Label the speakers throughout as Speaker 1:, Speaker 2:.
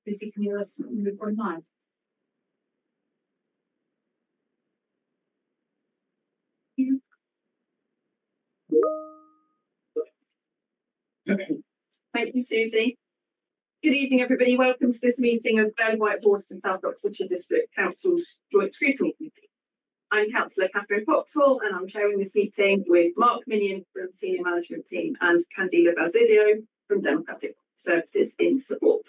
Speaker 1: If you can hear us move online.
Speaker 2: Thank you, Susie. Good evening, everybody. Welcome to this meeting of Vale of White Horse and South Oxfordshire District Council's Joint Scrutiny Committee. I'm Councillor Catherine Foxhall and I'm chairing this meeting with Mark Minion from the Senior Management Team and Candida Basilio from Democratic Services in support.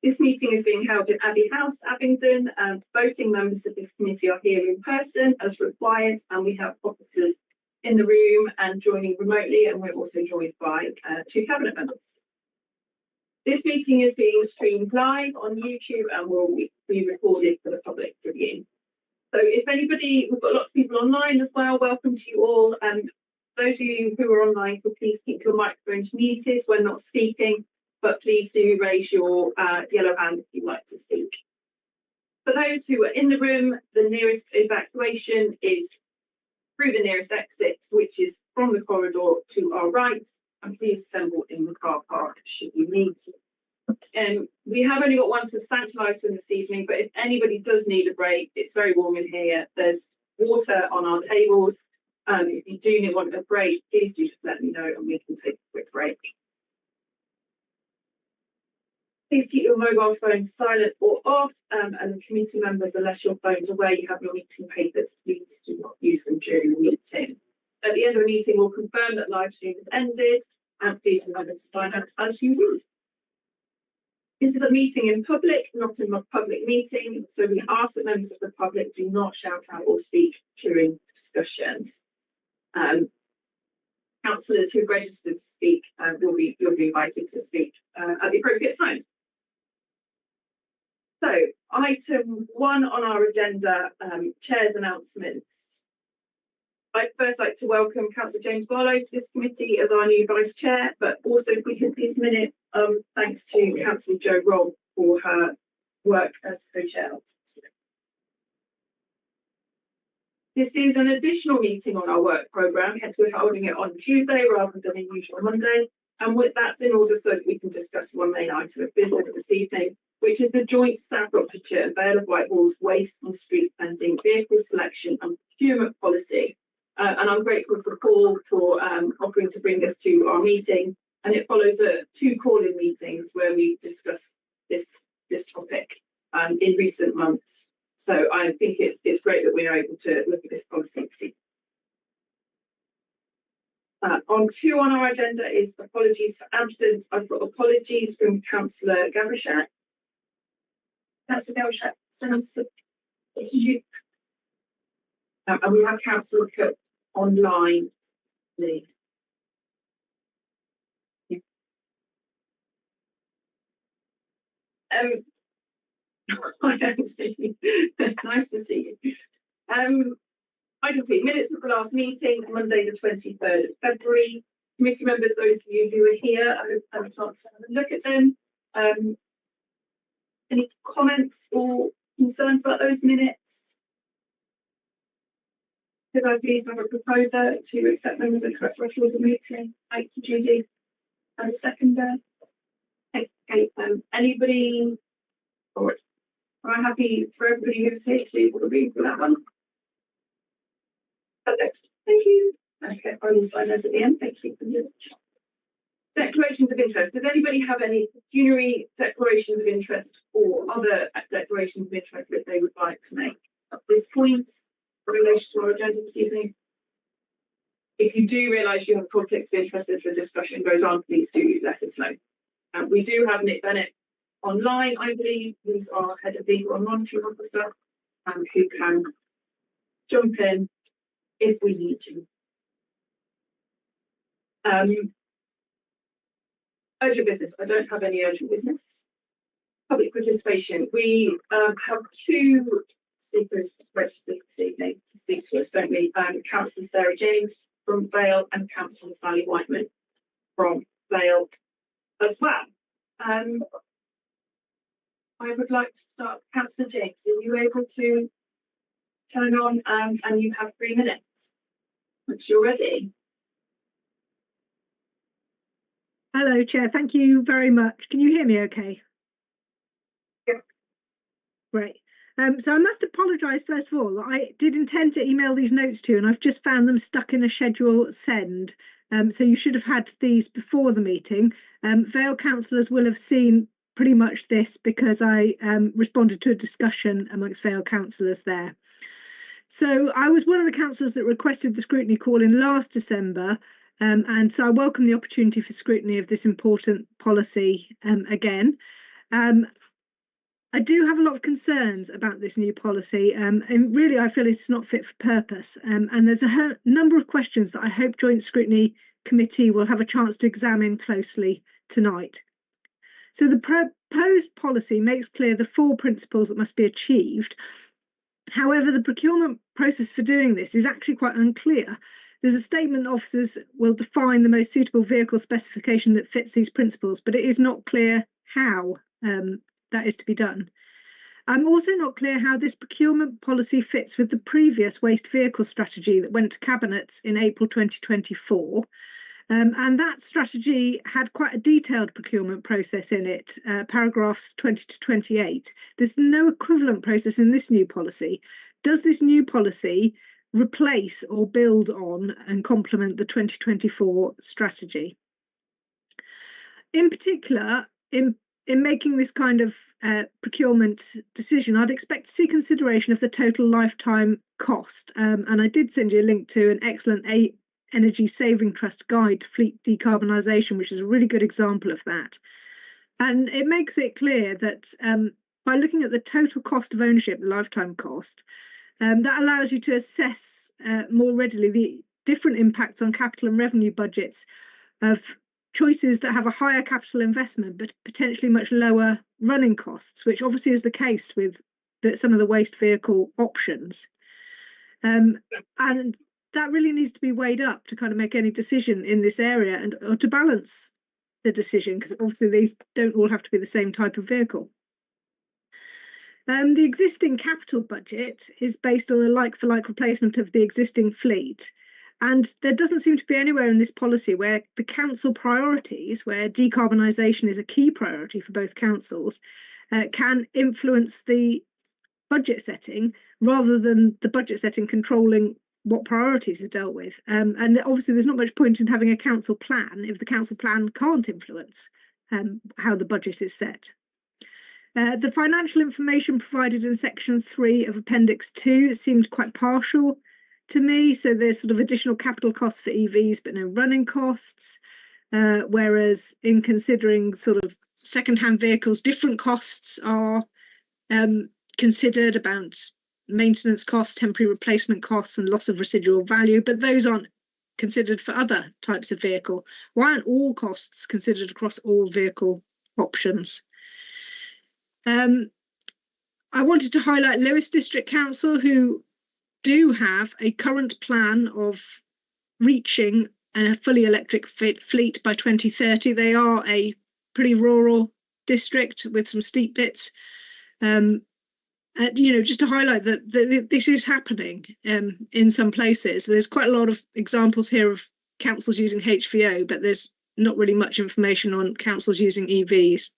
Speaker 2: This meeting is being held in Abbey House, Abingdon, and voting members of this committee are here in person as required, and we have officers in the room and joining remotely, and we're also joined by 2 cabinet members. This meeting is being streamed live on YouTube and will be recorded for the public to view. So if anybody, we've got lots of people online as well, welcome to you all. And those of you who are online, please keep your microphones muted when not speaking, but please do raise your yellow hand if you'd like to speak. For those who are in the room, the nearest evacuation is through the nearest exit, which is from the corridor to our right, and please assemble in the car park should you need to. We have only got one substantial item this evening, but if anybody does need a break, it's very warm in here. There's water on our tables. If you do want a break, please do just let me know and we can take a quick break. Please keep your mobile phones silent or off, and the committee members, unless your phones are where you have your meeting papers, please do not use them during the meeting. At the end of the meeting, we'll confirm that live stream has ended, and please remember to sign up as you would. This is a meeting in public, not a public meeting, so we ask that members of the public do not shout out or speak during discussions. Councillors who have registered to speak will be invited to speak at the appropriate time. So, item 1 on our agenda, Chair's announcements. I'd first like to welcome Councillor James Barlow to this committee as our new Vice Chair, but also if we can please minute thanks to Councillor Jo Robb for her work as co-chair. This is an additional meeting on our work programme, hence we're holding it on Tuesday rather than a usual Monday, and that's in order so that we can discuss one main item of business this evening, which is the joint South Oxfordshire and Vale of Whitehall's waste and street vending vehicle selection and procurement policy. And I'm grateful for Paul for offering to bring us to our meeting. And it follows 2 call-in meetings where we discussed this topic in recent months. So I think it's great that we are able to look at this policy. On 2 on our agenda is apologies for absence. I've got apologies from Councillor Gavishak. Councillor Gavishak, and we have Councillor Cook online, please. Nice to see you. Item 3, minutes of the last meeting, Monday the 23rd of February. Committee members, those of you who are here, I hope have a chance to have a look at them. Any comments or concerns about those minutes? Could I please have a proposer to accept them as a correct record of the meeting? Thank you, Judy. And a seconder. Okay, anybody? Or am I happy for everybody who's here to agree for that one? Perfect. Thank you. Okay, I will sign those at the end. Thank you for the declarations of interest. Does anybody have any pecuniary declarations of interest or other declarations of interest that they would like to make at this point in relation to our agenda this evening? If you do realise you have conflicts of interest as the discussion goes on, please do let us know. We do have Nick Bennett online, I believe, who's our head of legal and monitoring officer, who can jump in if we need to. Urgent business. I don't have any urgent business. Public participation. We have 2 speakers registered this evening to speak to us, don't we? Councillor Sarah James from Vale and Councillor Sally Whiteman from Vale as well. I would like to start. Councillor James, are you able to turn on and you have 3 minutes once you're ready?
Speaker 3: Hello, Chair. Thank you very much. Can you hear me okay? Great. So I must apologise first of all. I did intend to email these notes to you, and I've just found them stuck in a schedule send. So you should have had these before the meeting. Vale councillors will have seen pretty much this because I responded to a discussion amongst Vale councillors there. So I was one of the councillors that requested the scrutiny call in last December. And so I welcome the opportunity for scrutiny of this important policy again. I do have a lot of concerns about this new policy, and really I feel it's not fit for purpose. And there's a number of questions that I hope Joint Scrutiny Committee will have a chance to examine closely tonight. So the proposed policy makes clear the 4 principles that must be achieved. However, the procurement process for doing this is actually quite unclear. There's a statement that officers will define the most suitable vehicle specification that fits these principles, but it is not clear how that is to be done. I'm also not clear how this procurement policy fits with the previous waste vehicle strategy that went to Cabinet in April 2024. And that strategy had quite a detailed procurement process in it, paragraphs 20 to 28. There's no equivalent process in this new policy. Does this new policy replace or build on and complement the 2024 strategy? In particular, in making this kind of procurement decision, I'd expect to see consideration of the total lifetime cost. And I did send you a link to an excellent Energy Saving Trust guide to fleet decarbonisation, which is a really good example of that. And it makes it clear that by looking at the total cost of ownership, the lifetime cost, that allows you to assess more readily the different impacts on capital and revenue budgets of choices that have a higher capital investment but potentially much lower running costs, which obviously is the case with some of the waste vehicle options. And that really needs to be weighed up to kind of make any decision in this area and or to balance the decision, because obviously these don't all have to be the same type of vehicle. The existing capital budget is based on a like-for-like replacement of the existing fleet. And there doesn't seem to be anywhere in this policy where the council priorities, where decarbonisation is a key priority for both councils, can influence the budget setting rather than the budget setting controlling what priorities are dealt with. And obviously there's not much point in having a council plan if the council plan can't influence how the budget is set. The financial information provided in section 3 of Appendix 2 seemed quite partial to me. So there's sort of additional capital costs for EVs, but no running costs. Whereas in considering sort of second-hand vehicles, different costs are considered about maintenance costs, temporary replacement costs, and loss of residual value, but those aren't considered for other types of vehicle. Why aren't all costs considered across all vehicle options? I wanted to highlight Lewes District Council, who do have a current plan of reaching a fully electric fleet by 2030. They are a pretty rural district with some steep bits. Just to highlight that this is happening in some places. There's quite a lot of examples here of councils using HVO, but there's not really much information on councils using EVs.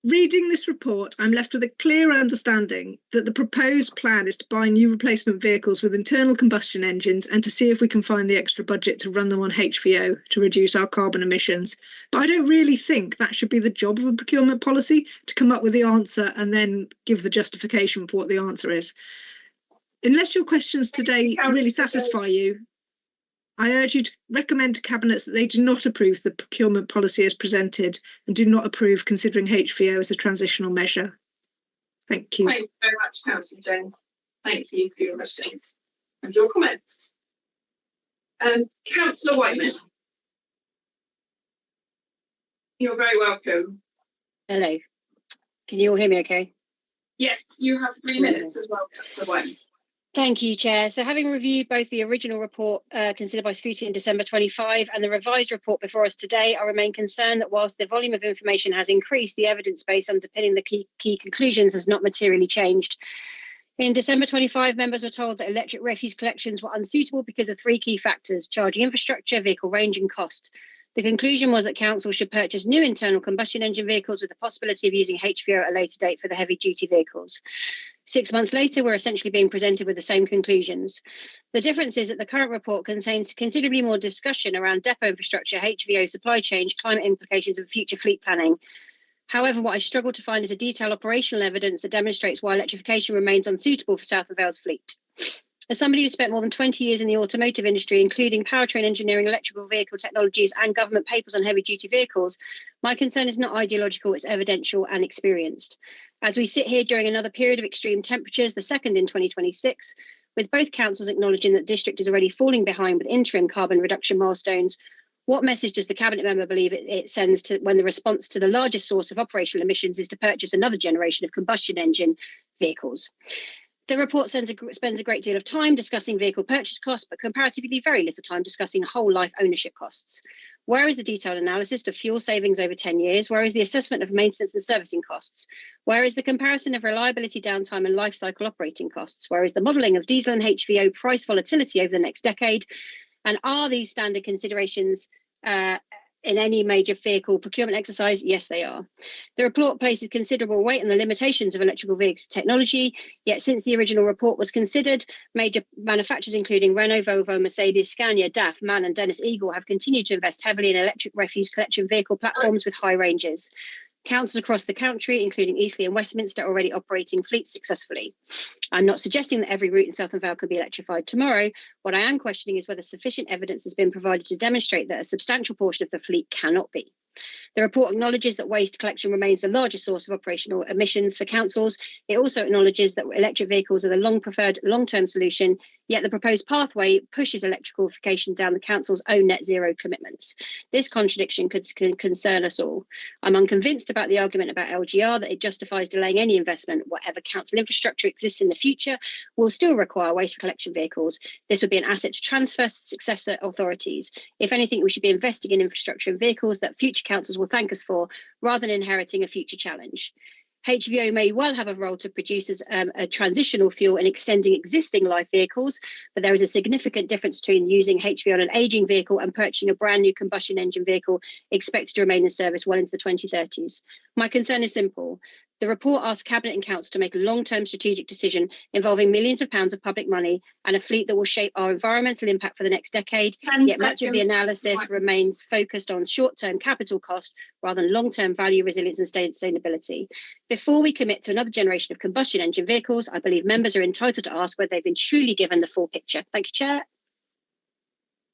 Speaker 3: Reading this report, I'm left with a clear understanding that the proposed plan is to buy new replacement vehicles with internal combustion engines and to see if we can find the extra budget to run them on HVO to reduce our carbon emissions. But I don't really think that should be the job of a procurement policy, to come up with the answer and then give the justification for what the answer is. Unless your questions today really satisfy you, I urge you to recommend to Cabinet that they do not approve the procurement policy as presented and do not approve considering HVO as a transitional measure. Thank you.
Speaker 2: Thank you very much, Councillor Jones. Thank you for your questions and your comments. Councillor Whiteman. You're very welcome.
Speaker 4: Hello. Can you all hear me okay?
Speaker 2: Yes, you have 3 minutes as well, Councillor Whiteman.
Speaker 4: Thank you, Chair. So having reviewed both the original report considered by Scrutiny in December 25 and the revised report before us today, I remain concerned that whilst the volume of information has increased, the evidence base underpinning the key conclusions has not materially changed. In December 25, members were told that electric refuse collections were unsuitable because of 3 key factors: charging infrastructure, vehicle range and cost. The conclusion was that council should purchase new internal combustion engine vehicles with the possibility of using HVO at a later date for the heavy-duty vehicles. 6 months later, we're essentially being presented with the same conclusions. The difference is that the current report contains considerably more discussion around depot infrastructure, HVO supply chain, climate implications and future fleet planning. However, what I struggle to find is a detailed operational evidence that demonstrates why electrification remains unsuitable for South Wales fleet. As somebody who spent more than 20 years in the automotive industry, including powertrain engineering, electrical vehicle technologies and government papers on heavy-duty vehicles, my concern is not ideological, it's evidential and experienced. As we sit here during another period of extreme temperatures, the second in 2026, with both councils acknowledging that the district is already falling behind with interim carbon reduction milestones, what message does the Cabinet member believe it sends to when the response to the largest source of operational emissions is to purchase another generation of combustion engine vehicles? The report spends a great deal of time discussing vehicle purchase costs, but comparatively very little time discussing whole life ownership costs. Where is the detailed analysis of fuel savings over 10 years? Where is the assessment of maintenance and servicing costs? Where is the comparison of reliability, downtime and life cycle operating costs? Where is the modelling of diesel and HVO price volatility over the next decade? And are these standard considerations in any major vehicle procurement exercise? Yes, they are. The report places considerable weight on the limitations of electrical vehicle technology, yet since the original report was considered, major manufacturers including Renault, Volvo, Mercedes, Scania, DAF, MAN and Dennis Eagle have continued to invest heavily in electric refuse collection vehicle platforms with high ranges. Councils across the country, including Eastleigh and Westminster, are already operating fleets successfully. I'm not suggesting that every route in Southern Vale could be electrified tomorrow. What I am questioning is whether sufficient evidence has been provided to demonstrate that a substantial portion of the fleet cannot be. The report acknowledges that waste collection remains the largest source of operational emissions for councils. It also acknowledges that electric vehicles are the long-preferred long-term solution, yet the proposed pathway pushes electrification down the council's own net zero commitments. This contradiction could concern us all. I'm unconvinced about the argument about LGR that it justifies delaying any investment. Whatever council infrastructure exists in the future will still require waste collection vehicles. This would be an asset to transfer to successor authorities. If anything, we should be investing in infrastructure and vehicles that future councils will thank us for, rather than inheriting a future challenge. HVO may well have a role to produce as a transitional fuel in extending existing life vehicles, but there is a significant difference between using HVO on an ageing vehicle and purchasing a brand new combustion engine vehicle expected to remain in service well into the 2030s. My concern is simple. The report asks Cabinet and Council to make a long-term strategic decision involving millions of pounds of public money and a fleet that will shape our environmental impact for the next decade, yet much of the analysis remains focused on short-term capital cost rather than long-term value, resilience and sustainability. Before we commit to another generation of combustion engine vehicles, I believe members are entitled to ask whether they've been truly given the full picture. Thank you, Chair.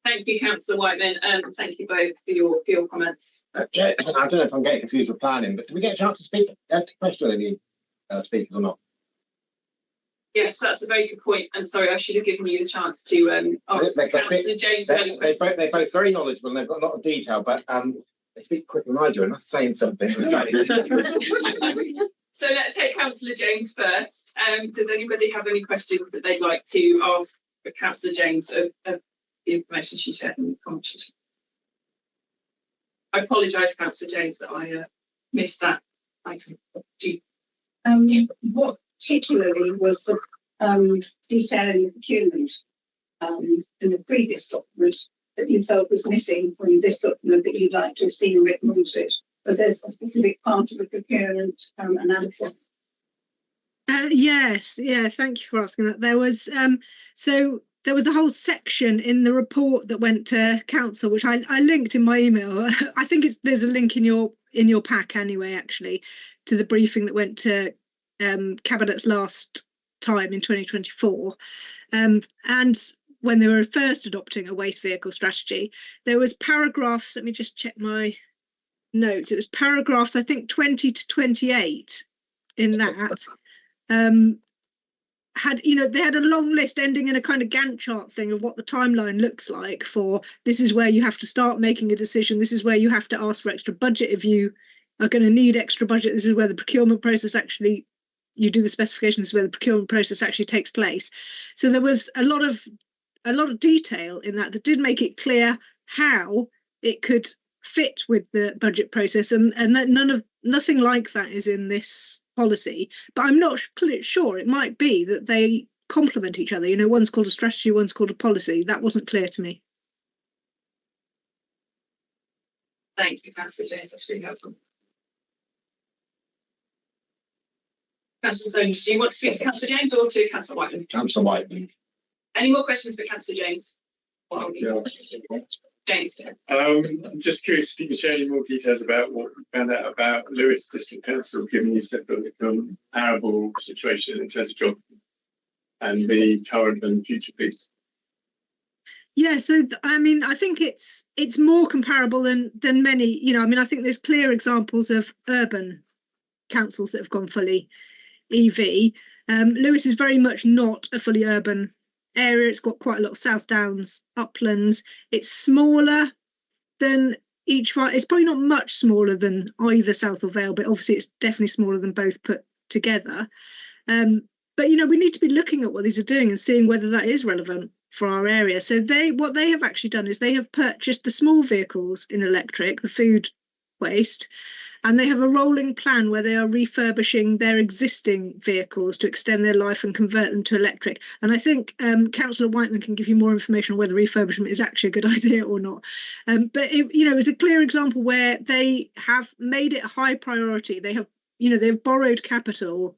Speaker 2: Thank you, Councillor Whiteman, and thank you both for your comments.
Speaker 5: Chair, I don't know if I'm getting confused with planning, but do we get a chance to speak to question any speakers or not?
Speaker 2: Yes, that's a very good point. And sorry, I should have given you the chance to ask Councillor James.
Speaker 5: They're both very knowledgeable and they've got a lot of detail, but they speak quicker than I do, and I'm saying something.
Speaker 2: So let's take Councillor James first. Does anybody have any questions that they'd like to ask for Councillor James of the information she shared in the comments? I apologise, Councillor James, that I missed that item.
Speaker 1: What particularly was the detail in the procurement in the previous document that you felt was missing from this document that you'd like to have seen written into it? Was there a specific part of the procurement analysis?
Speaker 3: Yes, yeah, thank you for asking that. There was there was a whole section in the report that went to council, which I linked in my email. I think there's a link in your pack anyway, actually, to the briefing that went to Cabinet's last time in 2024. And when they were first adopting a waste vehicle strategy, there was paragraphs, let me just check my notes, it was paragraphs, I think 20 to 28 in that. They had a long list ending in a kind of Gantt chart thing of what the timeline looks like for this is where you have to start making a decision, this is where you have to ask for extra budget if you are going to need extra budget, this is where the procurement process actually, you do the specifications where the procurement process actually takes place. So there was a lot of detail in that did make it clear how it could fit with the budget process, and that nothing like that is in this policy. But I'm not sure, it might be that they complement each other, one's called a strategy, one's called a policy. That wasn't clear to me.
Speaker 2: Thank you, Councillor James. That's really helpful. Councillor Stones, do you want to speak to Councillor James or to Councillor Whiteman?
Speaker 5: Councillor Whiteman.
Speaker 2: Any more questions for Councillor James? James.
Speaker 6: I'm just curious if you can share any more details about what you found out about Lewis District Council, given you said that the arable situation in terms of geography and the current and future piece.
Speaker 3: Yeah, so I mean, I think it's more comparable than many. You know, I mean, I think there's clear examples of urban councils that have gone fully EV. Lewis is very much not a fully urban area. It's got quite a lot of South Downs uplands. It's smaller than each. It's probably not much smaller than either South or Vale, but obviously it's definitely smaller than both put together. But you know, we need to be looking at what these are doing and seeing whether that is relevant for our area. So what they have actually done is they have purchased the small vehicles in electric, the food waste, and they have a rolling plan where they are refurbishing their existing vehicles to extend their life and convert them to electric. And I think Councillor Whiteman can give you more information on whether refurbishment is actually a good idea or not. But you know, it's a clear example where they have made it a high priority. They have, you know, they've borrowed capital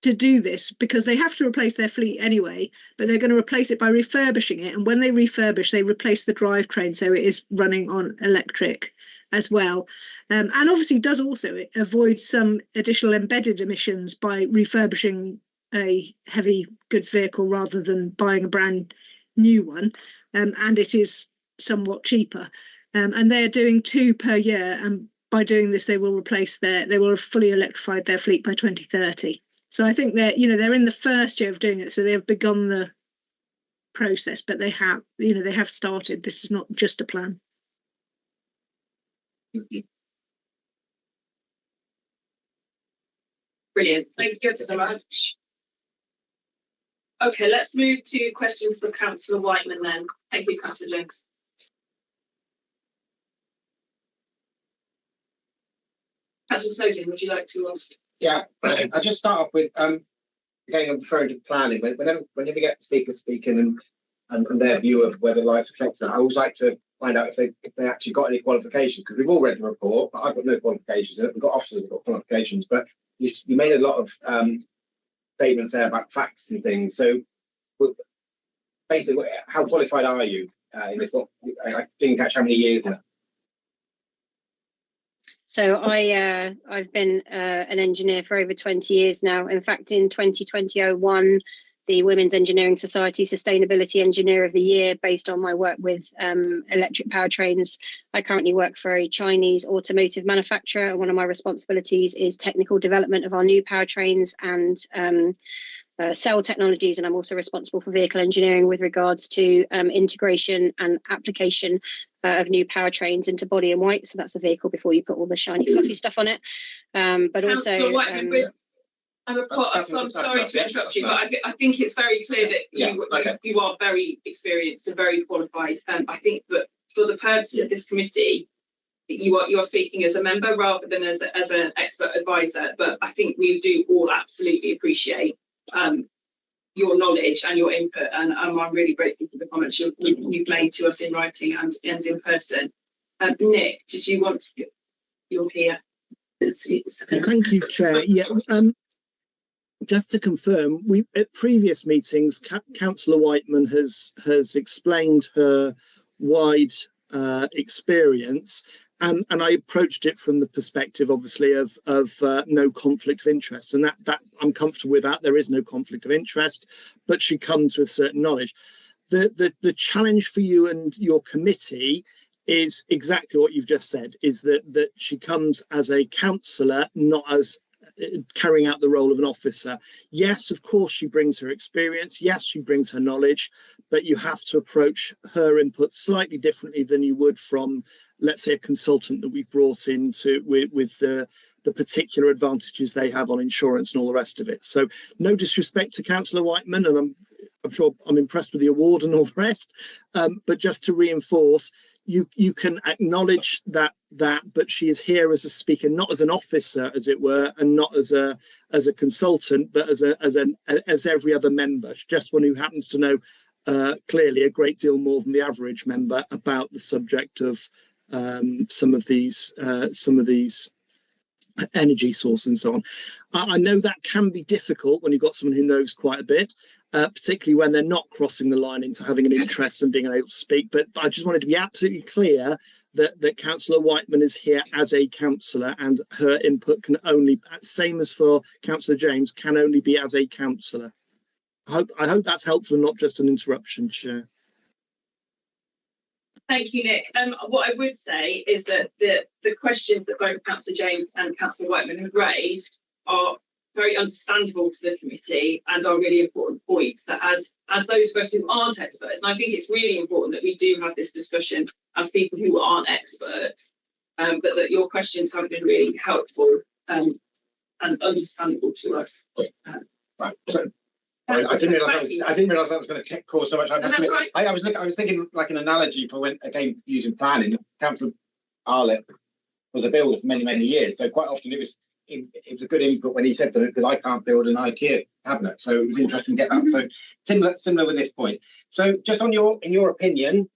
Speaker 3: to do this because they have to replace their fleet anyway, but they're going to replace it by refurbishing it. And when they refurbish, they replace the drivetrain, so it is running on electric as well. And obviously does also avoid some additional embedded emissions by refurbishing a heavy goods vehicle rather than buying a brand new one. And it is somewhat cheaper. And they're doing 2 per year. And by doing this, they will have fully electrified their fleet by 2030. So I think they're in the first year of doing it. So they have begun the process, but they have started. This is not just a plan.
Speaker 2: Brilliant. Thank you so much. Okay, let's move to questions for Councillor Whiteman then. Thank you, Councillor James. Councillor Snowden, would you like to ask?
Speaker 5: Yeah, I'll just start off with again, I'm referring to planning. Whenever we get the speakers speaking and their view of whether lives affect that, I always like to find out if they actually got any qualifications, because we've all read the report, but I've got no qualifications. We've got officers who've got qualifications, but you made a lot of statements there about facts and things. So basically, how qualified are you in this? I didn't catch how many years now.
Speaker 4: So I've been an engineer for over 20 years now. In fact, in 2020, I won the Women's Engineering Society Sustainability Engineer of the Year based on my work with electric powertrains. I currently work for a Chinese automotive manufacturer, and one of my responsibilities is technical development of our new powertrains and cell technologies, and I'm also responsible for vehicle engineering with regards to integration and application of new powertrains into body and white. So that's the vehicle before you put all the shiny fluffy stuff on it. But also
Speaker 2: I'm sorry to interrupt you, but I think it's very clear that you are very experienced and very qualified. I think that for the purposes of this committee, you're speaking as a member rather than as an expert advisor. But I think we do all absolutely appreciate your knowledge and your input, and I'm really grateful for the comments you've made to us in writing and in person. Nick, did you want to? You're here.
Speaker 7: Thank you, Chair. Yeah. Just to confirm, we at previous meetings, Councillor Whiteman has explained her wide experience, and I approached it from the perspective, obviously, of no conflict of interest, and that I'm comfortable with that. There is no conflict of interest, but she comes with certain knowledge. The challenge for you and your committee is exactly what you've just said: is that she comes as a councillor, not as carrying out the role of an officer. Yes, of course, she brings her experience. Yes, she brings her knowledge, but you have to approach her input slightly differently than you would from, let's say, a consultant that we brought in with the particular advantages they have on insurance and all the rest of it. So no disrespect to Councillor Whiteman, and I'm sure I'm impressed with the award and all the rest, but just to reinforce, you can acknowledge that, but she is here as a speaker, not as an officer, as it were, and not as a consultant, but as every other member. She's just one who happens to know clearly a great deal more than the average member about the subject of some of these energy sources and so on. I know that can be difficult when you've got someone who knows quite a bit, particularly when they're not crossing the line into having an interest and being able to speak. But I just wanted to be absolutely clear that Councillor Whiteman is here as a councillor, and her input can only, same as for Councillor James, can only be as a councillor. I hope that's helpful and not just an interruption, Chair.
Speaker 2: Thank you, Nick. What I would say is that the questions that both Councillor James and Councillor Whiteman have raised are very understandable to the committee and are really important points that as those of us who aren't experts, and I think it's really important that we do have this discussion as people who aren't experts, but that your questions have been really helpful and understandable to us.
Speaker 5: Right. So I didn't realise that was going to cause so much. I was thinking like an analogy for when, again, using planning. Councillor Arlett was a builder for many years, so quite often it was a good input when he said to it, because I can't build an IKEA cabinet, so it was interesting to get that. So similar with this point. So just on in your opinion,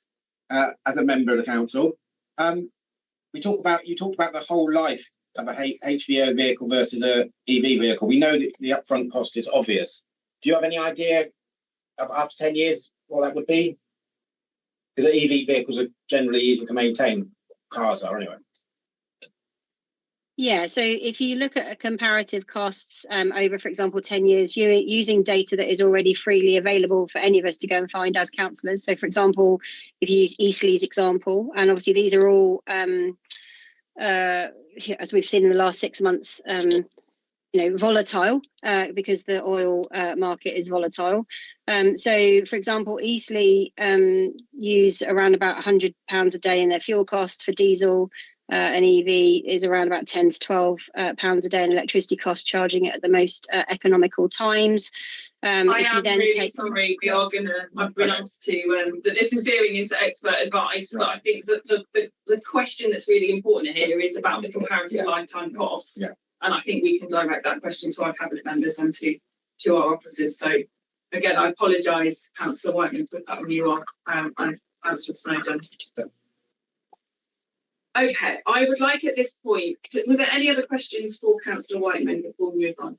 Speaker 5: as a member of the council, you talked about the whole life of a HVO vehicle versus a EV vehicle. We know that the upfront cost is obvious. Do you have any idea of after 10 years what that would be? Because EV vehicles are generally easy to maintain. Cars are anyway.
Speaker 4: Yeah, so if you look at comparative costs over, for example, 10 years, you're using data that is already freely available for any of us to go and find as councillors. So, for example, if you use Eastleigh's example, and obviously these are all, as we've seen in the last 6 months, volatile because the oil market is volatile. So, for example, Eastleigh use around about £100 a day in their fuel costs for diesel. An EV is around about 10 to 12 pounds a day in electricity costs, charging it at the most economical times.
Speaker 2: Sorry, we are going to, I've been asked to, that this is veering into expert advice, but I think that the question that's really important here is about the comparative lifetime cost. Yeah. And I think we can direct that question to our cabinet members and to our officers. So again, I apologise, Councillor Whiteman, put that on you are, and Councillor Snowden. Okay, I would like at this point, was there any other questions for Councillor Whiteman before we move on?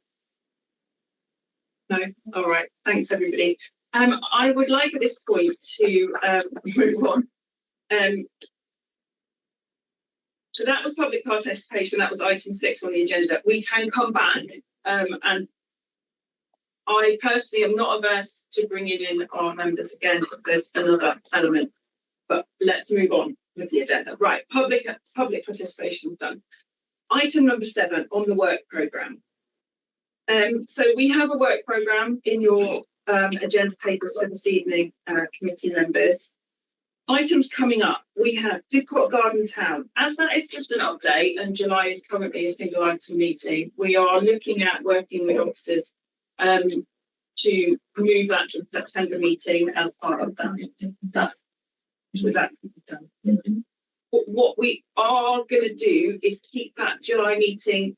Speaker 2: No? All right, thanks everybody. I would like at this point to move on. So that was public participation, that was item 6 on the agenda. We can come back and I personally am not averse to bringing in our members again if there's another element, but let's move on with the agenda. Right, public participation done. Item number 7 on the work programme. So we have a work programme in your agenda papers for this evening, committee members. Items coming up, we have Didcot Garden Town. As that is just an update and July is currently a single item meeting, we are looking at working with officers to move that to the September meeting as part of that. So that can be done. What we are going to do is keep that July meeting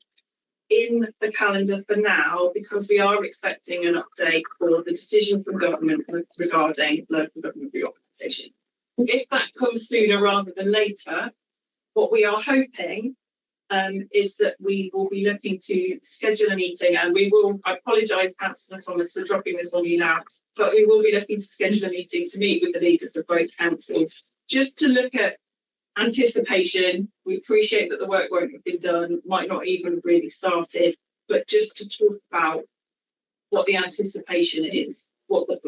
Speaker 2: in the calendar for now, because we are expecting an update for the decision from government regarding local government reorganisation. If that comes sooner rather than later, what we are hoping is that we will be looking to schedule a meeting, and we will, I apologise, Councillor Thomas, for dropping this on you now, but we will be looking to schedule a meeting to meet with the leaders of both councils, just to look at anticipation. We appreciate that the work won't have been done, might not even really started, but just to talk about what the anticipation is, what the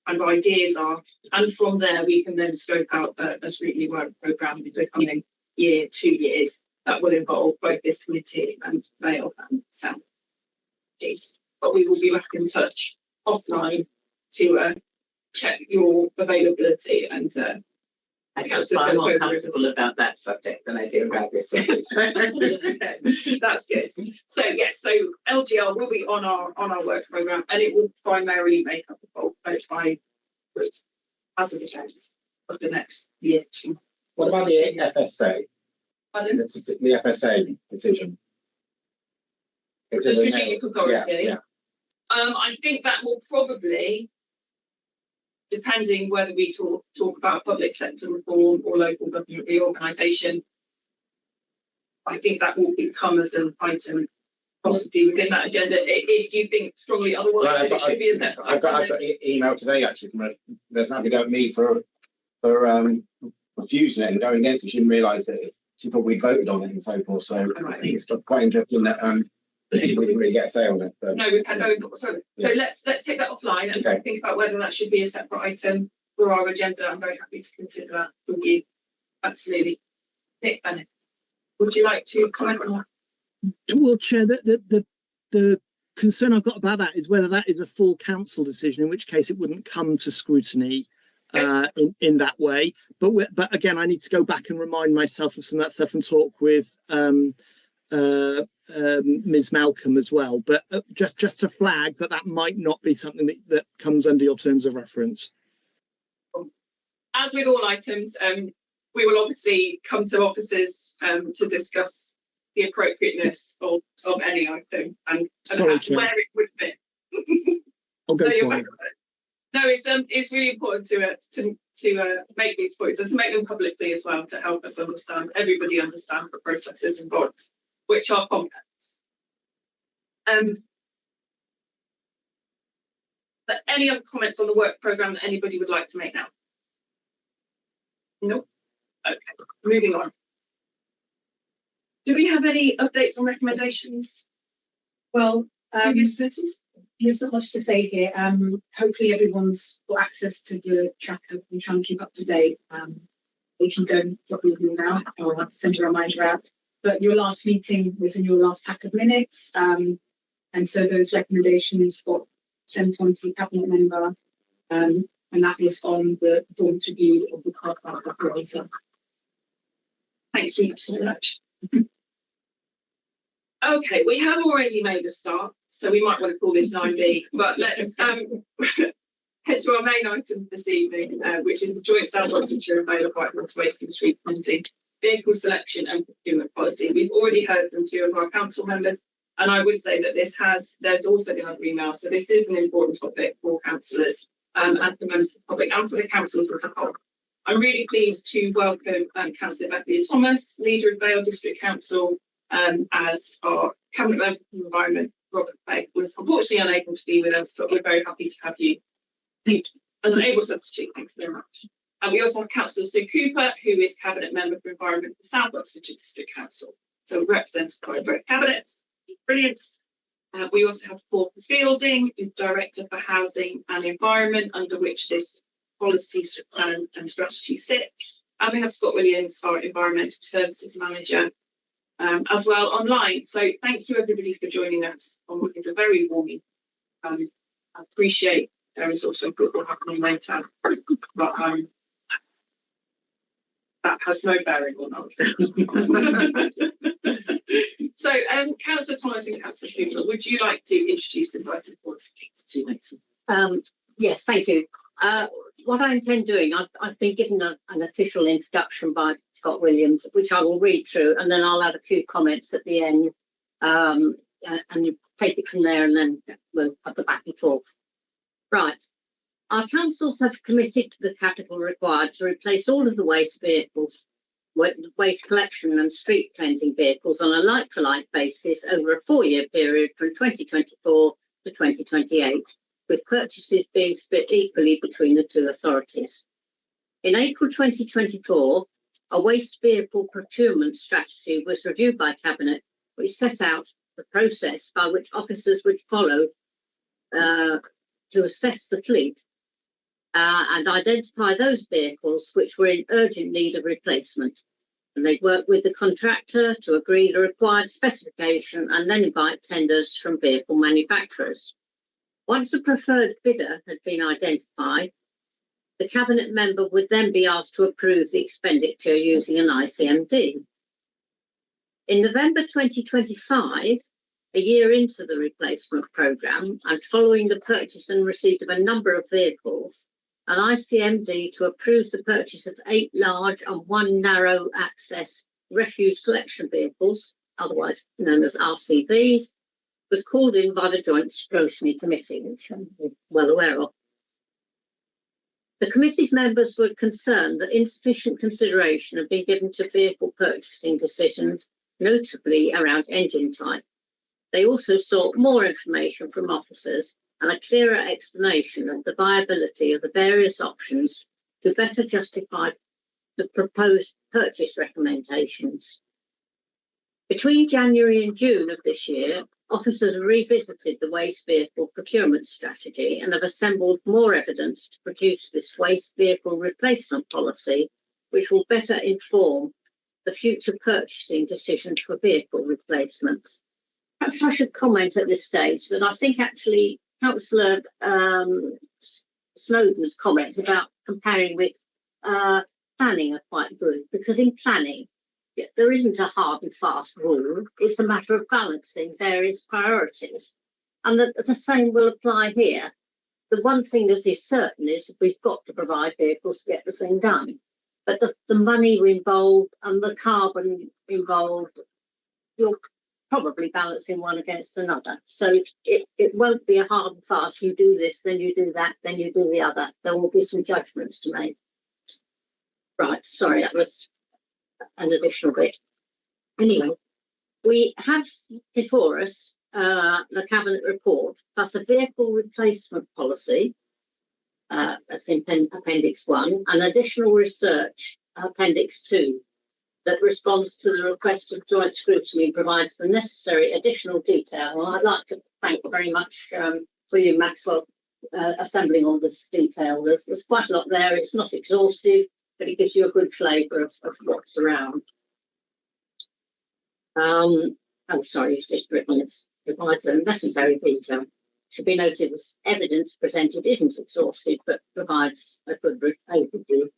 Speaker 2: kind of ideas are, and from there we can then scope out a scrutiny work programme in the coming year, 2 years, that will involve both this committee and Vale and South East. But we will be back in touch offline to check your availability and
Speaker 8: I feel far more comfortable about that subject than I do about this one.
Speaker 2: That's good. So yes, so LGR will be on our work programme, and it will primarily make up the bulk as of the case of the next year.
Speaker 5: What about the FSA?
Speaker 2: Pardon?
Speaker 5: The FSA decision.
Speaker 2: The strategic authority.
Speaker 5: Yeah.
Speaker 2: I think that will probably depending whether we talk about public sector reform or local government reorganisation, I think that will become as an item possibly within that agenda. If you think strongly otherwise,
Speaker 5: Well,
Speaker 2: then it should be a separate
Speaker 5: I got
Speaker 2: item.
Speaker 5: an email today actually from there's nothing about me for refusing it and going against it. She didn't realise that she thought we voted on it and so forth. So
Speaker 2: Right.
Speaker 5: it's quite interesting that we didn't really get a say on it. But,
Speaker 2: No, we've had no input. So let's take that offline and think about whether that should be a separate item for our agenda. I'm very happy to consider that with you. Absolutely. Nick Bennett, would you like to comment on that?
Speaker 7: Well, Chair, the concern I've got about that is whether that is a full council decision, in which case it wouldn't come to scrutiny in that way. But again, I need to go back and remind myself of some of that stuff and talk with Ms. Malcolm as well. But just to flag that might not be something that comes under your terms of reference.
Speaker 2: As with all items, we will obviously come to officers to discuss the appropriateness of any item and
Speaker 7: Sorry,
Speaker 2: where it would fit.
Speaker 7: I'll go
Speaker 2: No,
Speaker 7: quiet.
Speaker 2: no, it's really important to make these points and to make them publicly as well, to help us everybody understand the processes involved, which are complex. But any other comments on the work programme that anybody would like to make now? Nope. Okay, moving on. Do we have any updates on recommendations?
Speaker 9: Well,
Speaker 2: Previous committees?
Speaker 9: there's not much to say here. Hopefully everyone's got access to the tracker and trying to keep up to date. If you don't, drop me an email. I'll have to send a reminder out. But your last meeting was in your last pack of minutes. And so those recommendations got sent on to the cabinet member. And that is on the performance review of the car park operator.
Speaker 2: Thank you so much. Okay, we have already made a start, so we might want to call this 9B, but let's head to our main item this evening, which is the joint South Oxfordshire and Vale of Whitewater Waste and Street Cleansing vehicle selection and procurement policy. We've already heard from two of our council members, and I would say that there's also been other emails, so this is an important topic for councillors and for members of the public and for the councils as a whole. I'm really pleased to welcome Councillor Bethany Thomas, leader of Vale District Council, as our cabinet member for the environment. Robert Begg was unfortunately unable to be with us, but we're very happy to have you as an able substitute. Thank you very much. And we also have Councillor Sue Cooper, who is cabinet member for environment for South Oxfordshire District Council, so represented by both cabinets. Brilliant. We also have Paul Fielding, who's director for housing and environment, under which this policy and strategy sits. And we have Scott Williams, our environmental services manager, as well online. So thank you everybody for joining us on what is a very warm. I appreciate there is also football happening later, but that has no bearing on us. So Councillor Thomas and Councillor Cooper, would you like to introduce this item for us, please?
Speaker 10: Yes, thank you. What I intend doing, I've been given an official introduction by Scott Williams, which I will read through, and then I'll add a few comments at the end, and you take it from there, and then we'll have the back and forth. Right. Our councils have committed to the capital required to replace all of the waste vehicles, waste collection and street cleansing vehicles on a like-for-like basis over a 4-year period from 2024 to 2028. With purchases being split equally between the two authorities. In April 2024, a waste vehicle procurement strategy was reviewed by Cabinet, which set out the process by which officers would follow to assess the fleet and identify those vehicles which were in urgent need of replacement. And they worked with the contractor to agree the required specification and then invite tenders from vehicle manufacturers. Once a preferred bidder had been identified, the cabinet member would then be asked to approve the expenditure using an ICMD. In November 2025, a year into the replacement programme and following the purchase and receipt of a number of vehicles, an ICMD to approve the purchase of 8 large and 1 narrow access refuse collection vehicles, otherwise known as RCVs, was called in by the Joint Scrutiny Committee, which I'm well aware of. The committee's members were concerned that insufficient consideration had been given to vehicle purchasing decisions, notably around engine type. They also sought more information from officers and a clearer explanation of the viability of the various options to better justify the proposed purchase recommendations. Between January and June of this year, officers revisited the waste vehicle procurement strategy and have assembled more evidence to produce this waste vehicle replacement policy, which will better inform the future purchasing decisions for vehicle replacements. Perhaps I should comment at this stage that I think actually Councillor Snowden's comments about comparing with planning are quite good, because in planning, there isn't a hard and fast rule. It's a matter of balancing various priorities. And the same will apply here. The one thing that is certain is that we've got to provide vehicles to get the thing done. But the money involved and the carbon involved, you're probably balancing one against another. So it won't be a hard and fast, you do this, then you do that, then you do the other. There will be some judgments to make. Right, sorry, that was an additional bit. Anyway, we have before us the Cabinet report plus a vehicle replacement policy, that's in Appendix 1, and additional research, Appendix 2, that responds to the request of joint scrutiny and provides the necessary additional detail. And I'd like to thank very much William Maxwell assembling all this detail. There's quite a lot there. It's not exhaustive, but it gives you a good flavour of what's around. Oh, sorry, it's just written. It provides a necessary detail. Should be noted as evidence presented isn't exhaustive, but provides a good overview.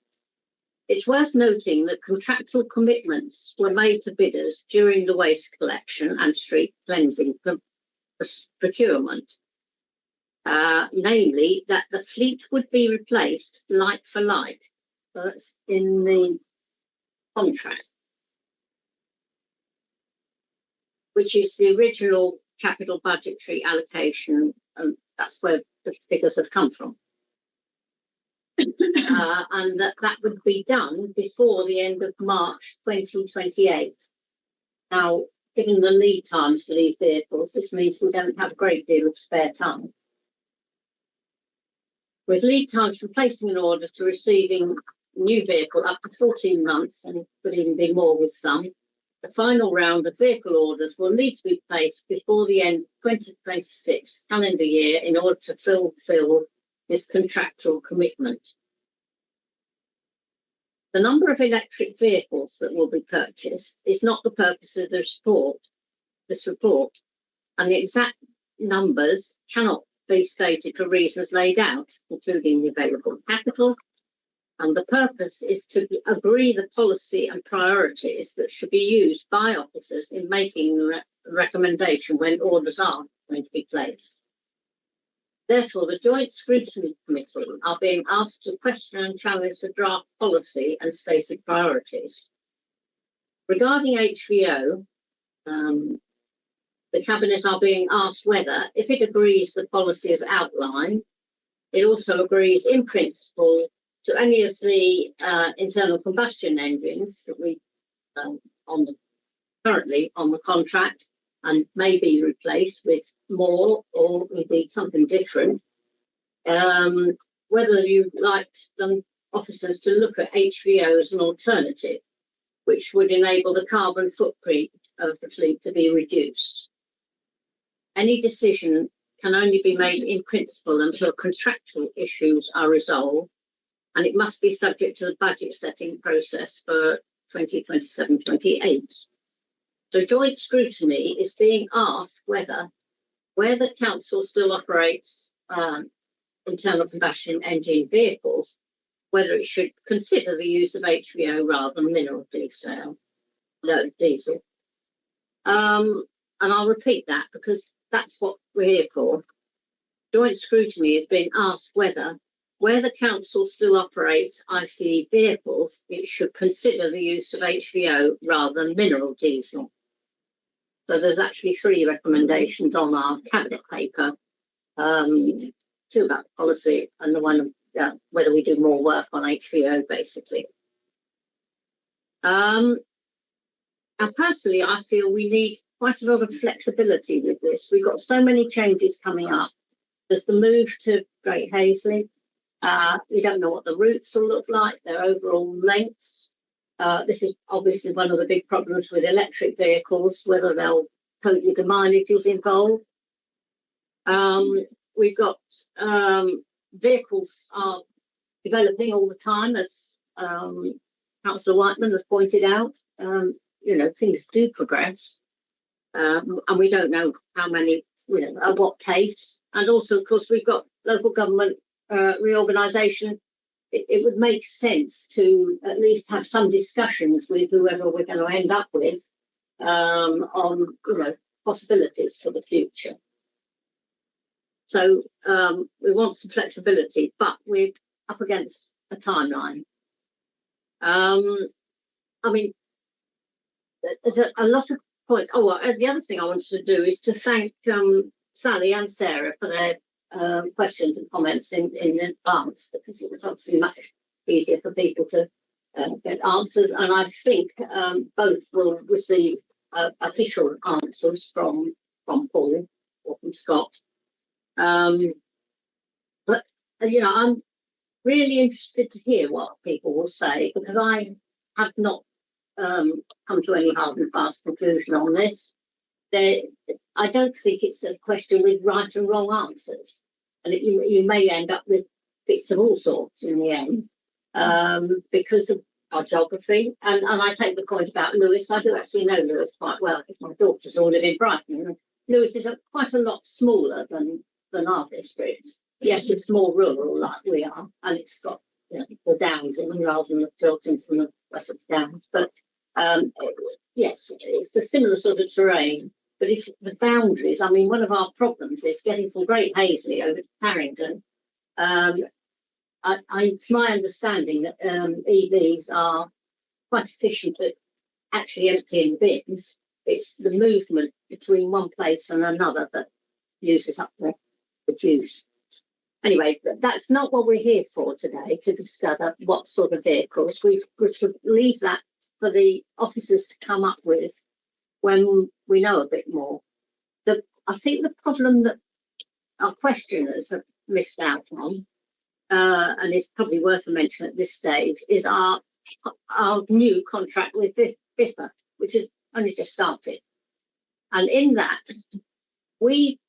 Speaker 10: It's worth noting that contractual commitments were made to bidders during the waste collection and street cleansing procurement. Namely, that the fleet would be replaced like for like. So that's in the contract, which is the original capital budgetary allocation, and that's where the figures have come from. And that would be done before the end of March 2028. Now, given the lead times for these vehicles, this means we don't have a great deal of spare time. With lead times from placing an order to receiving new vehicle up to 14 months, and could even be more with some, the final round of vehicle orders will need to be placed before the end of 2026 calendar year in order to fulfill this contractual commitment. The number of electric vehicles that will be purchased is not the purpose of this report, and the exact numbers cannot be stated for reasons laid out, including the available capital. And the purpose is to agree the policy and priorities that should be used by officers in making the recommendation when orders are going to be placed. Therefore, the Joint Scrutiny Committee are being asked to question and challenge the draft policy and stated priorities. Regarding HVO, the Cabinet are being asked whether, if it agrees the policy as outlined, it also agrees in principle to any of the internal combustion engines that we currently on the contract and may be replaced with more or indeed something different. Whether you'd like them officers to look at HVO as an alternative, which would enable the carbon footprint of the fleet to be reduced. Any decision can only be made in principle until contractual issues are resolved, and it must be subject to the budget setting process for 2027-28. So joint scrutiny is being asked whether, where the council still operates internal combustion engine vehicles, whether it should consider the use of HVO rather than mineral diesel. And I'll repeat that because that's what we're here for. Joint scrutiny is being asked whether, where the council still operates ICE vehicles, it should consider the use of HVO rather than mineral diesel. So there's actually 3 recommendations on our cabinet paper, 2 about policy and the one whether we do more work on HVO, basically. And personally, I feel we need quite a lot of flexibility with this. We've got so many changes coming up. There's the move to Great Hazley. We don't know what the routes will look like, their overall lengths. This is obviously one of the big problems with electric vehicles, whether they'll cope with the mileages involved. We've got vehicles are developing all the time, as Councillor Whiteman has pointed out. Things do progress, and we don't know how many, at what pace. And also, of course, we've got local government reorganisation. It would make sense to at least have some discussions with whoever we're going to end up with on, possibilities for the future. So we want some flexibility, but we're up against a timeline. There's a lot of points. The other thing I wanted to do is to thank Sally and Sarah for their questions and comments in advance, because it was obviously much easier for people to get answers. And I think both will receive official answers from Paul or from Scott. But I'm really interested to hear what people will say, because I have not come to any hard and fast conclusion on this. I don't think it's a question with right and wrong answers, and you may end up with bits of all sorts in the end because of our geography. And I take the point about Lewis. I do actually know Lewis quite well, because my daughters all live in Brighton. Lewis is quite a lot smaller than our district. Yes, it's more rural like we are, and it's got the downs in rather than the Chilterns and the Wessex Downs. But yes, it's a similar sort of terrain. But if the boundaries, one of our problems is getting from Great Hazley over to Harrington. It's my understanding that EVs are quite efficient at actually emptying bins. It's the movement between one place and another that uses up the juice. Anyway, that's not what we're here for today, to discover what sort of vehicles. We should leave that for the officers to come up with when we know a bit more. I think the problem that our questioners have missed out on, and is probably worth a mention at this stage, is our new contract with BIFA, which has only just started. And in that, we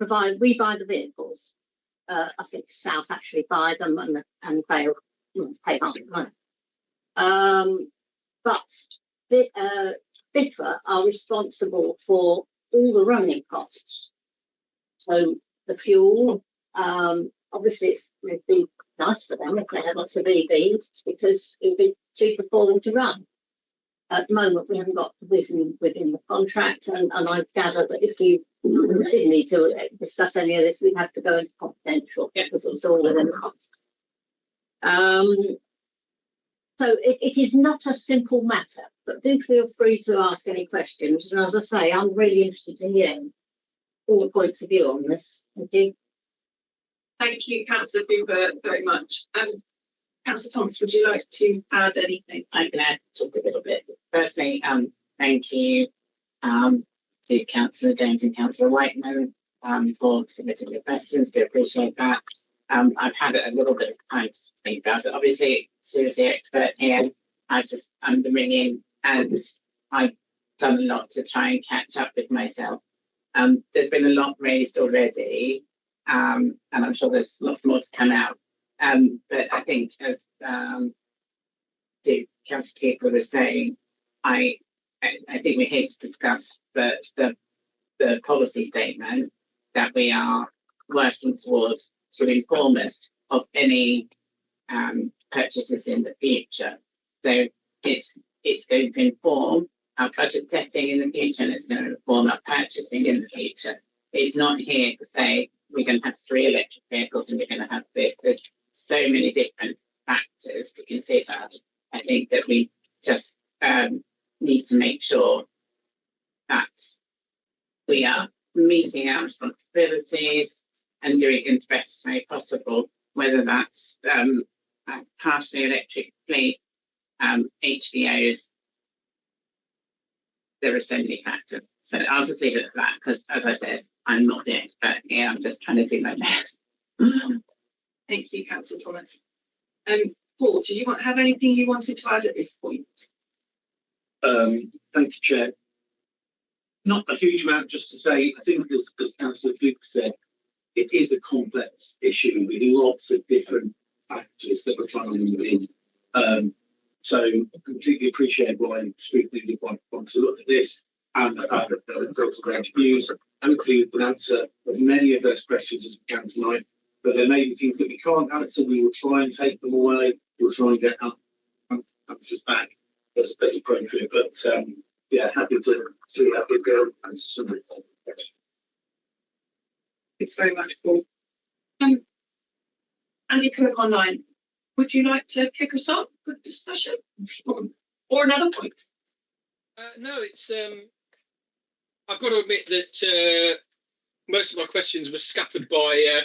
Speaker 10: buy the vehicles. I think South actually buy them and Vale pay half the money. But BIFA are responsible for all the running costs. So the fuel, obviously it would be nice for them if they had lots of EVs, because it would be cheaper for them to run. At the moment, we haven't got provision within the contract, and I gather that if we did need to discuss any of this, we'd have to go into confidential, because it's all within the contract. So it is not a simple matter, but do feel free to ask any questions. And as I say, I'm really interested to hear all the points of view on this. Thank you.
Speaker 2: Thank you, Councillor Cooper, very much. Councillor Thomas, would you like to add anything?
Speaker 8: I can add just a little bit. Firstly, thank you to Councillor James and Councillor Whiteman for submitting your questions. Do appreciate that. I've had a little bit of time to think about it. Obviously, seriously expert here. I'm the ringing, and I've done a lot to try and catch up with myself. There's been a lot raised already, and I'm sure there's lots more to come out. But I think, as Councillor Cooper was saying, I think we're here to discuss the policy statement that we are working towards to inform us of any purchases in the future. So it's going to inform our budget setting in the future, and it's going to inform our purchasing in the future. It's not here to say we're going to have 3 electric vehicles and we're going to have this. There's so many different factors to consider. I think that we just need to make sure that we are meeting our responsibilities and doing it in the best way possible whether that's partially electric fleet, HVOs. There are so many factors. So I'll just leave it at that because, as I said, I'm not the expert here. I'm just trying to do my best.
Speaker 2: Thank you, Councillor Thomas. Paul, did you have anything you wanted to add at this point?
Speaker 11: Thank you, Chair. Not a huge amount, just to say, I think as Councillor Duke said, it is a complex issue with lots of different factors that we're trying to move in. So I completely appreciate why Scrutiny want to look at this and the fact that there are lots of range of views. Hopefully we can answer as many of those questions as we can tonight, but there may be things that we can't answer. We will try and take them away. We'll try and get answers back as appropriate. But yeah, happy to see how we go and answer some of the questions.
Speaker 2: Thanks very much, Paul. Andy Cook online. Would you like to kick us off with discussion or another point?
Speaker 12: No, it's I've got to admit that most of my questions were scuppered by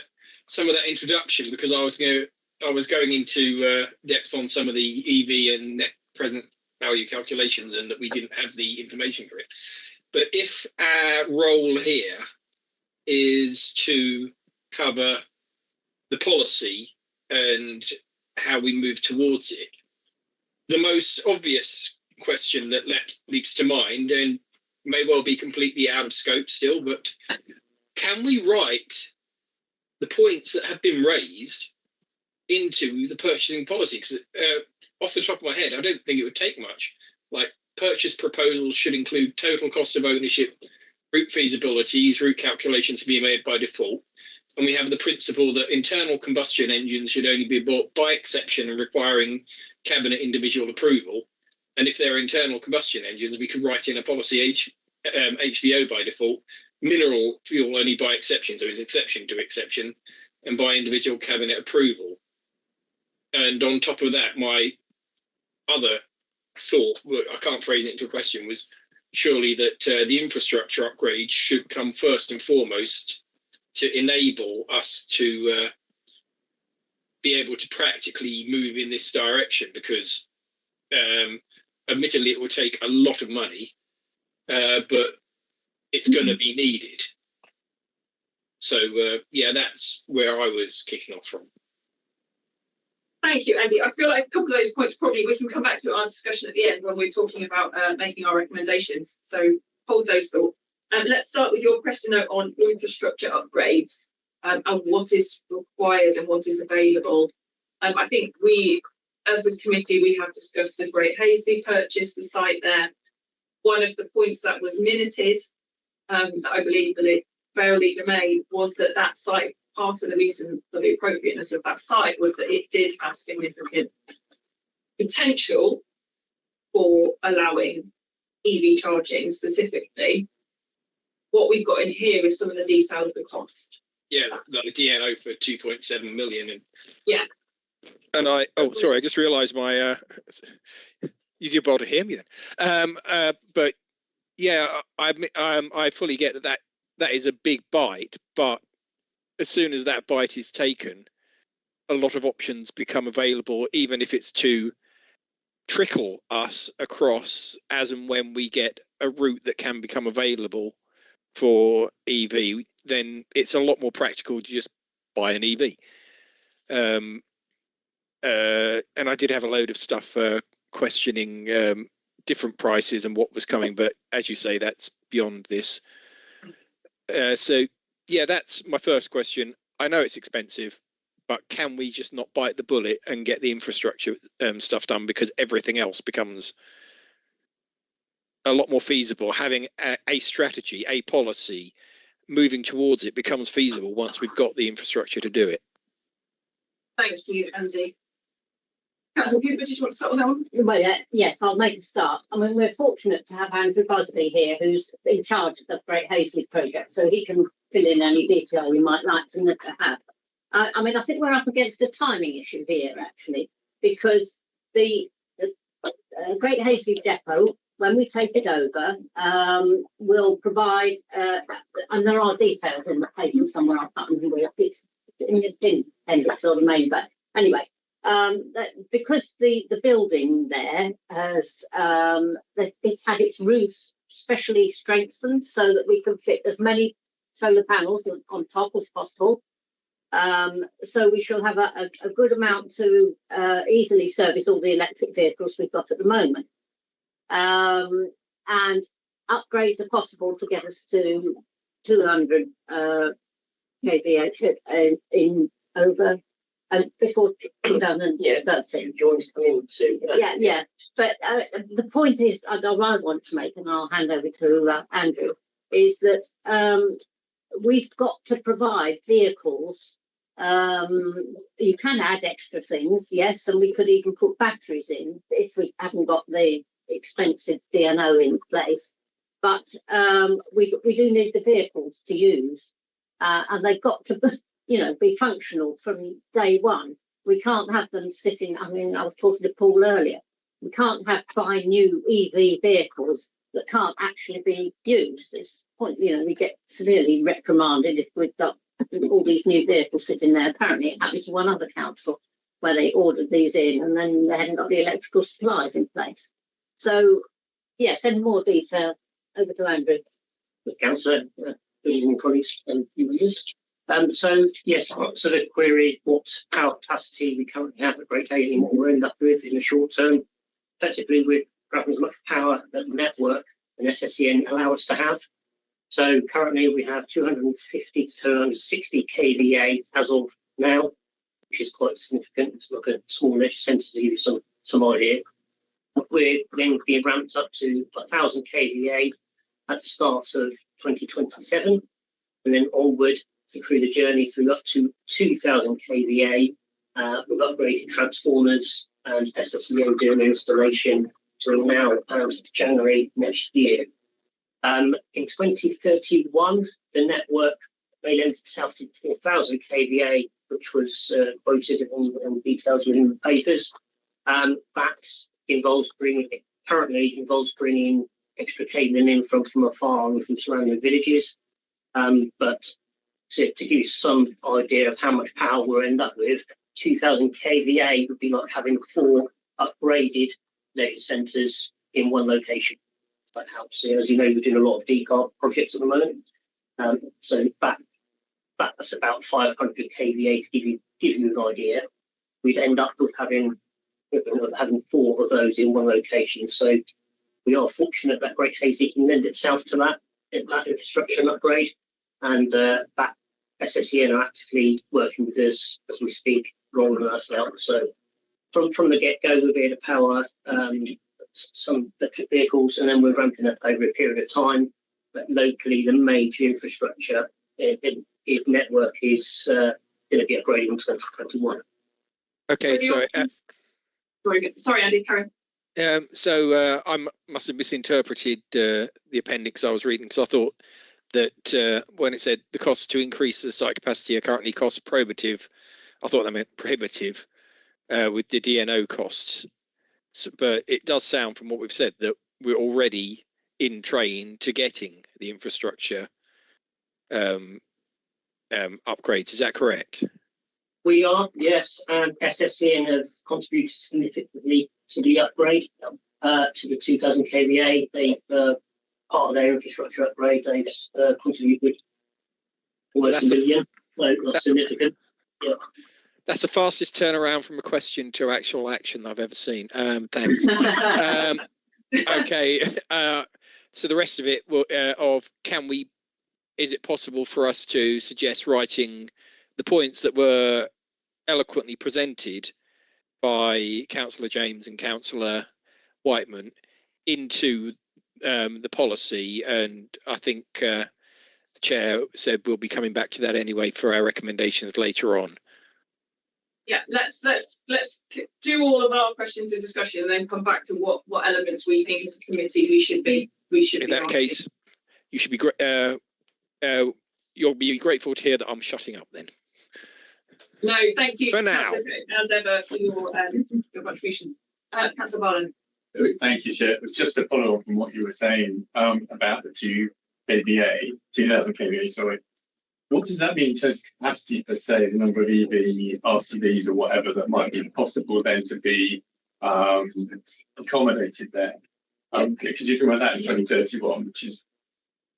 Speaker 12: some of that introduction because I was going into depth on some of the EV and net present value calculations and that we didn't have the information for it. But if our role here is to cover the policy and how we move towards it, the most obvious question that leaps to mind, and may well be completely out of scope still, but can we write the points that have been raised into the purchasing policy? Because off the top of my head, I don't think it would take much. Like, purchase proposals should include total cost of ownership, route feasibilities, route calculations to be made by default. And we have the principle that internal combustion engines should only be bought by exception and requiring cabinet individual approval. And if they're internal combustion engines, we could write in a policy HVO by default, mineral fuel only by exception, so it's exception to exception, and by individual cabinet approval. And on top of that, my other thought, I can't phrase it into a question, was surely that the infrastructure upgrade should come first and foremost to enable us to be able to practically move in this direction, because admittedly it will take a lot of money, but it's going to be needed. So yeah, that's where I was kicking off from.
Speaker 2: Thank you, Andy. I feel like a couple of those points probably we can come back to our discussion at the end when we're talking about making our recommendations. So hold those thoughts. Let's start with your question on infrastructure upgrades and what is required and what is available. I think we, as this committee, we have discussed the Great Hazley purchase, the site there. One of the points that was minuted, that I believe the Vale leader made, was that site, part of the reason for the appropriateness of that site was that it did have significant potential for allowing EV charging specifically. What we've got in here is some of the detail of the cost.
Speaker 12: Yeah, like the DNO for 2.7 million. And
Speaker 2: yeah.
Speaker 12: And sorry, I just realised my you did bother to hear me then. But yeah, I fully get that is a big bite, but as soon as that bite is taken, a lot of options become available, even if it's to trickle us across as and when we get a route that can become available for EV, then it's a lot more practical to just buy an EV. And I did have a load of stuff questioning different prices and what was coming, but as you say, that's beyond this. So yeah, that's my first question. I know it's expensive, but can we just not bite the bullet and get the infrastructure stuff done, because everything else becomes a lot more feasible? Having a strategy, a policy, moving towards it becomes feasible once we've got the infrastructure to do it.
Speaker 2: Thank you, Andy. Councillor Cooper, did you want to start with that one?
Speaker 10: Well, yes, I'll make a start. I mean, we're fortunate to have Andrew Busby here, who's in charge of the Great Hazley project, so he can fill in any detail you might like to have. I mean, I think we're up against a timing issue here, actually, because the Great Hazley depot, when we take it over, will provide, and there are details in the paper somewhere, I can't remember, it's in the appendix or the main, but anyway, because the building there has it's had its roof specially strengthened so that we can fit as many solar panels on top as possible. So we shall have a good amount to easily service all the electric vehicles we've got at the moment. And upgrades are possible to get us to 200 kVA in over before 2013. Yeah. But the point is, I want to make, and I'll hand over to Andrew, is that we've got to provide vehicles. You can add extra things, yes, and we could even put batteries in if we haven't got the expensive DNO in place. But we do need the vehicles to use, and they've got to, be functional from day one. We can't have them sitting. I mean, I was talking to Paul earlier. We can't buy new EV vehicles that can't actually be used. This point, we get severely reprimanded if we've got all these new vehicles sitting there. Apparently, it happened to one other council where they ordered these in and then they hadn't got the electrical supplies in place. So, yes, any more detail. Over to Andrew.
Speaker 13: Councillor, good evening, colleagues and viewers. So, yes, I answered the query what power capacity we currently have at Great Hayes and what we'll end up with in the short term. Effectively, we're grabbing as much power that the network and SSEN allow us to have. So, currently, we have 250 to 260 kVA as of now, which is quite significant. To look at small leisure centres to give you some idea. We're then being ramped up to 1,000 kVA at the start of 2027, and then onward through the journey through up to 2,000 kVA with upgraded transformers and SSEN doing installation to now January next year. In 2031, the network may lend itself to 4,000 kVA, which was quoted in details within the papers. That currently involves bringing extra cabling in from afar and from surrounding villages. But to give you some idea of how much power we'll end up with, 2,000 kVA would be like having 4 upgraded leisure centres in one location. That helps. As you know, we're doing a lot of decarb projects at the moment. So that's about 500 kVA to give you an idea. We'd end up with having 4 of those in one location. So we are fortunate that Great Hayes can lend itself to that infrastructure and upgrade, and that SSEN are actively working with us as we speak, rolling us out. So from the get-go, we'll be able to power some electric vehicles, and then we're ramping up over a period of time. But locally, the major infrastructure network is going to be upgraded in 2021.
Speaker 12: Okay,
Speaker 2: sorry, Andy, Karen.
Speaker 12: I must have misinterpreted the appendix I was reading, because I thought that when it said the costs to increase the site capacity are currently cost prohibitive, I thought that meant prohibitive with the DNO costs. So, but it does sound from what we've said that we're already in train to getting the infrastructure upgrades. Is that correct?
Speaker 13: We are, yes, and SSEN have contributed significantly to the upgrade to the 2,000 kVA. They've part of their infrastructure upgrade. They've contributed almost $1 million. So that's significant. Yeah.
Speaker 12: That's the fastest turnaround from a question to actual action I've ever seen. Thanks. Okay. So the rest of it is it possible for us to suggest writing the points that were eloquently presented by Councillor James and Councillor Whiteman into the policy? And I think the chair said we'll be coming back to that anyway for our recommendations later on.
Speaker 2: Yeah, let's do all of our questions in discussion and then come back to what elements we think as a committee we should be. In
Speaker 12: that case, you should be you'll be grateful to hear that I'm shutting up then.
Speaker 2: No, thank you
Speaker 12: for now.
Speaker 2: As ever for your contribution. Councillor Barland.
Speaker 6: Thank you, Chair. It was just to follow up on what you were saying about the 2,000 kVA, sorry. What does that mean in terms of capacity per se, the number of EV RCVs or whatever that might be possible then to be accommodated there? Because you're talking about that in 2031, which is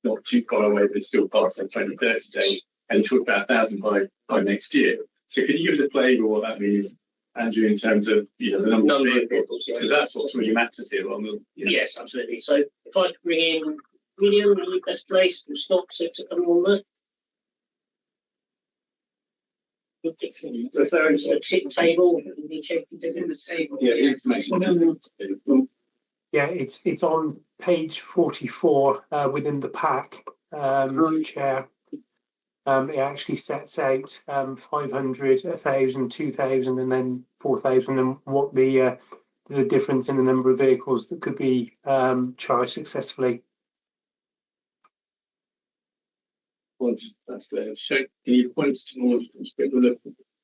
Speaker 6: not too far away, but still past our 2030 date, and you talk about 1,000 by next year. So can you give us a flavour of what that means, Andrew, in terms of the number of vehicles? Because that's what really matters here. On the
Speaker 13: Yes, absolutely. So if I could bring in William, the best place to stop to come on there. Referring to the tip table,
Speaker 6: yeah, information.
Speaker 14: Yeah, it's on page 44 within the pack, Chair. It actually sets out 500, 1,000, 2,000, and then 4,000, and what the difference in the number of vehicles that could be charged successfully.
Speaker 6: Well, that's there. So can you point towards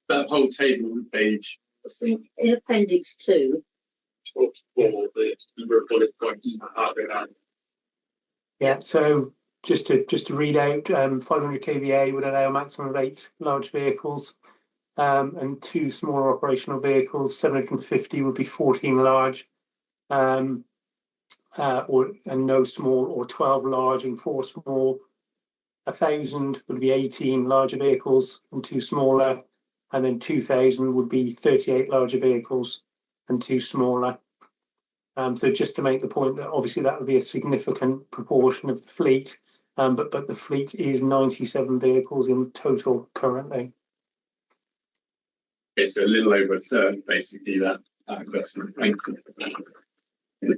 Speaker 6: that whole table page?
Speaker 10: In appendix 2.
Speaker 6: For the number of bullet points are there.
Speaker 14: Yeah, so just to read out, 500 kVA would allow a maximum of 8 large vehicles, and 2 smaller operational vehicles. 750 would be 14 large, and no small, or 12 large and 4 small. 1,000 would be 18 larger vehicles and 2 smaller, and then 2,000 would be 38 larger vehicles and 2 smaller. So just to make the point that obviously that would be a significant proportion of the fleet, but the fleet is 97 vehicles in total currently.
Speaker 6: Okay, so a little over a third, basically, that investment. Thank you.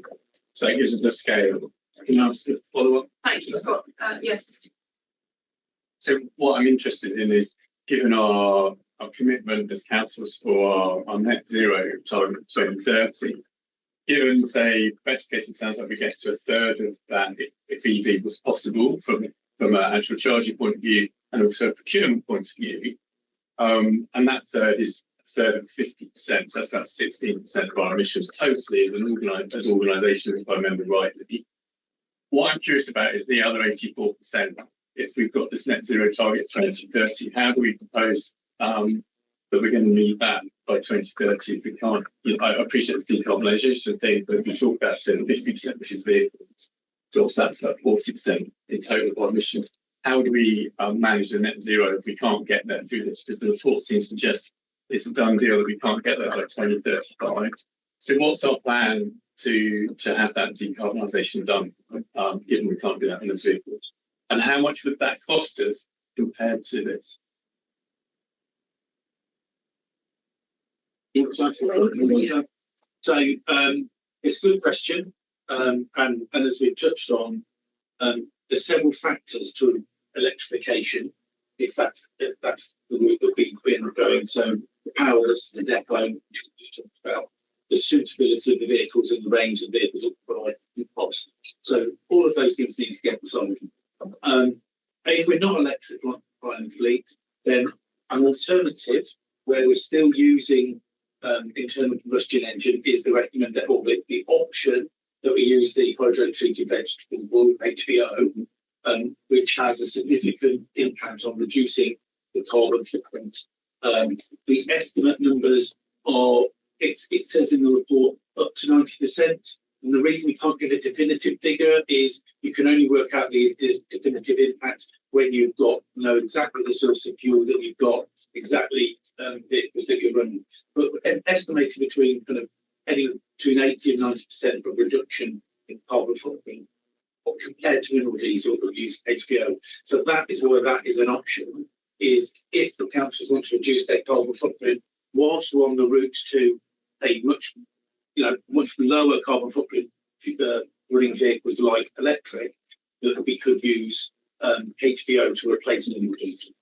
Speaker 6: So it gives us the scale. Can I ask a follow-up?
Speaker 2: Thank you, Scott. Yes.
Speaker 6: So what I'm interested in is, given our commitment as councils for our net zero target of 2030, given, say, best case, it sounds like we get to a third of that if EV was possible from an actual charging point of view and also a procurement point of view. And that third is a third of 50%. So that's about 16% of our emissions totally as organisations, if I remember rightly. What I'm curious about is the other 84%. If we've got this net zero target 2030, how do we propose that we're going to meet that by 2030 if we can't? I appreciate the decarbonisation thing, but if we talk about 50%, which is vehicles, so that's about 40% in total of our emissions. How do we manage the net zero if we can't get there through this? Because the report seems to suggest it's a done deal that we can't get there by 2035. So what's our plan to have that decarbonisation done, given we can't do that in those vehicles? And how much would that cost us compared to this?
Speaker 11: So it's a good question, and as we've touched on, there's several factors to electrification. If that's the route that we're going, so the power to the depot, which we just talked about, the suitability of the vehicles and the range of vehicles that provide cost. So all of those things need to get resolved. If we're not electrifying the fleet, then an alternative where we're still using internal combustion engine is the recommended, or the option that we use the hydraulic treated vegetable HVO, which has a significant impact on reducing the carbon footprint. The estimate numbers are, it says in the report, up to 90%. And the reason we can't get a definitive figure is you can only work out the definitive impact when you've know exactly the source of fuel that you've got, exactly vehicles that you're running. But estimated between between 80 and 90% of reduction in carbon footprint compared to mineral diesel that use HVO. So that is why that is an option, is if the councils want to reduce their carbon footprint whilst we're on the route to a much lower carbon footprint running vehicles like electric, that we could use HVO to replace mineral diesel.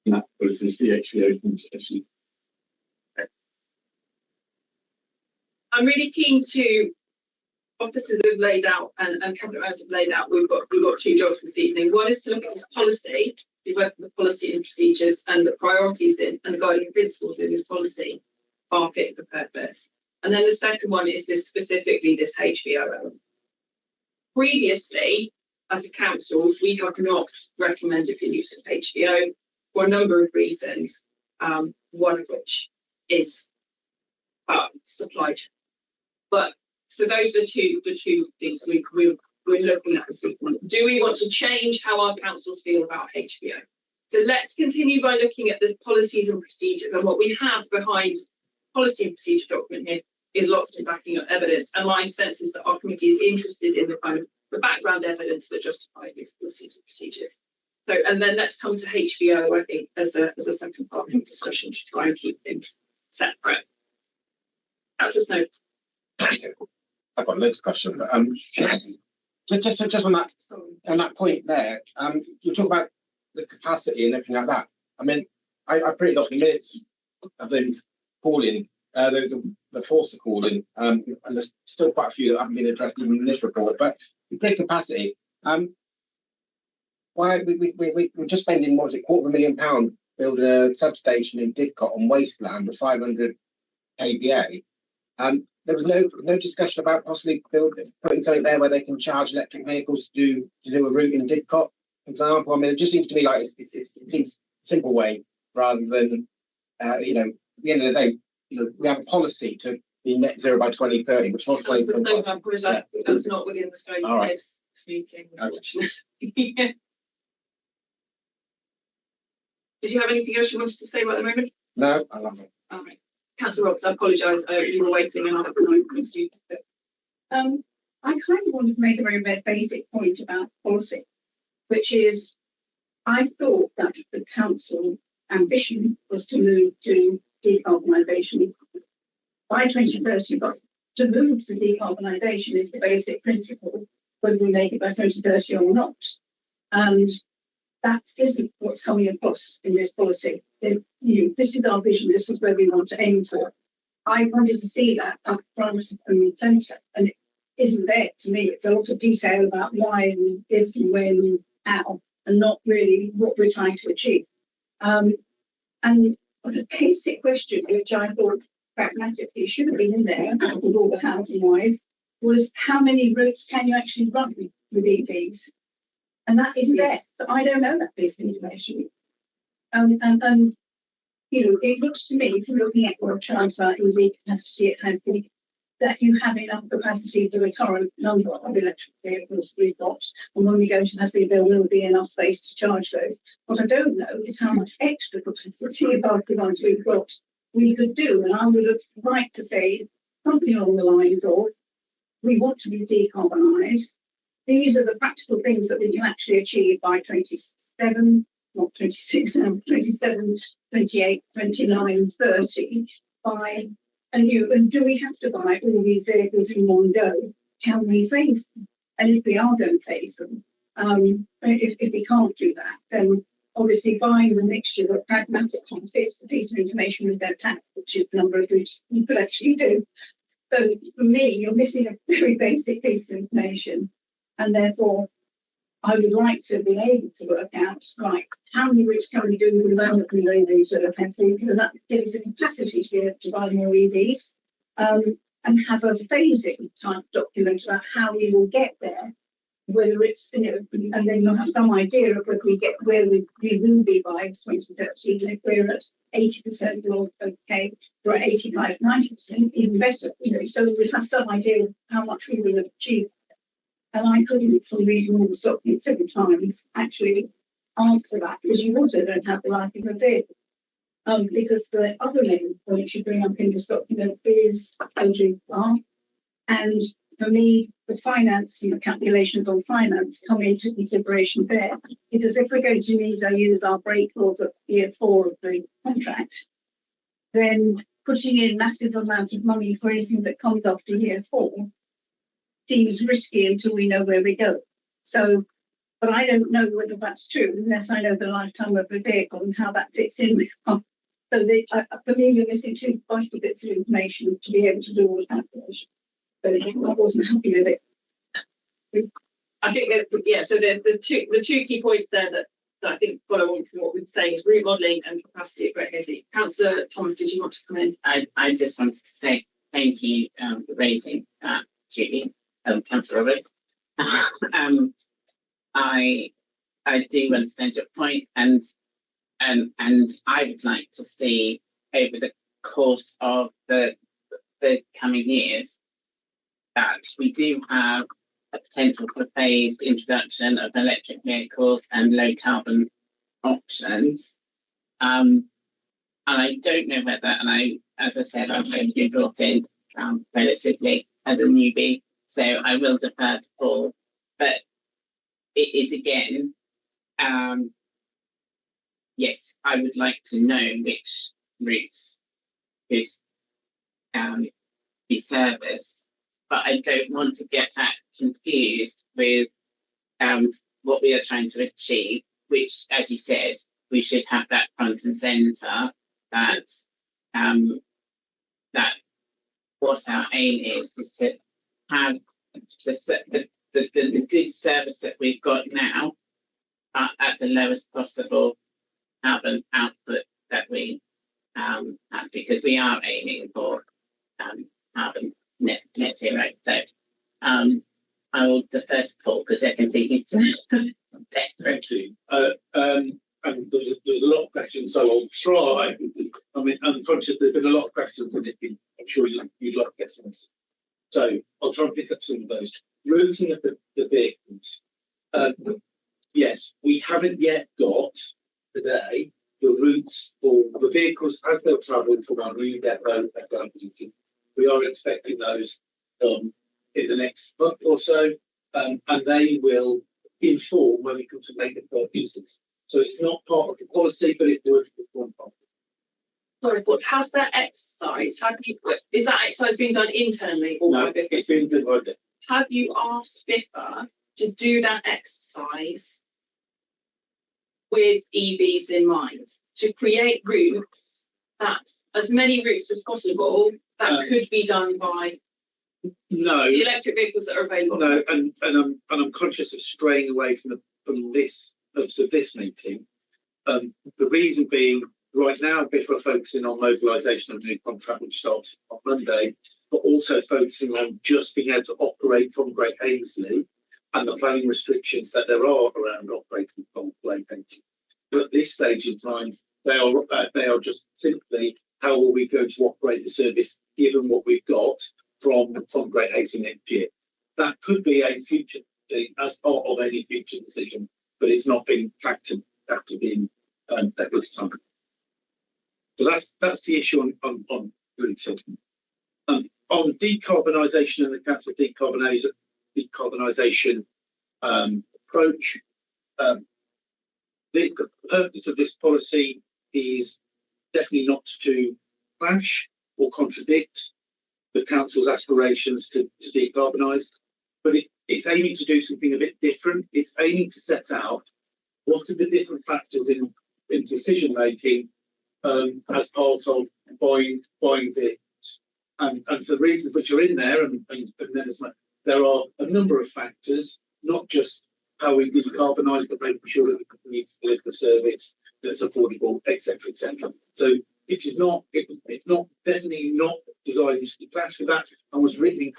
Speaker 6: That was the HVO session.
Speaker 2: I'm really keen to, officers have laid out and cabinet members have laid out, we've got 2 jobs this evening. One is to look at this policy, to work with the policy and procedures and the priorities and the guiding principles in this policy are fit for purpose. And then the second one is specifically this HVO. Previously, as a council, we have not recommended the use of HVO for a number of reasons, one of which is supply chain. But so those are the two things we're looking at this evening. Do we want to change how our councils feel about HVO? So let's continue by looking at the policies and procedures, and what we have behind policy and procedure document here is lots of backing up evidence, and my sense is that our committee is interested in the kind of the background evidence that justifies these policies and procedures. So, and then let's come to HVO, I think, as a second part of the discussion to try and keep things separate. That's just no.
Speaker 5: I've got loads of questions, but just on that point there, you talk about the capacity and everything like that. I mean, I printed off the minutes of them calling, the force of calling, and there's still quite a few that haven't been addressed in this report, but the grid capacity, why we're just spending, what was it, £250,000 building a substation in Didcot on wasteland with 500 kVA. There was no discussion about possibly putting something there where they can charge electric vehicles to do a route in Didcot, for example. I mean, it just seems to me like it seems a simple way rather than, you know, at the end of the day, you know, we have a policy to be net zero by 2030, which was 2025.
Speaker 2: That's not within the scope of this meeting. Okay. Did you have anything else you wanted to say about the moment?
Speaker 5: No, I love it.
Speaker 2: All right. Councillor Roberts, I apologise, you were waiting and I've asked you.
Speaker 1: I kind of wanted to make a very basic point about policy, which is I thought that the council ambition was to move to decarbonisation by 2030, but to move to decarbonisation is the basic principle, whether we make it by 2030 or not. And that isn't what's coming across in this policy. This is our vision, this is where we want to aim for. I wanted to see that up front and centre, and it isn't there to me. It's a lot of detail about why and if and when and how, and not really what we're trying to achieve. And the basic question, which I thought pragmatically should have been in there, with all the housing wise, was how many routes can you actually run with EVs? And that isn't there. So I don't know that piece of information. And you know, it looks to me, if you're looking at your transfer EV capacity, it has been that you have enough capacity for the current number of electric vehicles we've got. And when we go to Nestle, there will be enough space to charge those. What I don't know is how much extra capacity above the ones we've got we could do. And I would have liked to say something along the lines of, we want to be decarbonised. These are the practical things that we can actually achieve by 27, not 26, 27, 28, 29, 30 by a new. And do we have to buy all these vehicles in one go? Can we phase them? And if we are going to phase them, if we can't do that, then obviously buying the mixture that pragmatically fits the piece of information we don't have, which is the number of routes you could actually do. So for me, you're missing a very basic piece of information. And therefore, I would like to be able to work out, like, how many routes can we do with the moment we raise these sort of pencils, because that gives a capacity to be able to buy more EVs, and have a phasing type document about how we will get there, whether it's, you know, and then you'll have some idea of whether we get where we will be by 2030. And if we're at 80% or okay, we're at 85, 90%, even better, you know, so we have some idea of how much we will achieve. And I couldn't, from reading all the documents several times, actually answer that, because you also don't have the life of a vehicle. Because the other main point you bring up in this document is OGR. And for me, the finance, you know, calculations on finance come into consideration there. Because if we're going to need to use our break clause at year 4 of the contract, then putting in massive amount of money for anything that comes after year 4 seems risky until we know where we go. So, but I don't know whether that's true unless I know the lifetime of the vehicle and how that fits in with. So for me, you're missing 2 vital bits of information to be able to do all the calculations. So I wasn't happy with it.
Speaker 2: I think that, yeah, so the two key points there that I think follow on from what we've been saying is remodelling and capacity at Great Hazley. Councillor Thomas, did you want to come in?
Speaker 8: I just wanted to say thank you for raising that, Julie. Councillor Roberts. I do understand your point, and I would like to see over the course of the coming years that we do have a potential for phased introduction of electric vehicles and low carbon options. And I don't know whether, and as I said, I've only been brought in relatively as a newbie, so I will defer to Paul, but it is again, yes, I would like to know which routes could be serviced, but I don't want to get that confused with what we are trying to achieve, which, as you said, we should have that front and centre, that what our aim is to have the good service that we've got now at the lowest possible carbon output that we have, because we are aiming for carbon net zero. So I will defer to Paul because I can see he's
Speaker 11: Thank you. And there's a lot of questions, so I'll try. I mean, I'm conscious there's been a lot of questions, and I'm sure you'd like to get some answers. So I'll try and pick up some of those. Routing of the vehicles. Yes, we haven't yet got today the routes for the vehicles as they'll travel from our new depot at Glasgow. We are expecting those in the next month or so, and they will inform when we come to make the purchases. So it's not part of the policy, but it would be one part.
Speaker 2: Sorry, but has that exercise, is that exercise being done internally or
Speaker 11: no,
Speaker 2: by
Speaker 11: it's being done by them.
Speaker 2: Have you asked BIFA to do that exercise with EVs in mind, to create routes that, as many routes as possible, that could be done by the electric vehicles that are available?
Speaker 11: No, and I'm conscious of straying away from this of this meeting. The reason being, right now, BIFA are focusing on mobilisation of the new contract, which starts on Monday, but also focusing on just being able to operate from Great Ainsley and the planning restrictions that there are around operating from Great Ainsley. But at this stage in time, they are just simply how are we going to operate the service given what we've got from Great Ainsley next year. That could be a future thing as part of any future decision, but it's not being factored in at this time. So that's the issue on routing. On decarbonisation and the council's decarbonisation approach, the purpose of this policy is definitely not to clash or contradict the council's aspirations to decarbonise, but it's aiming to do something a bit different. It's aiming to set out what are the different factors in decision making as part of buying vehicles. And for the reasons which are in there, and then there are a number of factors, not just how we decarbonise, but making sure that we continue to deliver the service that's affordable, etc., etc. So it's definitely not designed to clash with that, and was written in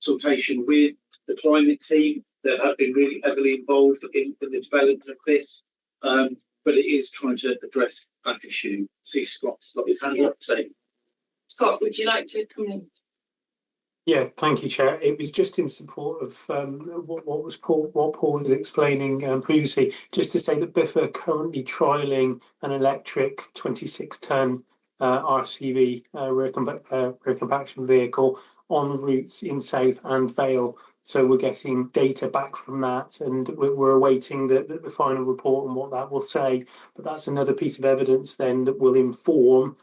Speaker 11: consultation with the climate team that have been really heavily involved in the development of this. But it is trying to address that issue. See, Scott's got his hand up saying.
Speaker 2: Scott, would you like to come in?
Speaker 14: Yeah, thank you, Chair. It was just in support of what Paul was explaining previously, just to say that BIFA are currently trialling an electric 26-ton RCV rear compaction vehicle on routes in South and Vale. So we're getting data back from that, and we're awaiting the final report and what that will say. But that's another piece of evidence then that will inform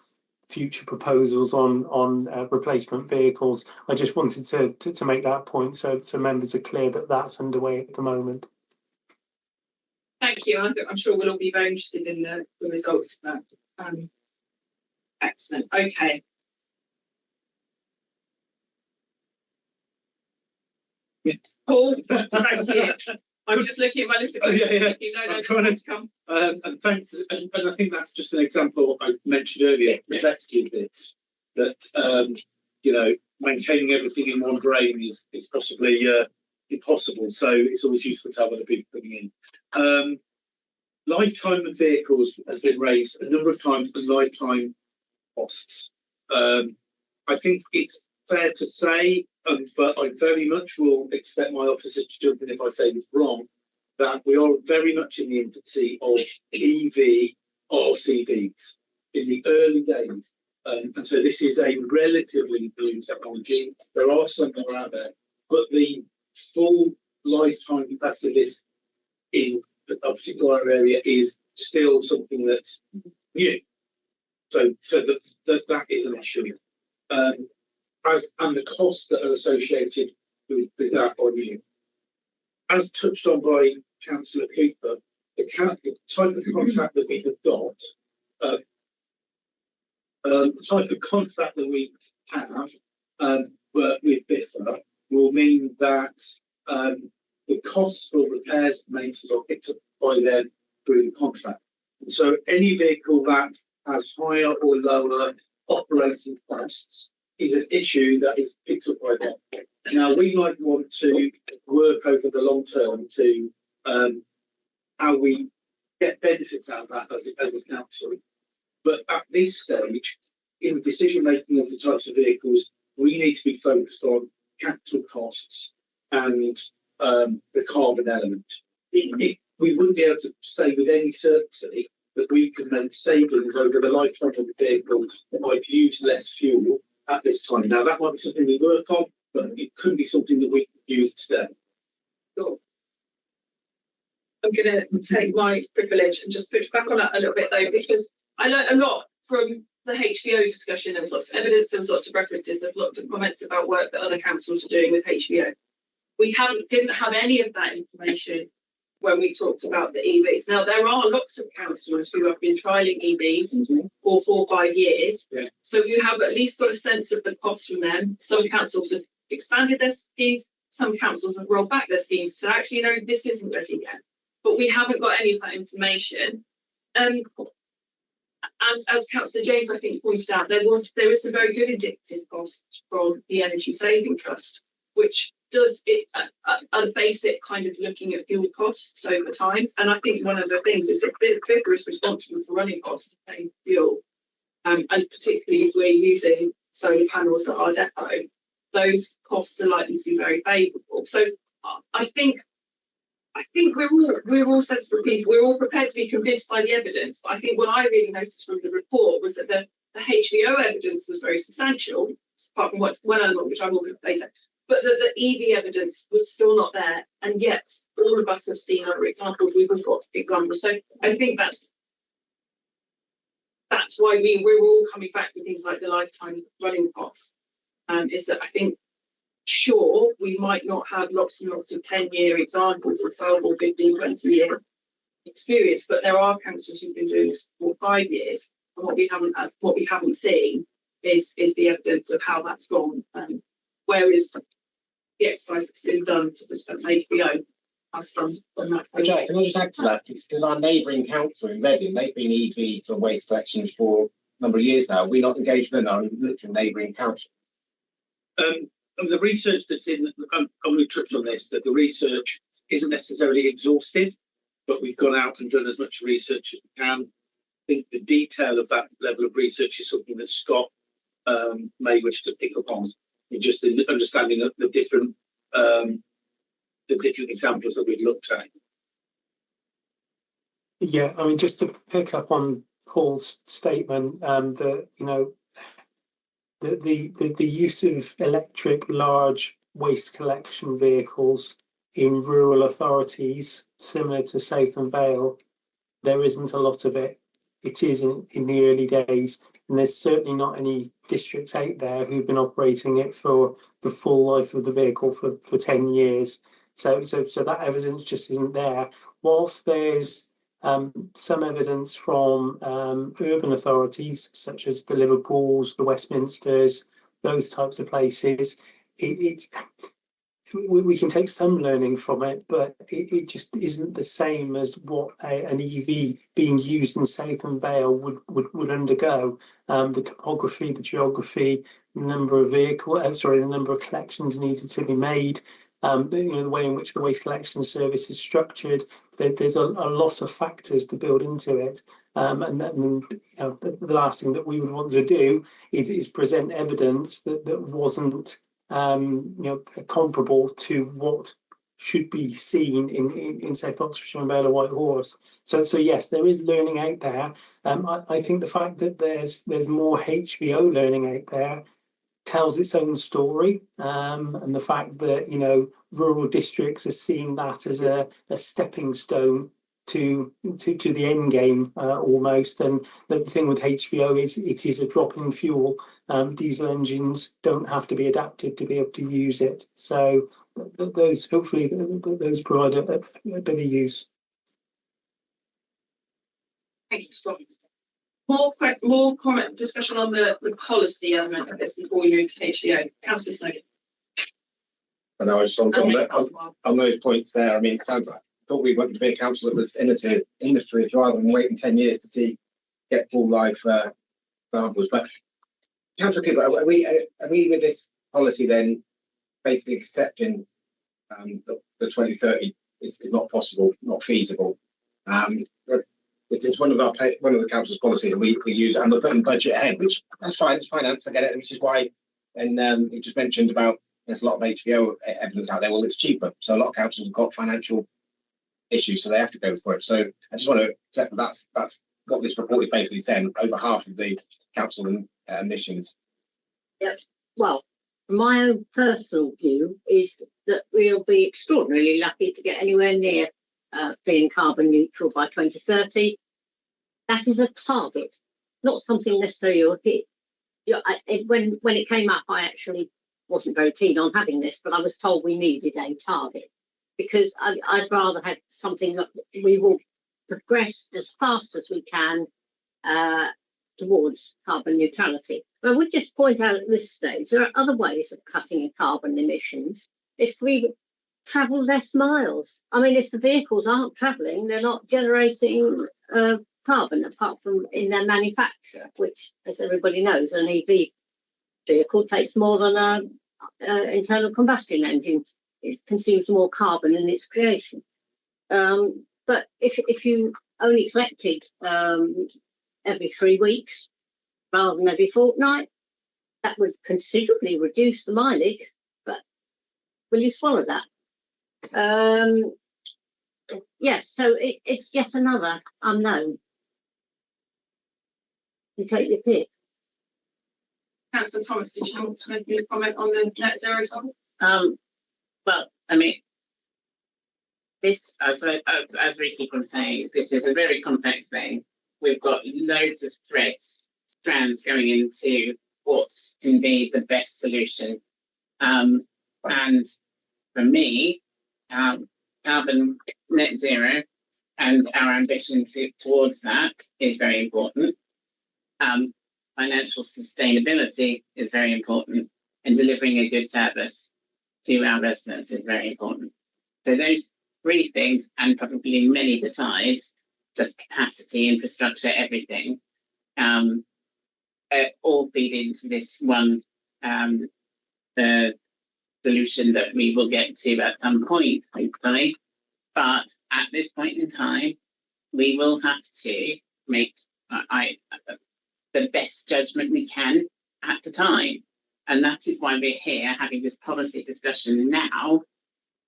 Speaker 14: future proposals on replacement vehicles. I just wanted to make that point so members are clear that that's underway at the moment.
Speaker 2: Thank you. I'm sure we'll all be very interested in the results of that. Excellent. Okay. Paul, back to you. I'm just looking at my list of questions.
Speaker 11: Yeah.
Speaker 2: You know those to come.
Speaker 11: And thanks, and I think that's just an example I mentioned earlier, complexity of this, that maintaining everything in one brain is possibly if possible. So it's always useful to have other people coming in. Lifetime of vehicles has been raised a number of times, and lifetime costs. I think it's fair to say, but I very much will expect my officers to jump in if I say this wrong, that we are very much in the infancy of EV RCVs in the early days. And so this is a relatively new technology. There are some that are out there, but the full lifetime capacity of this in a particular area is still something that's new. So that is an issue. And the costs that are associated with that are new. As touched on by Councillor Cooper, the type of contract that we have got, the type of contract that we have with BIFA will mean that the costs for repairs and maintenance are picked up by them through the contract. And so any vehicle that has higher or lower operating costs is an issue that is picked up by them. Now, we might want to work over the long term to how we get benefits out of that as a council. But at this stage, in the decision making of the types of vehicles, we need to be focused on capital costs and the carbon element. We wouldn't be able to say with any certainty that we can make savings over the lifetime of the vehicle that might use less fuel at this time. Now, that might be something we work on, but it could be something that we can use today.
Speaker 2: Sure. I'm going to take my privilege and just push back on that a little bit, though, because I learned a lot from the HVO discussion. There was lots of evidence, there was lots of references, there was lots of comments about work that other councils are doing with HVO. We didn't have any of that information when we talked about the EVs. Now, there are lots of councils who have been trialling EVs for 4 or 5 years. Yeah. So you have at least got a sense of the cost from them. Some councils have expanded their schemes, some councils have rolled back their schemes. So actually, no, this isn't ready yet. But we haven't got any of that information. And as Councillor James, I think, pointed out, there is some very good indicative costs from the Energy Saving Trust, which does it a basic kind of looking at fuel costs over time. And I think one of the things is that BIFA is responsible for running costs of paying fuel, and particularly if we're using solar panels at our depot, those costs are likely to be very favourable. So I think we're all sensible people. We're all prepared to be convinced by the evidence. But I think what I really noticed from the report was that the HVO evidence was very substantial, apart from one element which I will later. But the EV evidence was still not there, and yet all of us have seen other examples. We've got examples, so I think that's why we're all coming back to things like the lifetime running costs. Is that I think, sure, we might not have lots and lots of 10-year examples or 12 or 15, 20-year experience, but there are councils who've been doing this for 5 years, and what we haven't seen is the evidence of how that's gone. Where is the exercise that's been done to discuss HBO has done that.
Speaker 5: Jack, can I just add to that? Because our neighbouring council in Reading, they've been EV for waste collection for a number of years now. We're not engaged with our neighbouring council.
Speaker 11: And the research that's in, I'm going to touch on this, that the research isn't necessarily exhaustive, but we've gone out and done as much research as we can. I think the detail of that level of research is something that Scott may wish to pick up on. Just in understanding the different examples that we've looked at.
Speaker 14: Yeah, I mean, just to pick up on Paul's statement, that the use of electric large waste collection vehicles in rural authorities, similar to South and Vale, there isn't a lot of it. It is in the early days. And there's certainly not any districts out there who've been operating it for the full life of the vehicle for 10 years. So that evidence just isn't there. Whilst there's some evidence from urban authorities, such as the Liverpools, the Westminsters, those types of places, we can take some learning from it, but it just isn't the same as what an EV being used in South and Vale would undergo. The topography, the geography, the number of the number of collections needed to be made, the way in which the waste collection service is structured. There's a lot of factors to build into it. And then the last thing that we would want to do is present evidence that wasn't comparable to what should be seen in South Oxfordshire and Vale of White Horse. So yes, there is learning out there. I think the fact that there's more HVO learning out there tells its own story, and the fact that rural districts are seeing that as a stepping stone to the end game almost. And the thing with HVO is it is a drop in fuel. Diesel engines don't have to be adapted to be able to use it. So those hopefully those provide a bit of use.
Speaker 2: Thank you, Scott. More comment discussion on the policy element of this before we move to HVO. Councillor Snowden.
Speaker 5: And I was on those points there. I mean, it sounds like I thought we wanted to be a council that was industry rather than waiting 10 years to get full life examples. But Councillor Cooper, are we with this policy then basically accepting the 2030 is not possible, not feasible? It's one of the council's policies, and we use it, and we're putting budget ahead, which that's fine. It's finance, I get it, which is why. And you just mentioned about there's a lot of HVO evidence out there. Well, it's cheaper, so a lot of councils have got financial issues, so they have to go for it. So I just want to accept that that's what this report is basically saying. Over half of the council emissions.
Speaker 10: Yep. Well, my own personal view is that we'll be extraordinarily lucky to get anywhere near being carbon neutral by 2030. That is a target, not something necessarily you'll hit. When it came up, I actually wasn't very keen on having this, but I was told we needed a target because I'd rather have something that we will progress as fast as we can towards carbon neutrality. But I would just point out at this stage, there are other ways of cutting carbon emissions. If we travel less miles. I mean, if the vehicles aren't travelling, they're not generating carbon apart from in their manufacture, which, as everybody knows, an EV vehicle takes more than an internal combustion engine. It consumes more carbon in its creation. But if you only collected every 3 weeks rather than every fortnight, that would considerably reduce the mileage. But will you swallow that? Yes, so it's yet another unknown. You take your pick.
Speaker 2: Councillor Thomas, did you want to make a comment on the net zero topic?
Speaker 8: Well, I mean, this, as we keep on saying, this is a very complex thing. We've got loads of strands going into what can be the best solution. And for me, carbon net zero and our ambition towards that is very important. Financial sustainability is very important, and delivering a good service to our residents is very important. So those 3 things, and probably many besides, just capacity, infrastructure, everything, all feed into this one the solution that we will get to at some point, hopefully. But at this point in time, we will have to make the best judgment we can at the time. And that is why we're here having this policy discussion now,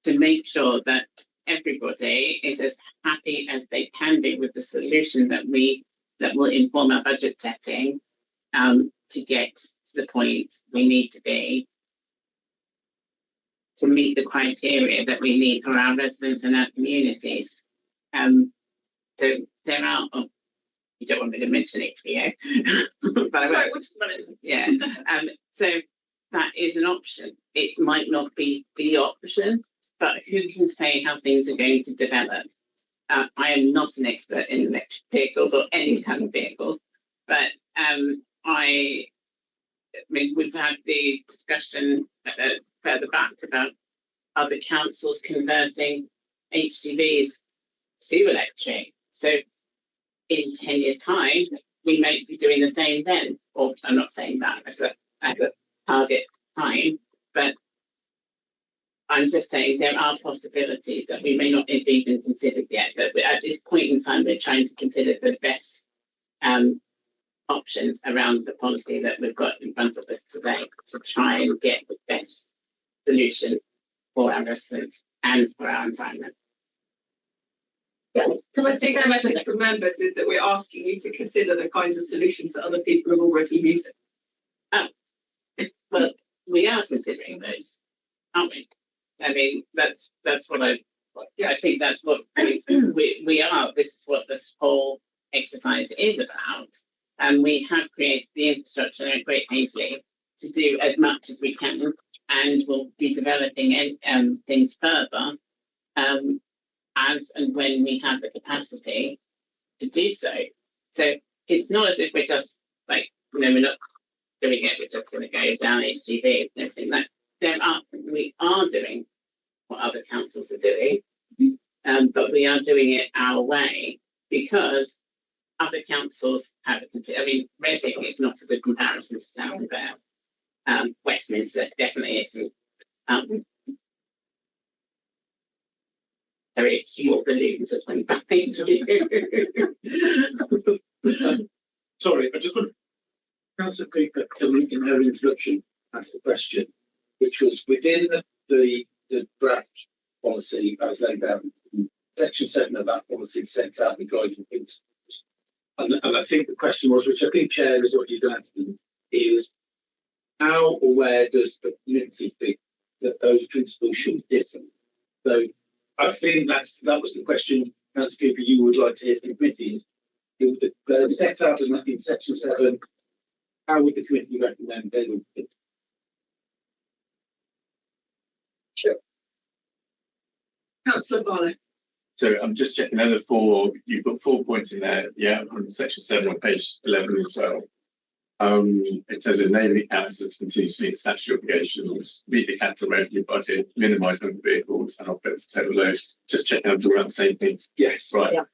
Speaker 8: to make sure that everybody is as happy as they can be with the solution that will inform our budget setting, to get to the point we need to be to meet the criteria that we need for our residents and our communities. So there are, you don't want me to mention HVO, but I will. Yeah. So that is an option. It might not be the option, but who can say how things are going to develop? I am not an expert in electric vehicles or any kind of vehicle, but I mean, we've had the discussion further back about other councils converting HGVs to electric. So in 10 years' time, we may be doing the same then. Or I'm not saying that as a target time, but I'm just saying there are possibilities that we may not have even considered yet, but at this point in time, we're trying to consider the best options around the policy that we've got in front of us today to try and get the best solution for our residents and for our environment.
Speaker 2: Yeah, I think the message from members is that we're asking you to consider the kinds of solutions that other people are already using.
Speaker 8: Well, we are considering those, aren't we? I mean, that's what I think that's what we are. This is what this whole exercise is about. And we have created the infrastructure at Great Paisley to do as much as we can, and we'll be developing things further as and when we have the capacity to do so. So it's not as if we're just like, we're not doing it, we're just going to go down HGV and everything. Like, we are doing what other councils are doing, but we are doing it our way because other councils have I mean, Reading is not a good comparison to South Wales. Westminster definitely isn't. Sorry, a cute balloon just went back into you.
Speaker 11: Sorry, I just want Councillor Cooper in her introduction asked the question, which was within the draft policy as laid out, section 7 of that policy sets out the guiding principles. And I think the question was, which I think, Chair, is what you'd asked, is how or where does the community think that those principles should differ? So I think that was the question, Councillor Cooper, you would like to hear from the committee is set out in section 7. How would the committee recommend they would fit?
Speaker 2: Sure. Councillor Barlow.
Speaker 6: So I'm just checking the other 4. You've got 4 points in there. Yeah, on section 7 on page 11 as well. In terms of enabling councils to continue to meet statutory obligations, meet the capital revenue budget, minimise number of vehicles, and operate the total loss. Just checking I'm talking about the same things.
Speaker 11: Yes.
Speaker 6: Right.
Speaker 10: Yeah.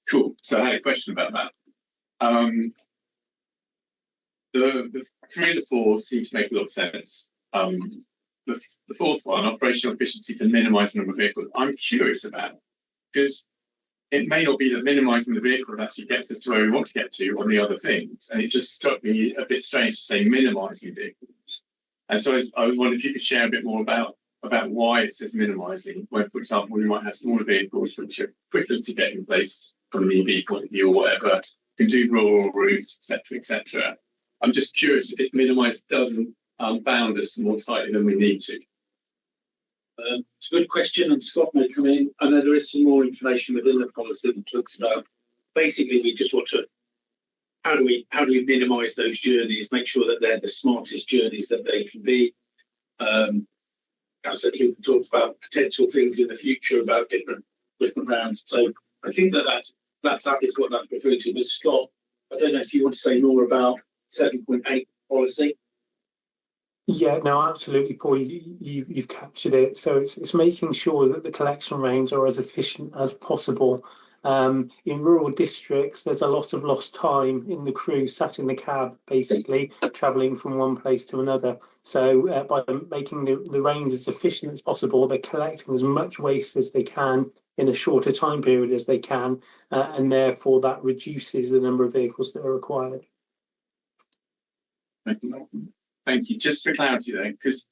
Speaker 6: Cool. So I had a question about that. The 3 and the 4 seem to make a lot of sense. The 4th one, operational efficiency to minimise the number of vehicles, I'm curious about, because it may not be that minimising the vehicles actually gets us to where we want to get to on the other things. And it just struck me a bit strange to say minimising vehicles. And so I was wondering if you could share a bit more about why it says minimising, when, for example, we might have smaller vehicles which are quicker to get in place from an EV point of view or whatever, can do rural routes, etc., etc. I'm just curious if minimise doesn't bound us more tightly than we need to.
Speaker 11: It's a good question, and Scott may come in. I know there is some more information within the policy that talks about. Basically, we just want to how do we minimise those journeys, make sure that they're the smartest journeys that they can be. As you talked about potential things in the future about different rounds. So I think that is what that's referring to. But Scott, I don't know if you want to say more about 7.8 policy.
Speaker 14: Yeah, no, absolutely, Paul. You've captured it. So it's making sure that the collection ranges are as efficient as possible. In rural districts, there's a lot of lost time in the crew sat in the cab, basically travelling from one place to another. So by making the range as efficient as possible, they're collecting as much waste as they can in a shorter time period as they can, and therefore that reduces the number of vehicles that are required.
Speaker 6: Thank you. Just for clarity then, because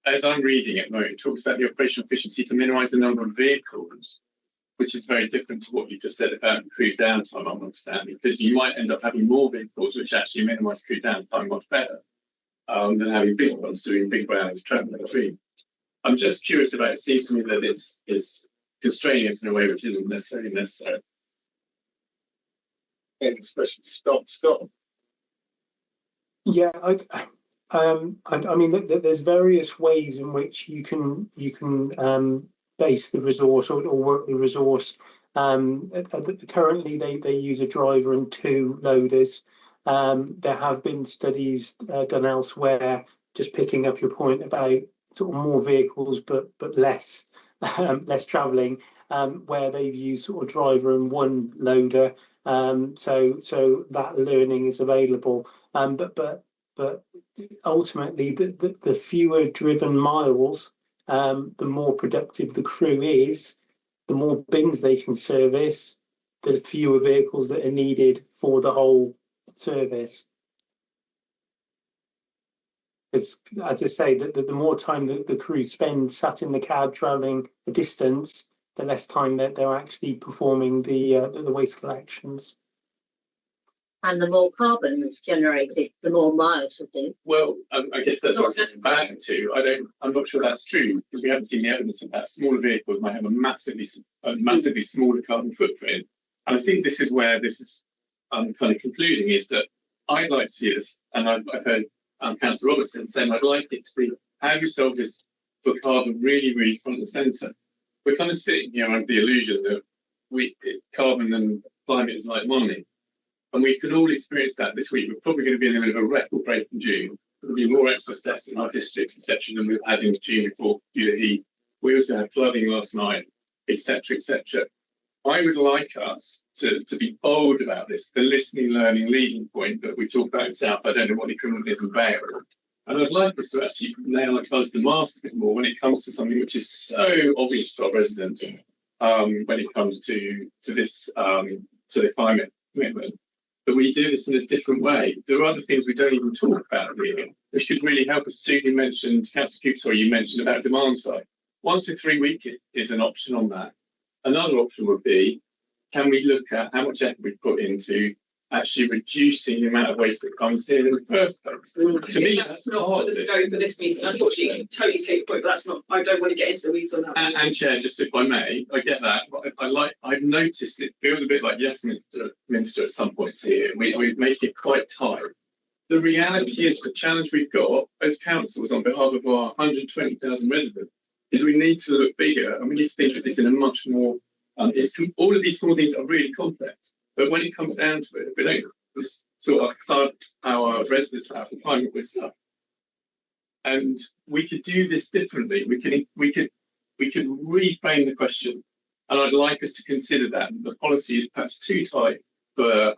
Speaker 6: as I'm reading it, it talks about the operational efficiency to minimise the number of vehicles, which is very different to what you just said about crew downtime, I'm understanding, because you might end up having more vehicles which actually minimise crew downtime much better than having big ones doing big rounds travelling between. I'm just curious about it. It seems to me that it's constraining us in a way which isn't necessarily necessary.
Speaker 11: Next question, Scott.
Speaker 14: Yeah, I mean, there's various ways in which you can base the resource or work the resource. Currently, they use a driver and 2 loaders. There have been studies done elsewhere, just picking up your point about sort of more vehicles but less less travelling, where they've used sort of driver and 1 loader. So that learning is available. But ultimately, the fewer driven miles the more productive the crew is, the more bins they can service, the fewer vehicles that are needed for the whole service. As I say, the more time that the crew spend sat in the cab travelling a distance, the less time that they're actually performing the waste collections.
Speaker 10: And the more carbon is generated, the more miles of it.
Speaker 6: Well, I guess that's what it's back to. I'm not sure that's true because we haven't seen the evidence of that. Smaller vehicles might have a massively smaller carbon footprint, and I think this is where this is kind of concluding is that I'd like to see this, and I've heard Councillor Robertson saying I'd like it to be how do we solve this for carbon really, really front and centre. We're kind of sitting here under the illusion that carbon and climate is like money. And we could all experience that this week. We're probably going to be in the middle of a record break in June. There'll be more excess deaths in our district, etc., than we've had in June before heat. We also had flooding last night, etc., etc. I would like us to be bold about this, the listening, learning, leading point that we talk about in South. I don't know what the equivalent is in Vale. And I'd like us to actually nail and buzz the mast a bit more when it comes to something which is so obvious to our residents when it comes to this, to the climate commitment. But we do this in a different way. There are other things we don't even talk about really, which could really help us. Sue, you mentioned, Councillor Cooper, you mentioned about demand side. 1 to 3 week is an option on that. Another option would be, can we look at how much effort we put into actually reducing the amount of waste that comes in the first place? To me,
Speaker 2: that's not the scope of this meeting. Unfortunately, I totally take the point, but that's not. I don't want to get into the weeds on that.
Speaker 6: And Chair, just if I may, I get that. But I've noticed it feels a bit like yes, Minister, at some points here. We make it quite tight. The reality is the challenge we've got as councils on behalf of our 120,000 residents is we need to look bigger and we need to think of this in a much more. All of these small things are really complex, but when it comes down to it, if we don't sort of flood our residents out of climate with stuff, and we could do this differently. We could reframe the question, and I'd like us to consider that the policy is perhaps too tight for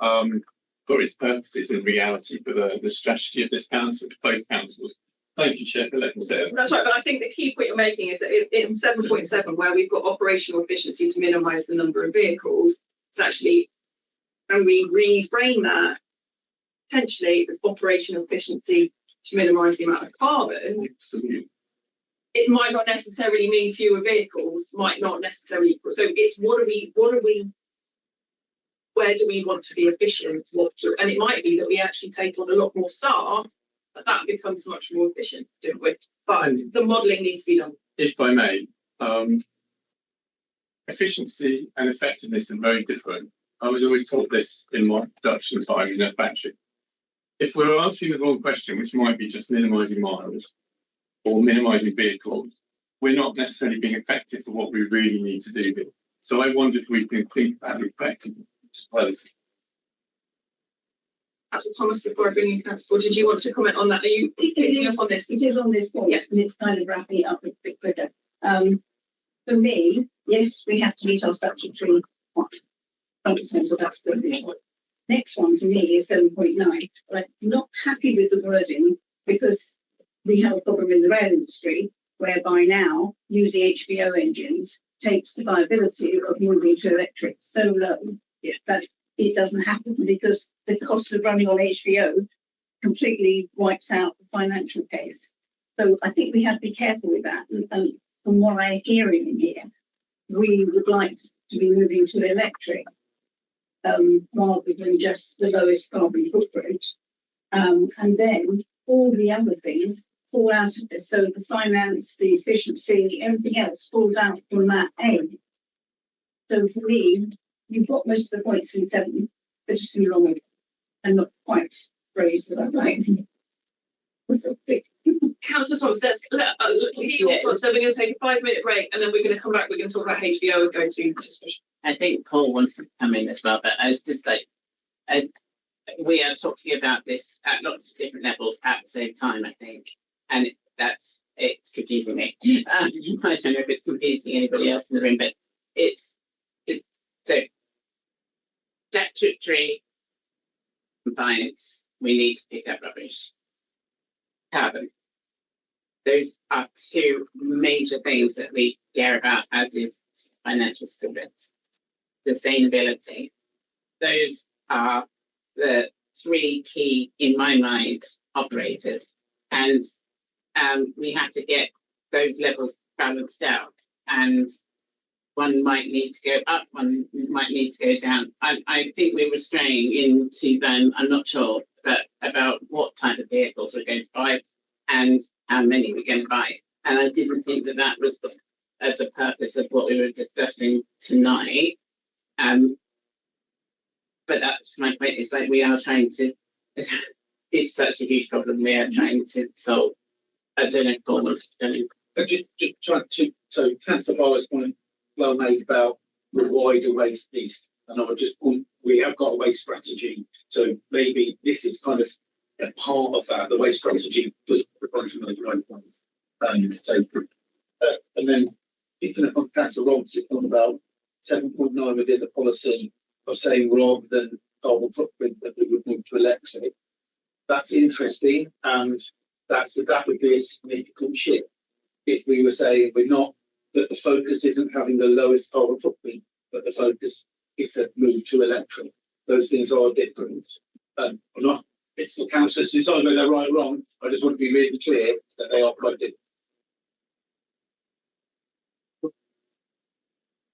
Speaker 6: its purposes in reality for the strategy of this council, both councils. Thank you, Chair, for letting me say it.
Speaker 2: That's right, but I think the key point you're making is that in 7.7, where we've got operational efficiency to minimise the number of vehicles, it's actually, and we reframe that potentially as operational efficiency to minimise the amount of carbon.
Speaker 6: Absolutely.
Speaker 2: It might not necessarily mean fewer vehicles, might not necessarily equal. So it's what are we, where do we want to be efficient? And it might be that we actually take on a lot more staff, but that becomes much more efficient, don't we? But the modelling needs to be done.
Speaker 6: If I may, efficiency and effectiveness are very different. I was always taught this in my production time in a factory. If we're answering the wrong question, which might be just minimising miles or minimising vehicles, we're not necessarily being effective for what we really need to do here. So I wonder if we can think about effectiveness as well as.
Speaker 2: Councillor Thomas, before I bring in Councillor, did you want to comment on that? Are you picking up on this?
Speaker 1: It is on this point, yes, and it's kind of wrapping it up a bit quicker. For me, yes, we have to meet our statutory 100%, so that's good. Next one for me is 7.9, but I'm not happy with the wording because we have a problem in the rail industry whereby now using HVO engines takes the viability of moving to electric so low that it doesn't happen because the cost of running on HVO completely wipes out the financial case. So I think we have to be careful with that. And from what I'm hearing in here, we would like to be moving to electric rather than just the lowest carbon footprint. And then all the other things fall out of this. So the finance, the efficiency, everything else falls out from that aim. So for me, you've got most of the points in 7, but just in the wrong way and not quite phrased as I like.
Speaker 2: Councillor Thomas, let's so we're going to take a 5-minute break and then we're going to come back. We're going to talk about HVO and go to discussion.
Speaker 8: I think Paul wants to come in as well, but I was just like, we are talking about this at lots of different levels at the same time, I think, and it's confusing me. I don't know if it's confusing anybody else in the room, but so statutory compliance. We need to pick up rubbish. Carbon. Those are two major things that we care about, as is financial stability, sustainability. Those are the three key, in my mind, operators. And we have to get those levels balanced out. And one might need to go up, one might need to go down. I think we were straying into them, I'm not sure, but about what type of vehicles we're going to buy and how many we're going to buy. And I didn't think that that was the purpose of what we were discussing tonight. But that's my point, is like we are trying to, it's such a huge problem we are trying to solve. I don't know if Paul wants to go in.
Speaker 11: But just trying to, so Councillor Barrow's point well made about the wider waste piece. And I would just point, we have got a waste strategy. So maybe this is kind of a part of that. The waste strategy was proposed by the right ones. And then picking up on Councillor Roberts' on about 7.9 within the policy of saying rather than carbon footprint that we would move to electric. That's interesting, and that would be a significant shift if we were saying we're not, that the focus isn't having the lowest carbon footprint, but the focus is to move to electric. Those things are different. I'm not, it's for councillors to decide whether they're right or wrong. I just want to be really clear that they are quite different.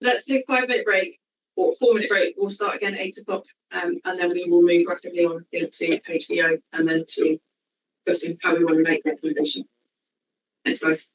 Speaker 2: Let's take a 5-minute break or 4-minute break. We'll start again at 8 o'clock, and then we will move rapidly on into HBO and then to discussing how we want to make recommendation. Thanks, guys.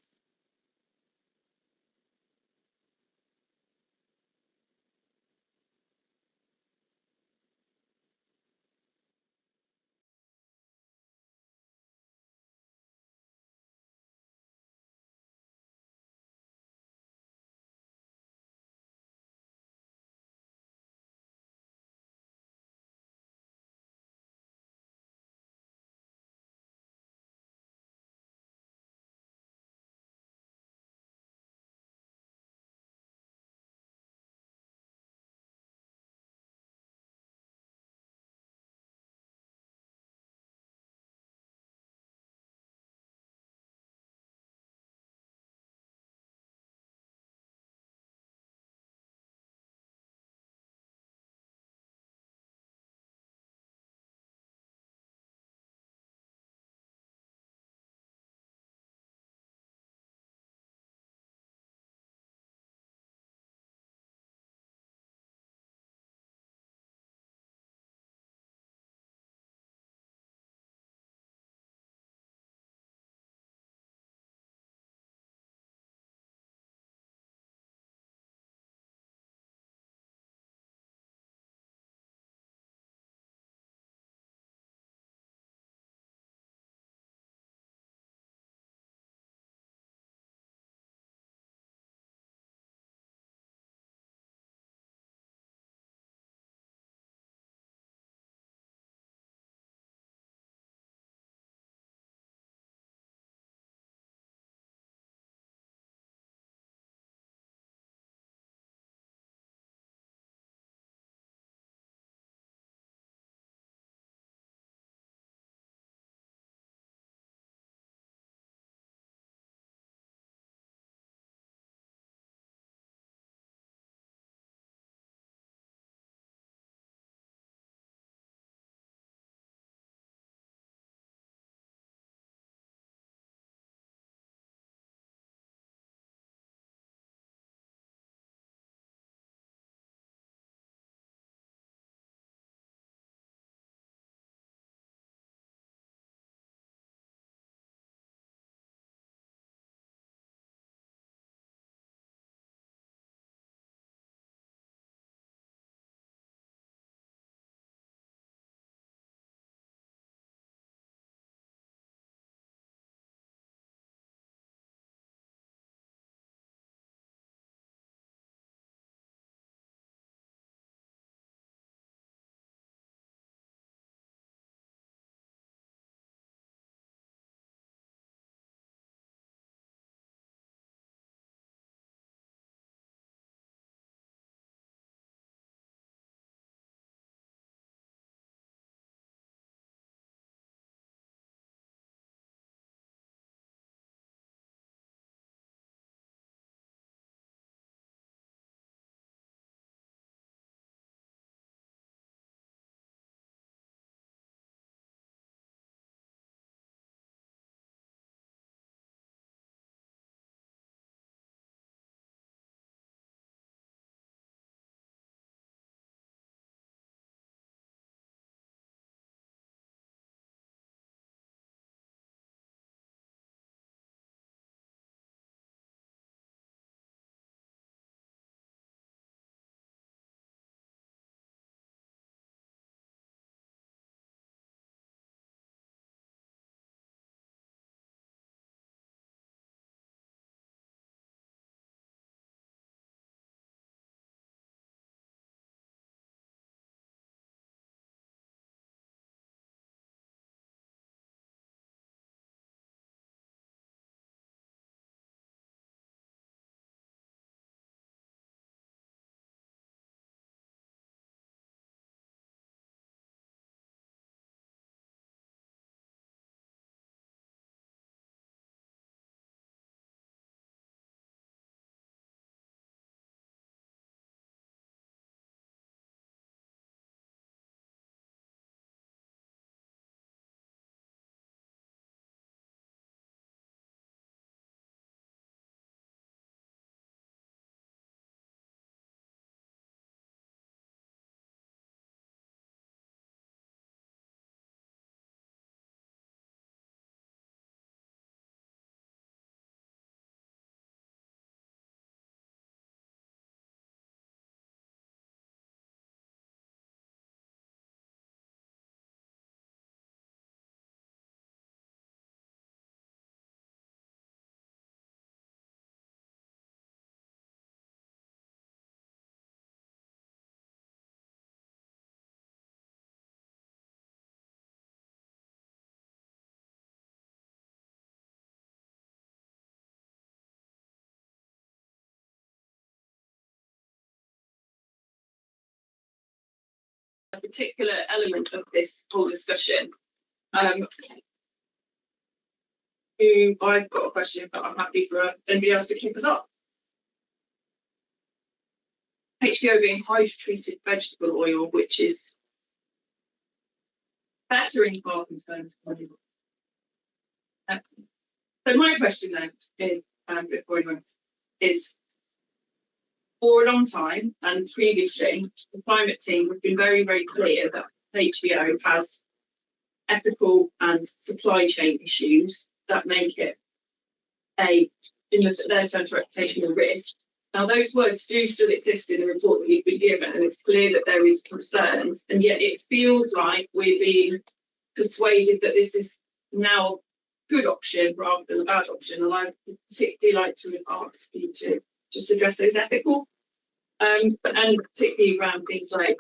Speaker 2: a particular element of this whole discussion. I've got a question, but I'm happy for anybody else to keep us up. HVO being hydrotreated vegetable oil, which is better in carbon terms. So my question then is, for a long time and previously, the climate team have been very, very clear that HVO has ethical and supply chain issues that make it in their terms, reputational risk. Now, those words do still exist in the report that you've been given, and it's clear that there is concerns, and yet it feels like we're being persuaded that this is now a good option rather than a bad option. And I'd particularly like to ask you to just address those ethical, and particularly around things like,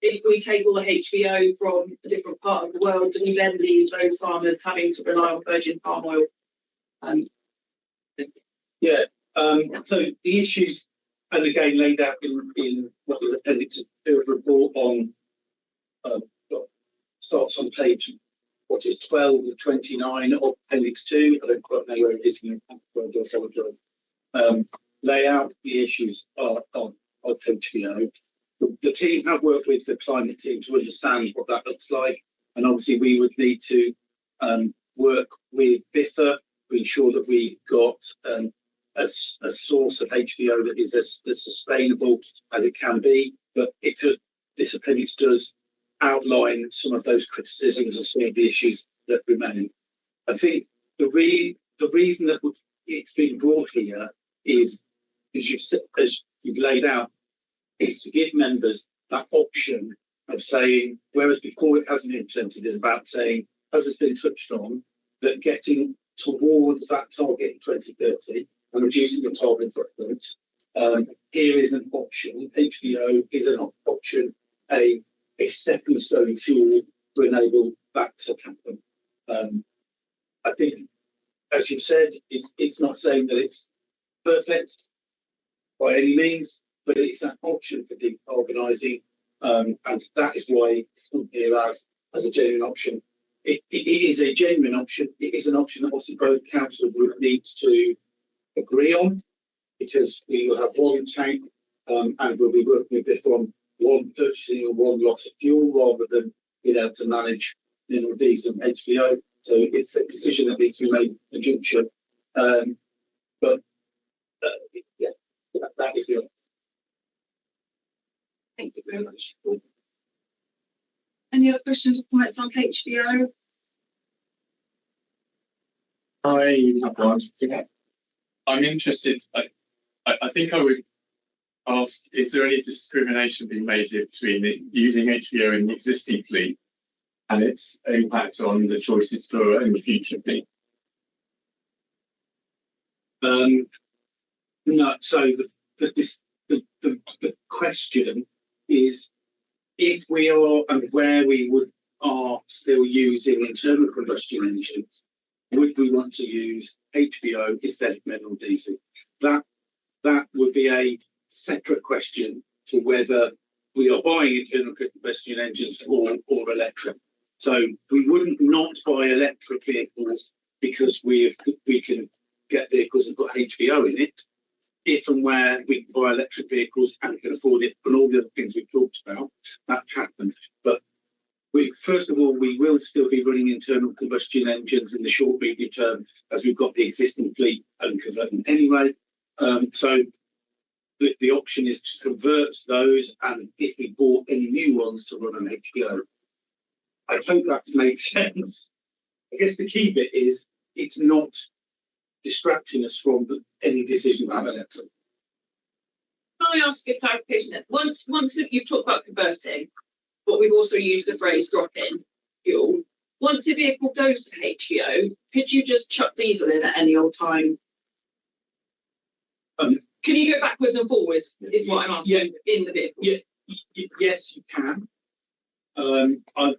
Speaker 2: if we take all the HVO from a different part of the world, and we then leave those farmers having to rely on virgin palm oil.
Speaker 11: So the issues, and again laid out in what was appendix 2 of the report on starts on page 12 of 29 of appendix 2. I don't quite know where it is. I do apologise. Lay out the issues of HVO. The team have worked with the climate team to understand what that looks like, and obviously we would need to work with BIFA to ensure that we got a source of HVO that is as sustainable as it can be. But this appendix does outline some of those criticisms and some of the issues that remain. I think the reason that it's been brought here is, as you've laid out, is to give members that option of saying, whereas before it hasn't been presented, is about saying, as has been touched on, that getting towards that target in 2030 and reducing the carbon footprint, here is an option. HVO is an option, a stepping stone fuel to enable that to happen. I think, as you've said, it's not saying that it's perfect by any means, but it's an option for decarbonising, and that is why it's come here as a genuine option. It is a genuine option. It is an option that obviously both councils would need to agree on, because we will have one tank, and we'll be working with it on one purchasing or one lot of fuel rather than being able to manage mineral diesel and HVO. So it's a decision that needs to be made in conjunction. But that is the option.
Speaker 2: Thank you very much. Any other questions or comments on HVO?
Speaker 6: I have one. I'm interested. I think I would ask: is there any discrimination being made here between using HVO in the existing fleet and its impact on the choices for any future fleet?
Speaker 11: No. So the question is, if we are and where we are still using internal combustion engines, would we want to use HVO instead of mineral diesel? That would be a separate question to whether we are buying internal combustion engines or electric. So we wouldn't not buy electric vehicles because we can get vehicles that got HVO in it. If and where we can buy electric vehicles and can afford it, and all the other things we've talked about, that happens. But first of all, we will still be running internal combustion engines in the short, medium term, as we've got the existing fleet and convert them anyway. So the option is to convert those, and if we bought any new ones, to run an HVO. I hope that's made sense. I guess the key bit is it's not distracting us from any decision about electric.
Speaker 2: Can I ask a clarification then? Once you've talked about converting, but we've also used the phrase drop-in fuel. Once a vehicle goes to HVO, could you just chuck diesel in at any old time? Can you go backwards and forwards? Is what I'm asking in the vehicle.
Speaker 11: Yes, you can.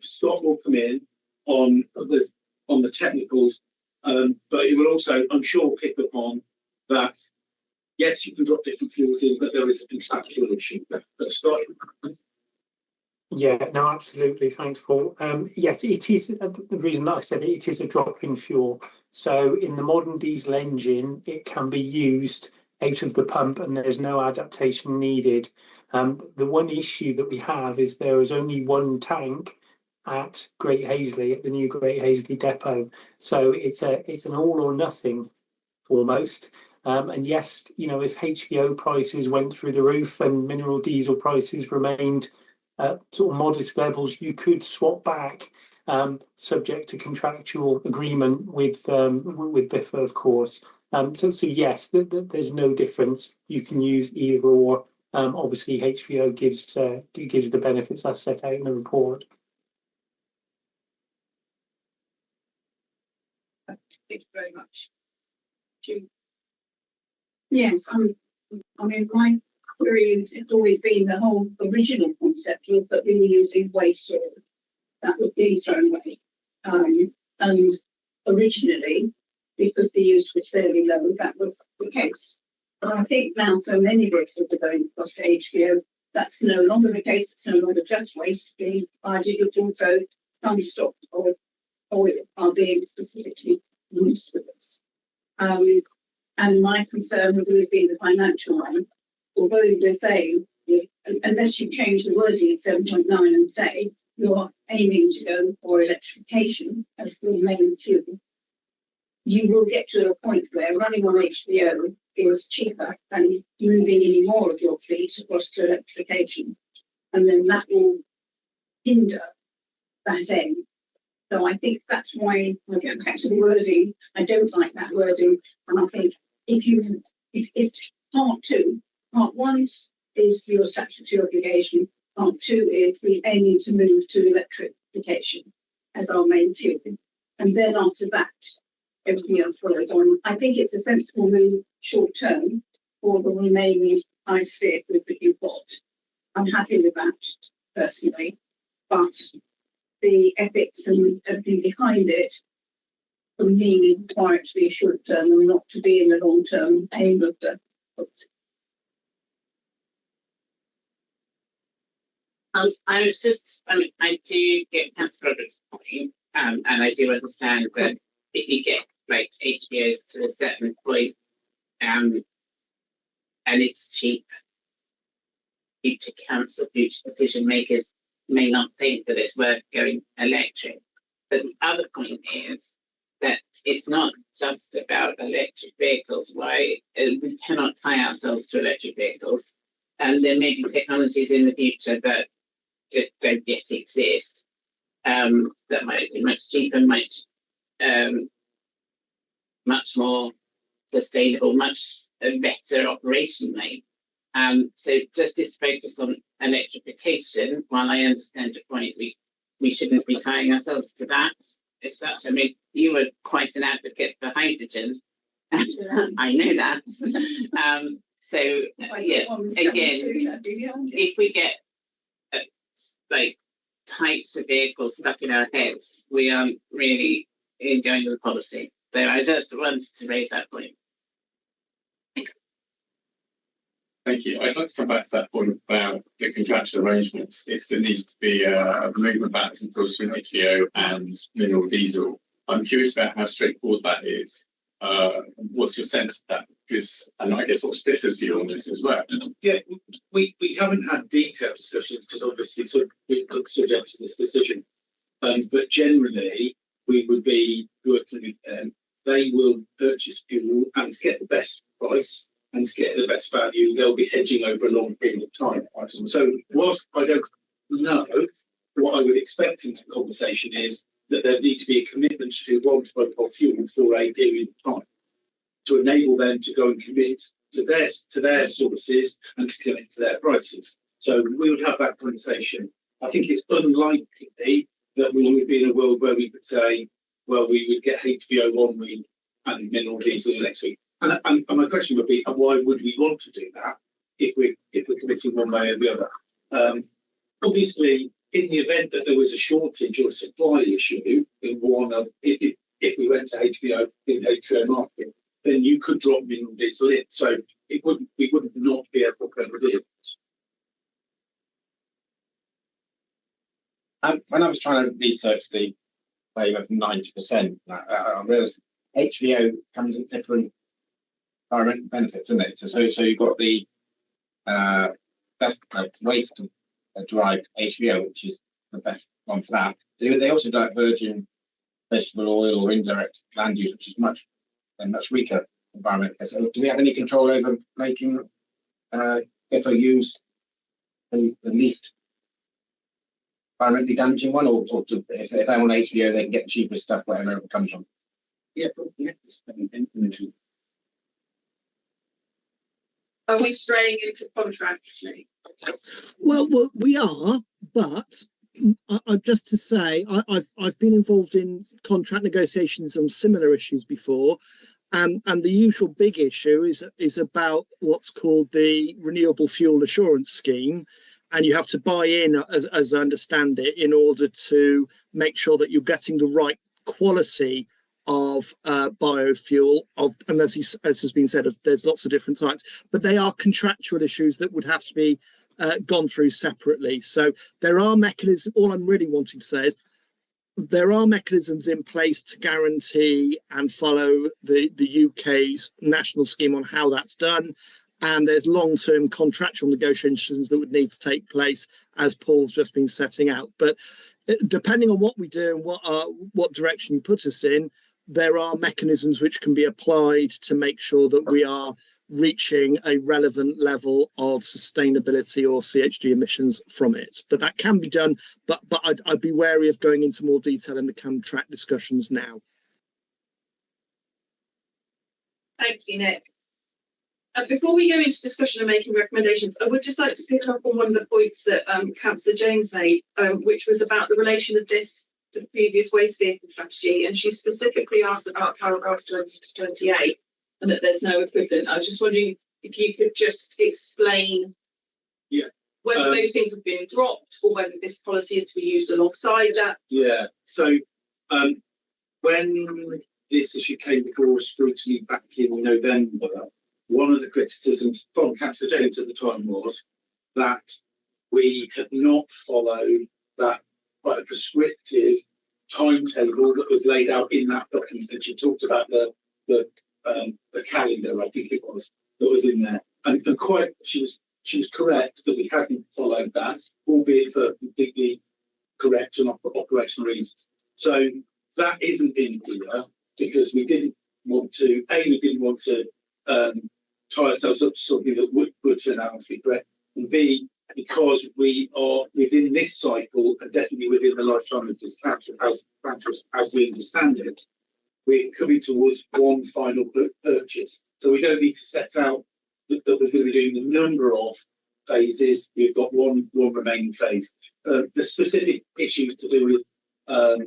Speaker 11: Scott will come in on the technicals, but he will also, I'm sure, pick up on that. Yes, you can drop different fuels in, but there is a contractual issue. But Scott.
Speaker 14: Yeah, no, absolutely. Thanks, Paul. Yes, it is the reason that I said it is a drop-in fuel. So in the modern diesel engine, it can be used out of the pump and there's no adaptation needed. The one issue that we have is there is only one tank at Great Hazley, at the new Great Hazley depot. So it's an all or nothing almost. And yes, you know, if HVO prices went through the roof and mineral diesel prices remained sort of modest levels, you could swap back, subject to contractual agreement with BIFA, of course. So yes, there's no difference. You can use either or. Obviously, HVO gives the benefits as set out in the report.
Speaker 1: Thank you very much. Yes, I mean, my query has always been the whole original concept was that we were using waste oil that was being thrown away. And originally, because the use was fairly low, that was the case. But I think now so many vehicles are going across to HVO, that's no longer the case. It's no longer just waste being provided, it's also some stock of oil are being specifically used for this. And my concern would always be the financial one. Although we're saying, unless you change the wording at 7.9 and say you're aiming to go for electrification as the main fuel, you will get to a point where running on HVO is cheaper than moving any more of your fleet across to electrification. And then that will hinder that end. So I think that's why I go back to the wording. I don't like that wording. And I think if part one is your statutory obligation, part two is the aiming to move to electrification as our main fuel. And then after that, everything else follows on. I think it's a sensible move short term for the remaining ICE vehicles that you've got. I'm happy with that personally, but the ethics and everything behind it, for me, require it to be short term and not to be in the long term aim of the policy.
Speaker 8: I do get Councillor Roberts' point, and I do understand that if you get like HBOs to a certain point, and it's cheap, future council, future decision makers may not think that it's worth going electric. But the other point is that it's not just about electric vehicles. Why we cannot tie ourselves to electric vehicles, and there may be technologies in the future that don't yet exist, that might be much cheaper, much more sustainable, much better operationally. So just this focus on electrification, while I understand your point, we shouldn't be tying ourselves to that as such. I mean, you were quite an advocate for hydrogen. I know that. So yeah, again, if we get like types of vehicles stuck in our heads, we aren't really enjoying the policy. So I just wanted to raise that point.
Speaker 6: Thank you. I'd like to come back to that point about the contractual arrangements. If there needs to be a movement back and forth between HVO and mineral diesel, I'm curious about how straightforward that is. What's your sense of that? Because, and I guess what's BIFA's view on this as well?
Speaker 11: Yeah, we haven't had detailed discussions because obviously we've subject to this decision. But generally, we would be working with them. They will purchase fuel, and to get the best price and to get the best value, they'll be hedging over a long period of time. So whilst I don't know, what I would expect in the conversation is that there need to be a commitment to one type of fuel for a period of time to enable them to go and commit to their sources and to commit to their prices. So we would have that conversation. I think it's unlikely that we would be in a world where we could say, well, we would get HVO one week and mineral diesel the next week. And my question would be, why would we want to do that if we're committing one way or the other? Obviously, in the event that there was a shortage or a supply issue in one of, if we went to HVO in HVO market, then you could drop mineral diesel in. So we wouldn't not be able to do it.
Speaker 5: When I was trying to research the claim of 90%, I realised HVO comes with different environmental benefits, isn't it? So you've got the best waste derived HVO, which is the best one for that. They also like virgin vegetable oil or indirect land use, which is much weaker environmentally. So do we have any control over making FOUs the least environmentally damaging one, or if they want HVO, they can get the cheapest stuff wherever it comes from?
Speaker 11: Yeah, but
Speaker 2: Are we straying into contracts?
Speaker 7: Well, we are, but just to say, I've been involved in contract negotiations on similar issues before, and the usual big issue is about what's called the Renewable Fuel Assurance Scheme, and you have to buy in, as I understand it, in order to make sure that you're getting the right quality of biofuel. And as has been said, there's lots of different types, but they are contractual issues that would have to be gone through separately. So there are mechanisms. All I'm really wanting to say is there are mechanisms in place to guarantee and follow the UK's national scheme on how that's done. And there's long-term contractual negotiations that would need to take place, as Paul's just been setting out. But depending on what we do and what direction you put us in, there are mechanisms which can be applied to make sure that we are reaching a relevant level of sustainability or CHG emissions from it. But that can be done, but I'd be wary of going into more detail in the contract discussions now.
Speaker 2: Thank you, Nick. Before we go into discussion and making recommendations, I would just like to pick up on one of the points that Councillor James made, which was about the relation of this to the previous waste vehicle strategy. And she specifically asked about paragraphs 20 to 28 and that there's no equivalent. I was just wondering if you could just explain whether those things have been dropped or whether this policy is to be used alongside that.
Speaker 11: Yeah, so when this issue came before scrutiny back in November, one of the criticisms from Councillor James at the time was that we had not followed that quite a prescriptive timetable that was laid out in that document. And she talked about the calendar, I think it was, that was in there. And quite, she was correct that we hadn't followed that, albeit for completely correct and operational reasons. So that isn't in here because we didn't want to, we didn't want to tie ourselves up to something that would turn out to be correct, and B, because we are within this cycle and definitely within the lifetime of this council, as we understand it, we're coming towards one final purchase. So we don't need to set out that we're going to be doing a number of phases. We've got one remaining phase. The specific issues to do with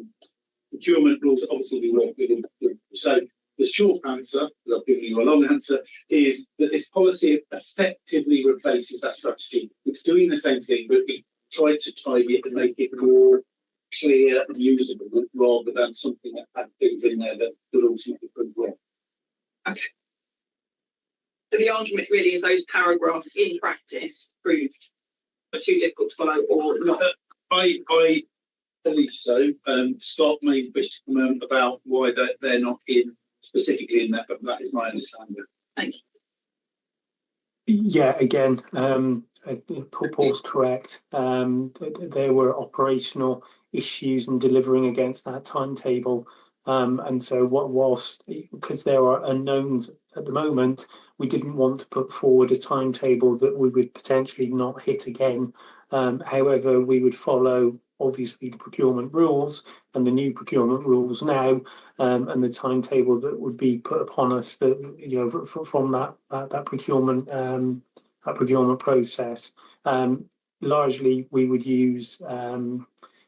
Speaker 11: procurement rules, obviously we work with them. So the short answer, because I've given you a long answer, is that this policy effectively replaces that strategy. It's doing the same thing, but we tried to tidy it and make it more clear and usable rather than something that had things in there that ultimately couldn't work.
Speaker 2: Okay. So the argument really is those paragraphs in practice proved are too difficult to follow or not?
Speaker 11: I believe so. Scott may wish to comment about why they're not in specifically in that, but that is my understanding.
Speaker 2: Thank
Speaker 14: you. Yeah, again, Paul's correct. There were operational issues in delivering against that timetable. And so whilst, because there are unknowns at the moment, we didn't want to put forward a timetable that we would potentially not hit again. However, we would follow obviously the procurement rules and the new procurement rules now, and the timetable that would be put upon us that from that procurement process. Largely, we would use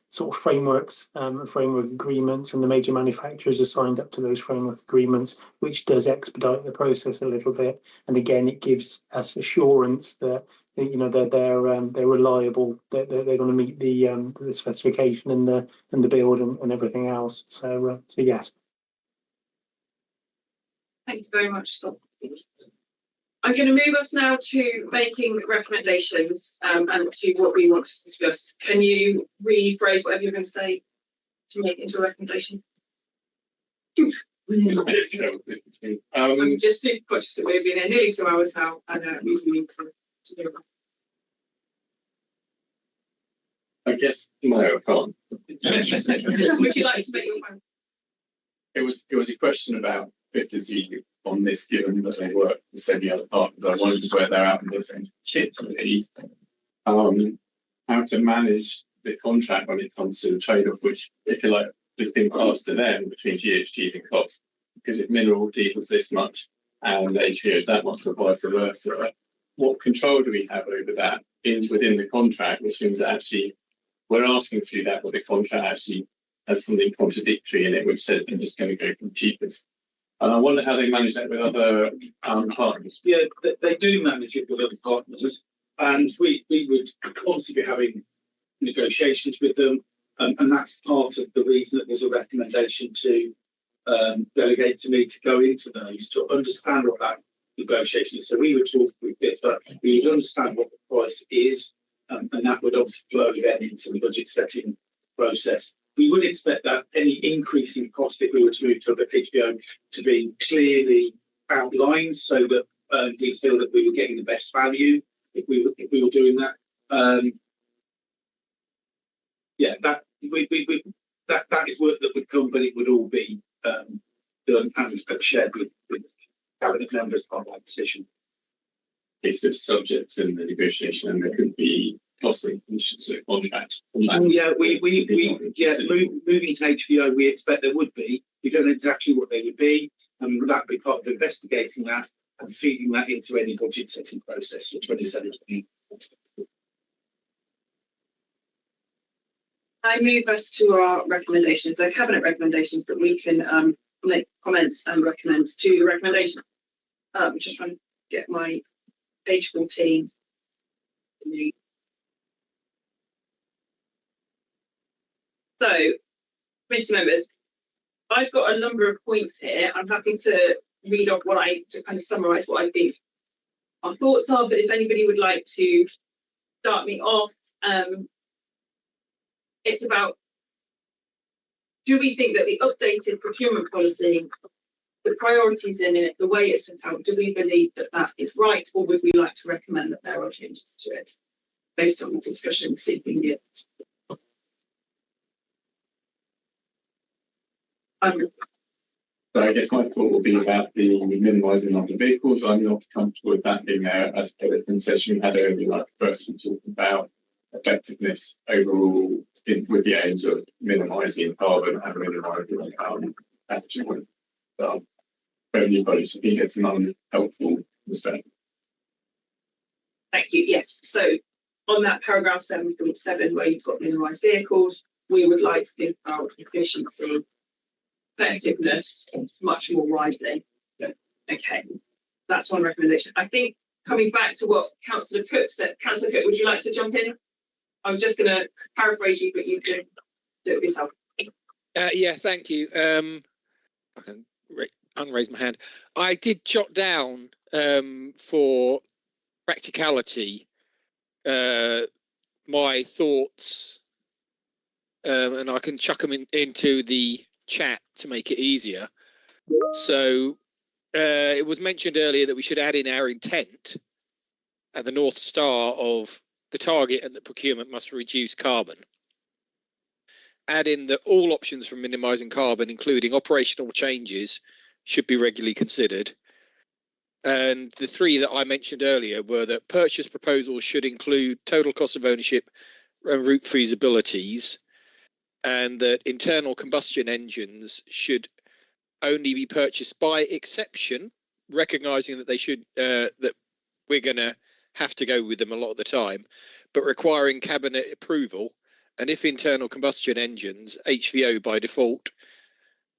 Speaker 14: sort of frameworks, framework agreements, and the major manufacturers are signed up to those framework agreements, which does expedite the process a little bit. And again, it gives us assurance that they're reliable, that they're going to meet the specification and the build and everything else. So yes.
Speaker 2: Thank you very much, Scott. I'm going to move us now to making recommendations and to what we want to discuss. Can you rephrase whatever you're going to say to make it into a recommendation? I'm just super conscious that we've been here nearly 2 hours now, and we need to do that.
Speaker 6: I guess no, I can't.
Speaker 2: Would you like to make your point?
Speaker 6: It was a question about 50 on this, given that they work the same other partners. I wondered where they're at in this, and particularly how to manage the contract when it comes to the trade-off, which, if you like, has been passed to them between GHGs and costs. Because if mineral deals this much and HVO is that much, or vice versa, what control do we have over that within the contract? Which means that actually we're asking to do that, but the contract actually has something contradictory in it, which says they're just going to go from cheapest. And I wonder how they manage that with other partners.
Speaker 11: Yeah, they do manage it with other partners, and we would obviously be having negotiations with them, and that's part of the reason that there's a recommendation to delegate to me to go into those, to understand what that negotiation is. So we would talk with BIFA, we would understand what the price is, and that would obviously flow then into the budget setting process. We would expect that any increase in cost if we were to move to other HVO to be clearly outlined, so that we feel that we were getting the best value if we were doing that. Yeah, that is work that would come, but it would all be done and shared with cabinet members part of that decision.
Speaker 6: It's subject to the negotiation, and there could be costly conditions of contract.
Speaker 11: Yeah, moving to HVO, we expect there would be. We don't know exactly what they would be, and that'd be part of investigating that and feeding that into any budget setting process for 2017.
Speaker 2: I move us to our recommendations, so cabinet recommendations, that we can make comments and recommend to the recommendation. I'm just trying to get my page 14. So, committee members, I've got a number of points here. I'm happy to read off to kind of summarise what I think our thoughts are, but if anybody would like to start me off, it's about, do we think that the updated procurement policy, the priorities in it, the way it's set out, do we believe that that is right, or would we like to recommend that there are changes to it based on the discussion seeking it?
Speaker 6: So I guess my thought will be about the minimising number of vehicles. I'm not comfortable with that being there as per the concession we had earlier, like first we talked about effectiveness overall with the aims of minimising carbon and minimising passenger revenue budgets. I think it's an unhelpful mistake.
Speaker 2: Thank you. Yes. So on that paragraph 7.7, where you've got minimised vehicles, we would like to think about efficiency, effectiveness much more widely. Yeah. Okay. That's one recommendation. I think coming back to what Councillor Cook said, Councillor Cook, would you like to jump in? I was just going to paraphrase you, but you can do it yourself.
Speaker 12: Yeah, thank you. I can unraise my hand. I did jot down for practicality my thoughts, and I can chuck them into the chat to make it easier. So it was mentioned earlier that we should add in our intent and the North Star of the target, and that procurement must reduce carbon. Add in that all options for minimising carbon, including operational changes, should be regularly considered. And the three that I mentioned earlier were that purchase proposals should include total cost of ownership and route feasibilities, and that internal combustion engines should only be purchased by exception, recognising that they should that we're going to have to go with them a lot of the time, but requiring cabinet approval. And if internal combustion engines, HVO by default,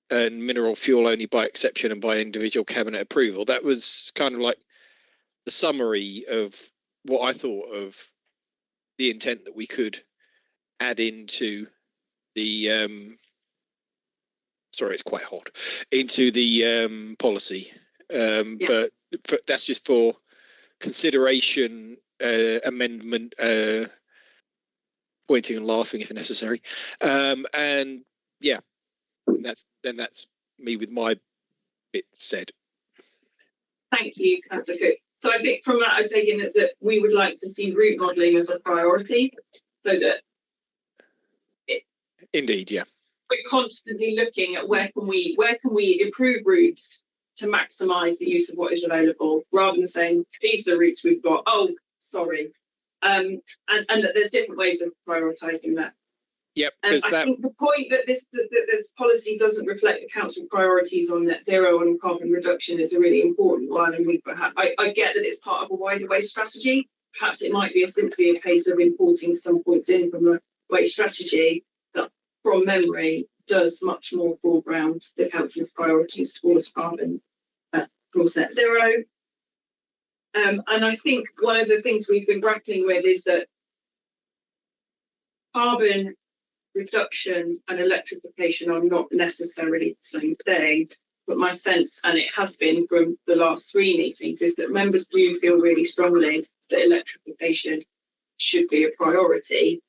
Speaker 12: and mineral fuel only by exception and by individual cabinet approval. That was kind of like the summary of what I thought of the intent that we could add into the sorry, it's quite hot, into the policy. But that's just for consideration amendment, pointing and laughing if necessary. And yeah, that's me with my bit said.
Speaker 2: Thank you, Councillor Cook. So I think from that, I take in that we would like to see route modelling as a priority, so that
Speaker 12: Indeed, yeah.
Speaker 2: We're constantly looking at where can we improve routes to maximise the use of what is available, rather than saying these are the routes we've got. Oh, sorry, and that there's different ways of prioritising that.
Speaker 12: Yep.
Speaker 2: I think the point that this policy doesn't reflect the council priorities on net zero and carbon reduction is a really important one, and I get that it's part of a wider waste strategy. Perhaps it might be simply a case of importing some points in from a waste strategy that, from memory, does much more foreground the council's priorities towards carbon, towards net zero. And I think one of the things we've been grappling with is that carbon reduction and electrification are not necessarily the same thing, but my sense, and it has been from the last 3 meetings, is that members do feel really strongly that electrification should be a priority,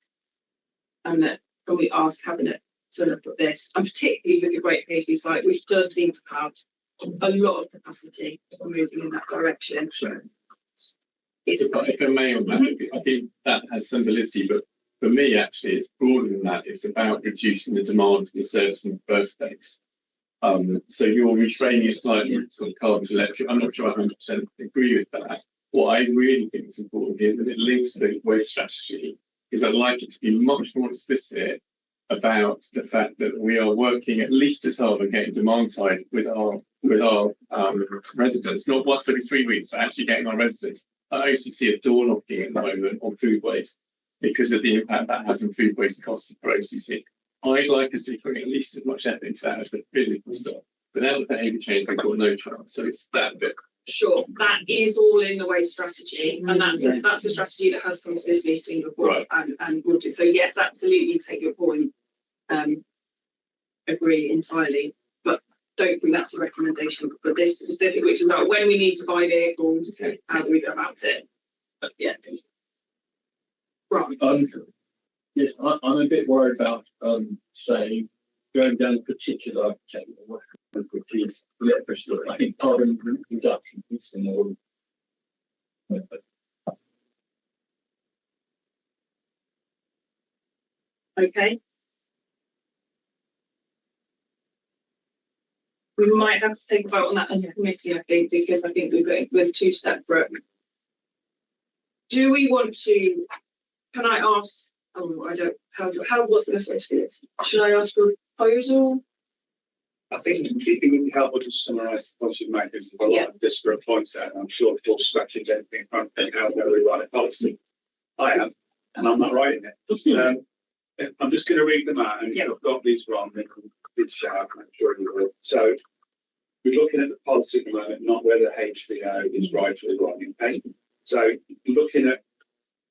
Speaker 2: and that when we ask Cabinet to look at this, and particularly with the Great Paisley site, which does seem to have a lot of capacity for moving in that direction.
Speaker 6: Sure. If I may on that, I think that has some validity, but for me, actually, it's broader than that. It's about reducing the demand for the service in the first place. So you're reframing it slightly, sort of carbon to electric. I'm not sure I 100% agree with that. What I really think is important here, that it links to the waste strategy, is I'd like it to be much more explicit about the fact that we are working at least as hard on getting demand side with our residents, not once every 3 weeks, but actually getting our residents. I actually see a door knocking at the moment on food waste, because of the impact that has on food waste costs for OCC. I'd like us to be putting at least as much effort into that as the physical stuff. Without the behaviour change, we've got no chance. So it's that bit.
Speaker 2: Sure, that is all in the waste strategy, and that's a strategy that has come to this meeting before, right. and will do. So yes, absolutely, take your point. Agree entirely, but don't think that's a recommendation for this specific, which is about when we need to buy vehicles, how do we go about it? But yeah. Right.
Speaker 15: Yes, I'm a bit worried about say going down a particular technical, which is electricity. I think carbon reduction is the more.
Speaker 2: Okay. We might have to take a vote on that as a committee, I think, because I think there's 2 separate. Do we want to? Can I ask? Oh, I don't. What's the best way to do this? Should I ask for a proposal?
Speaker 11: I think it would be helpful to summarise the policy makers of a lot of disparate points there. I'm sure Paul scratches everything in front of me, how we write a policy. I am, and I'm not writing it. I'm just going to read them out, and if I've got these wrong, then it's sharp, I'm sure you will. So we're looking at the policy at the moment, not whether HVO is right or wrong. Okay? So looking at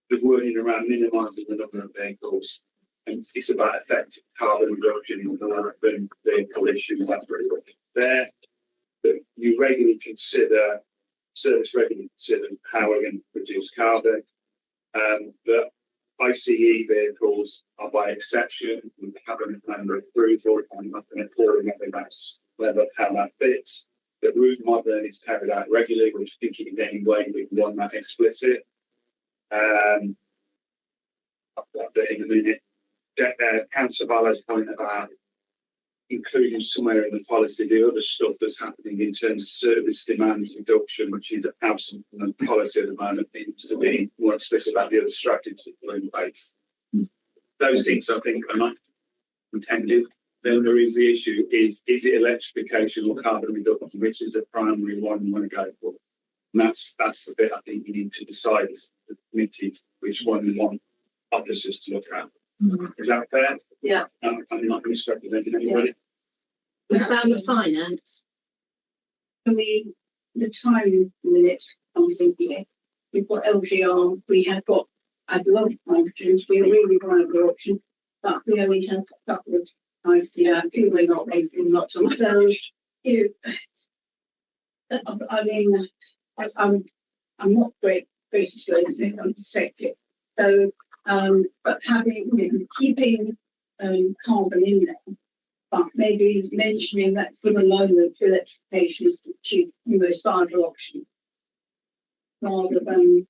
Speaker 11: the wording around minimising the number of vehicles, and it's about effective carbon reduction in urban vehicle issues. That's really good. There, that you regularly consider, service regularly considers how we're going to reduce carbon. That ICE vehicles are by exception. We haven't under approval. I'm not going to call whether how that fits. The route modelling is carried out regularly, which I think in any way we want that explicit. I'll put that in a minute. Councillor Barlow's point about including somewhere in the policy the other stuff that's happening in terms of service demand reduction, which is absent from the policy at the moment, needs to be more explicit about the other strategies that are in place. Those things I think are not intended. Then there is the issue: is it electrification or carbon reduction, which is the primary one you want to go for? And that's the bit I think you need to decide as the committee which one you want officers to look at. Is that fair?
Speaker 10: Yeah.
Speaker 11: I'm not misrepresenting anybody.
Speaker 10: What about the finance?
Speaker 1: The time limit, I'm thinking, we've got LGR, we have got a lot of options, we really want the option, but we only have a couple of times, people are not making lots of those. I mean, I'm not greatest with it, I'm perspective. So, but having, keeping carbon in there, but maybe mentioning that for the moment electrification is the most viable option, rather than,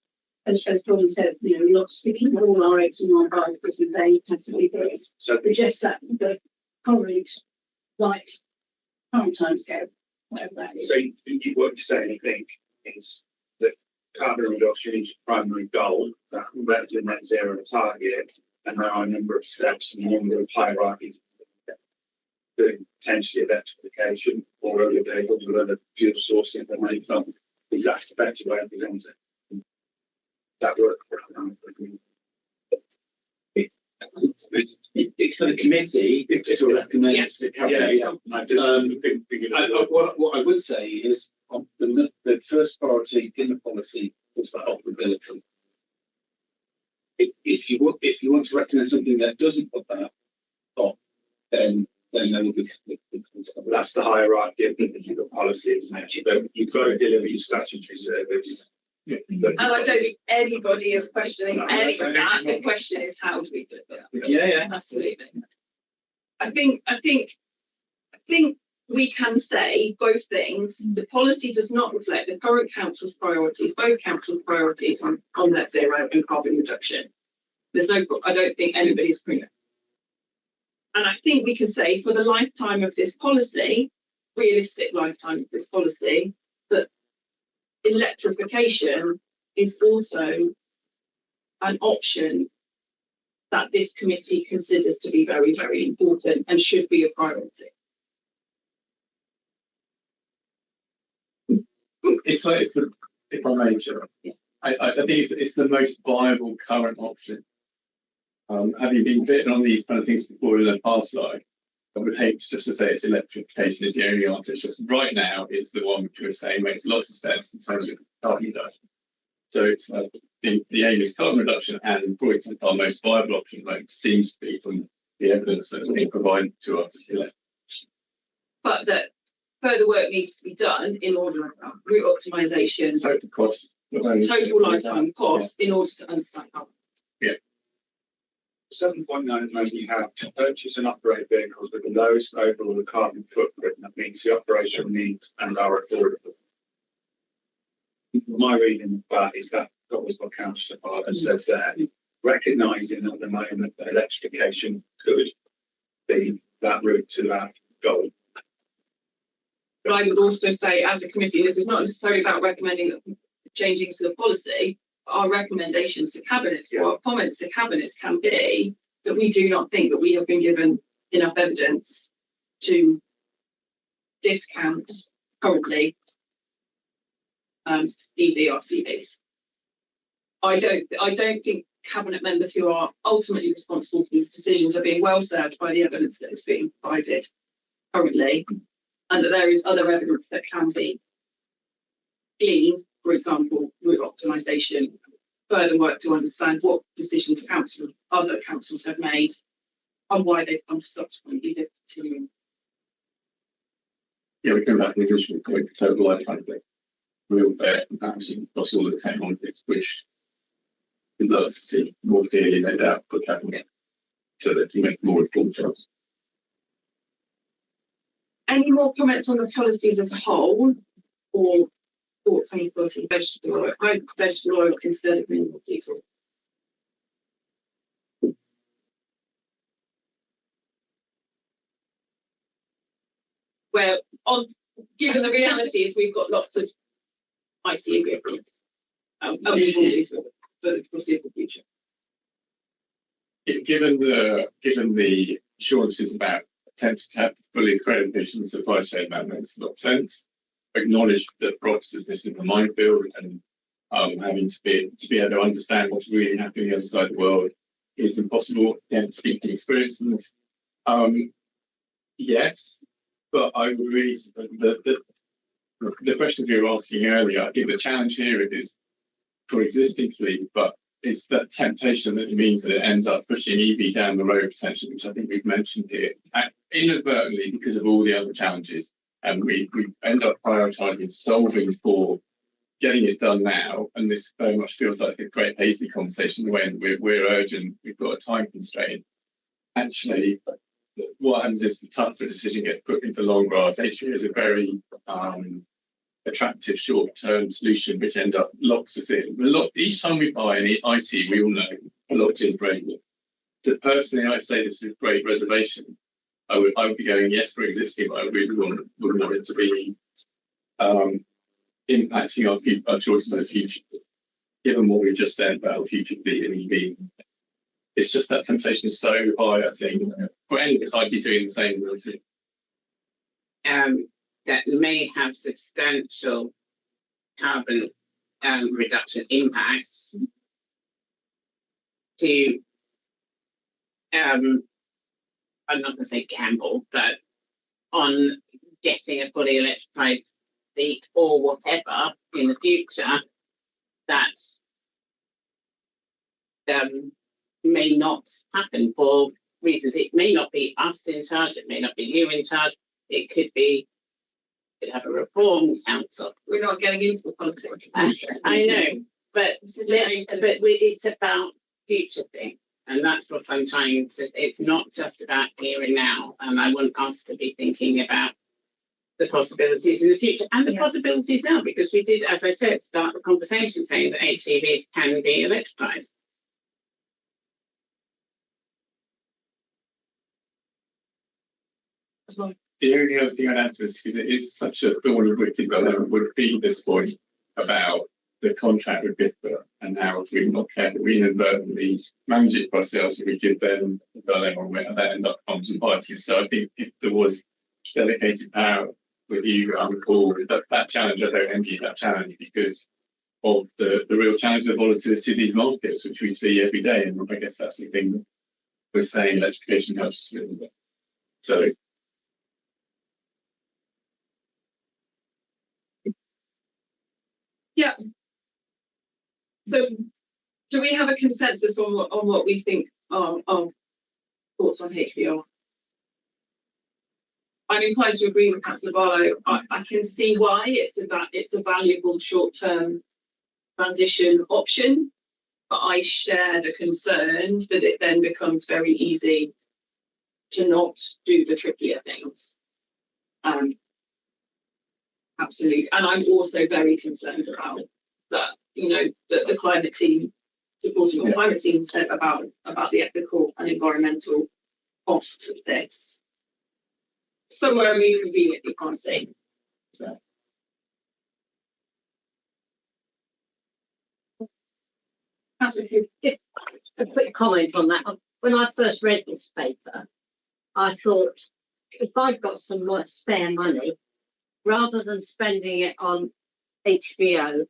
Speaker 1: as John said, not sticking all our eggs in one basket because they have to be very. So just that the current timescale, whatever that is.
Speaker 15: So what you're saying, I think, is that carbon reduction is the primary goal, that we're to net zero target, and there are a number of steps and a number of hierarchies, doing potentially electrification or other vehicles with other fuel sources that may come. Is that the better way of presenting it? That work? It's for the committee to recommend to cabinet. What I would say is the first priority in the policy was for operability. If you want to recommend something that doesn't put that on, then there will be. That's the hierarchy of the policy, isn't it? You've got to deliver your statutory service.
Speaker 2: And I don't think anybody is questioning any of that. The question is, how do we do it?
Speaker 5: Yeah.
Speaker 2: Absolutely. I think we can say both things. The policy does not reflect the current council's priorities, both council's priorities on net zero and carbon reduction. I don't think anybody's clear. And I think we can say for the lifetime of this policy, realistic lifetime of this policy, that electrification is also an option that this committee considers to be very, very important and should be a priority.
Speaker 6: If I may, Chair, I think it's the most viable current option. Having been bitten on these kind of things before in the past life, I would hate just to say it's electrification is the only answer. It's just right now it's the one which we're saying makes lots of sense in terms of carbon reduction. So it's the aim is carbon reduction, and for example, our most viable option seems to be from the evidence that's been provided to us.
Speaker 2: But that further work needs to be done in order to route optimization,
Speaker 6: total cost,
Speaker 2: total lifetime cost, in order to understand carbon.
Speaker 15: 7.9 maybe you have to purchase and operate vehicles with the lowest overall carbon footprint. That means the operational needs and are affordable. My reading of that is that was what Councillor Barber says there, recognising at the moment that electrification could be that route to that goal.
Speaker 2: But I would also say, as a committee, this is not necessarily about recommending changing to the policy. Our recommendations to cabinets or our comments to cabinets can be that we do not think that we have been given enough evidence to discount currently EVRCVs. I don't think cabinet members who are ultimately responsible for these decisions are being well served by the evidence that is being provided currently, and that there is other evidence that can be gleaned. For example, route optimisation, further work to understand what decisions other councils have made and why they've come to subsequently continuing.
Speaker 6: Yeah, we come back to the original point, total lifetime real fair comparison across all the technologies, which we'd love to see more clearly laid out for cabinet so that you make more informed choices.
Speaker 2: Any more comments on the policies as a whole, or thoughts on policy vegetable oil? I vegetable oil instead of mineral diesel. Well, given the reality is we've got lots of ICE vehicles, and we will do for the foreseeable future.
Speaker 6: Given the assurances about attempting to have fully accredited supply chain, that makes a lot of sense. Acknowledge that for officers this is a minefield, and having to be able to understand what's really happening on the other side of the world is impossible. Again, speak to experience in this. Yes, but I would really the questions we were asking earlier, I think the challenge here is for existing fleet, but it's that temptation that it means that it ends up pushing EV down the road potentially, which I think we've mentioned here, inadvertently because of all the other challenges. And we end up prioritising solving for getting it done now, and this very much feels like a great hasty conversation when we're urgent, we've got a time constraint. Actually, what happens is the tougher decision gets put into long grass. HVO is a very attractive short-term solution, which end up locks us in. Each time we buy an IC, we all know we're locked in forever. So personally, I say this with great reservation. I would be going yes for existing, but I really wouldn't want it to be impacting our choices in the future. Given what we've just said about the future being an EV, it's just that temptation is so high. I think for any of us, I keep doing the same.
Speaker 8: That may have substantial carbon reduction impacts to I'm not going to say gamble, but on getting a fully electrified fleet or whatever in the future, that may not happen for reasons. It may not be us in charge, it may not be you in charge, it could be, could have a reform council.
Speaker 2: We're not getting into the politics.
Speaker 8: I know, but it's about future things. And that's what I'm trying to, it's not just about here and now. And I want us to be thinking about the possibilities in the future and the possibilities now, because we did, as I said, start the conversation saying that HCVs can be electrified.
Speaker 6: The only other thing I'd add to this, because it is such a thorny wicked dilemma, would be this point about the contract with BIFA and how if we're not careful, we inadvertently manage it for ourselves and we give them the dilemma where that end up comes and bites you. So I think if there was delegated power with you, I would call that challenge, I don't envy that challenge because of the real challenge of volatility of these markets, which we see every day. And I guess that's the thing we're saying electrification helps with. So
Speaker 2: yeah. So do we have a consensus on what we think our thoughts on HVR? I'm inclined to agree with Councillor Barlow. I can see why it's a valuable short-term transition option, but I share the concern that it then becomes very easy to not do the trickier things. Absolutely, and I'm also very concerned about that. You know, that the climate team supporting the climate team said about the ethical and environmental costs of this. Somewhere we conveniently can't see. So.
Speaker 10: Just a quick comment on that. When I first read this paper, I thought if I'd got some more spare money, rather than spending it on HBO,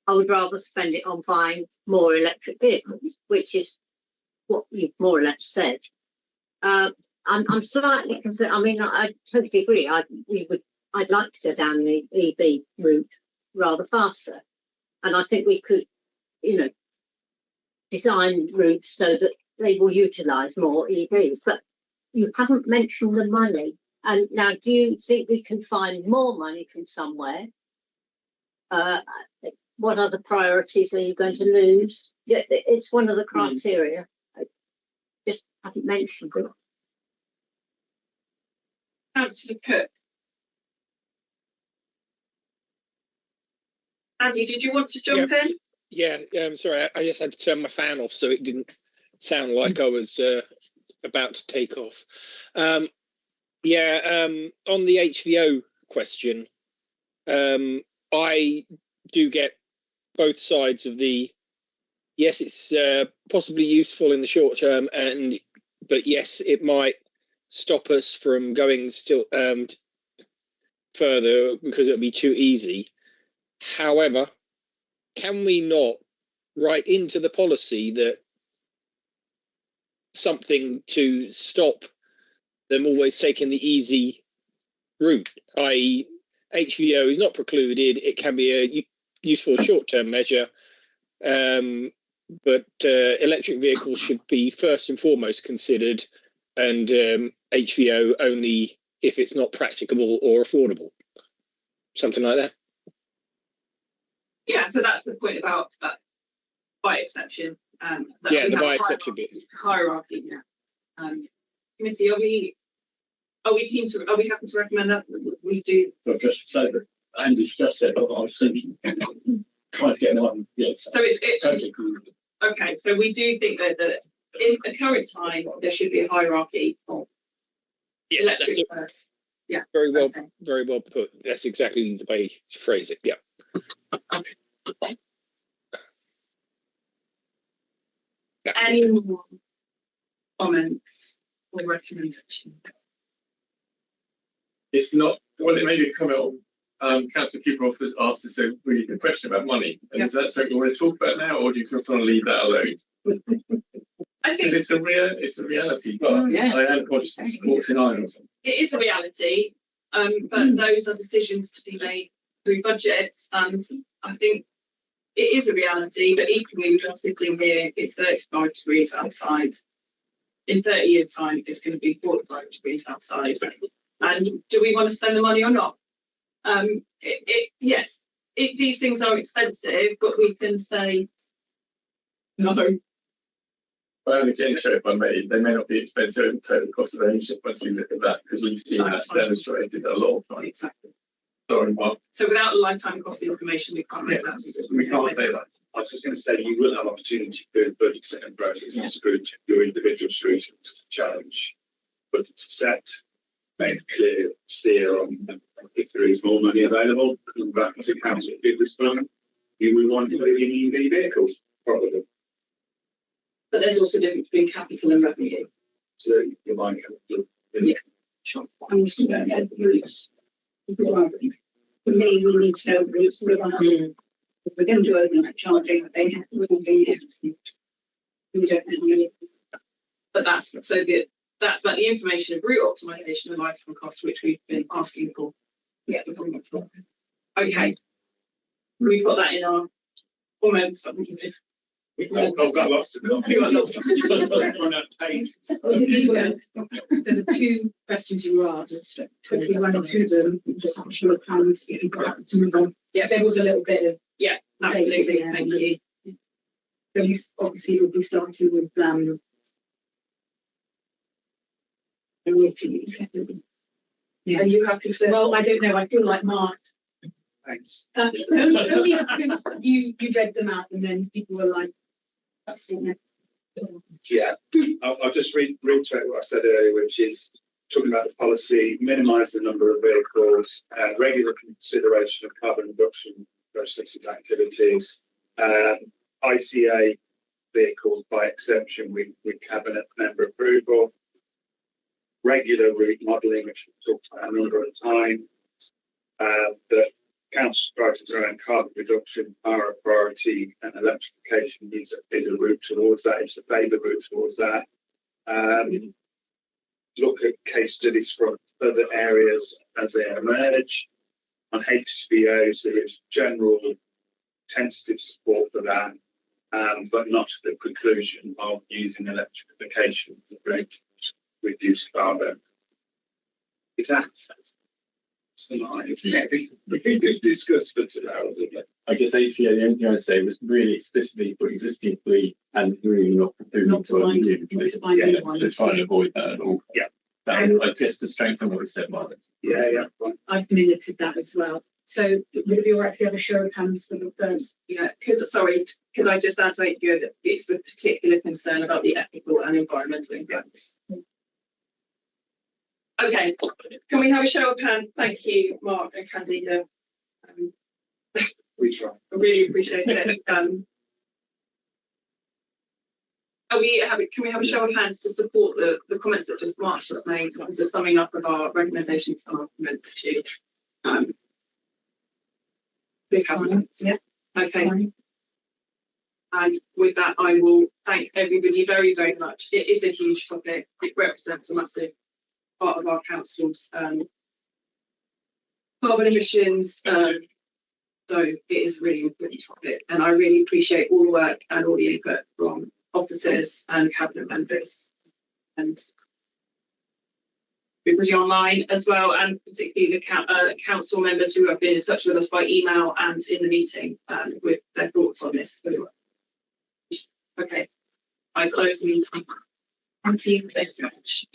Speaker 10: I would rather spend it on buying more electric vehicles, which is what you've more or less said. I'm slightly concerned. I mean, I totally agree. I'd like to go down the EV route rather faster, and I think we could, design routes so that they will utilise more EVs. But you haven't mentioned the money. And now, do you think we can find more money from somewhere? What other priorities are you going to lose? Yeah, it's one of the criteria. I just haven't mentioned it.
Speaker 2: Councillor Cook. Andy, did you want to jump in?
Speaker 12: Yeah, sorry, I just had to turn my fan off so it didn't sound like I was about to take off. On the HVO question, I do get both sides of the, yes, it's possibly useful in the short term, but yes, it might stop us from going still further because it'll be too easy. However, can we not write into the policy that something to stop them always taking the easy route, i.e. HVO is not precluded, it can be a useful short-term measure, but electric vehicles should be first and foremost considered, and HVO only if it's not practicable or affordable. Something like that.
Speaker 2: Yeah, so that's the point about that by exception. That
Speaker 12: Yeah,
Speaker 2: we
Speaker 12: the
Speaker 2: have
Speaker 12: by exception bit.
Speaker 2: hierarchy. Yeah. Committee, are we keen to? Are we happy to recommend that we do?
Speaker 15: But just to say that Andy's just said what I was thinking. Trying to get one. Yes.
Speaker 2: So it's
Speaker 15: totally cool.
Speaker 2: Okay. So we do think that in the current time there should be a hierarchy of electric. Yeah.
Speaker 12: Very well put. That's exactly the way to phrase it. Yeah.
Speaker 2: Okay. Any more comments or recommendations?
Speaker 6: It's not, well, it may be a comment on Councillor Cooper asked us a really good question about money. And is that something you want to talk about now, or do you just want to leave that alone?
Speaker 2: I think
Speaker 6: it's a reality, but I am conscious of supporting Ireland.
Speaker 2: It is a reality, but those are decisions to be made through budgets, and I think it is a reality, but equally we're sitting here, it's 35 degrees outside. In 30 years' time, it's going to be 45 degrees outside. And do we want to spend the money or not? Yes, these things are expensive, but we can say no.
Speaker 6: Well, again, if I may, they may not be expensive in total cost of ownership once you look at that, because we've seen that demonstrated a lot of times.
Speaker 2: Exactly.
Speaker 6: Sorry, Mark.
Speaker 2: So without a lifetime cost of information, we can't make that.
Speaker 15: We can't say that. I was just going to say you will have opportunity to budget setting process and scrutiny, your individual scrutiny to challenge, but to set, make clear, steer on if there is more money available, and back as a council did this plan, you would want to put it in EV vehicles, probably.
Speaker 2: But there's also a difference between capital and revenue.
Speaker 15: So you might have
Speaker 2: yeah, sure.
Speaker 1: I'm just going to add the routes. For me, we need to know the routes we're on. If we're going to do overnight charging, they have to be we don't know.
Speaker 2: But that's so good. That's about the information of route optimization and lifetime cost, which we've been asking for. Yeah, okay. We've got that in our comments.
Speaker 15: I've got lots of them. On that page.
Speaker 9: The two questions you were asked, quickly running through them, just I'm sure plans if you've got to move on. Yes, there was a little bit of
Speaker 2: absolutely. Thank you.
Speaker 9: So he's obviously will be starting with yeah. Are you happy to? Well, I don't know. I feel like Mark.
Speaker 15: Thanks.
Speaker 9: Only because you read them out and then people were like, that's
Speaker 15: yeah. I'll just reiterate what I said earlier, which is talking about the policy, minimise the number of vehicles, regular consideration of carbon reduction processes activities, ICA vehicles by exception with cabinet member approval, regular route modelling, which we've talked about a number of times, that council priorities around carbon reduction are a priority and electrification is a route towards that, it's a favoured route towards that. Look at case studies from other areas as they emerge. On HVOs, there is general tentative support for that, but not to the conclusion of using electrification to reduce carbon. Is that we've discussed for 2 hours.
Speaker 6: I guess the only thing I'd say was really explicitly for existing fleet and really not proposing to a new fleet. To try and avoid that at all.
Speaker 15: Yeah.
Speaker 6: That was, I guess, to strengthen what we said, Martin.
Speaker 15: Yeah.
Speaker 9: I've minuted that as well. So would it be all right if you have a show of hands for the first?
Speaker 2: Yeah, could I just add to it that it's the particular concern about the ethical and environmental impacts. Okay, can we have a show of hands? Thank you, Mark and Candida.
Speaker 15: We try.
Speaker 2: I really appreciate it. Can we have a show of hands to support the comments that Mark just made as a summing up of our recommendations and arguments to
Speaker 9: yeah.
Speaker 2: Okay. And with that, I will thank everybody very, very much. It is a huge topic. It represents a massive part of our council's carbon emissions. So it is a really important topic, and I really appreciate all the work and all the input from officers and cabinet members. And everybody online as well, and particularly the council members who have been in touch with us by email and in the meeting with their thoughts on this as well. Okay, I close the meeting. Thank you very much.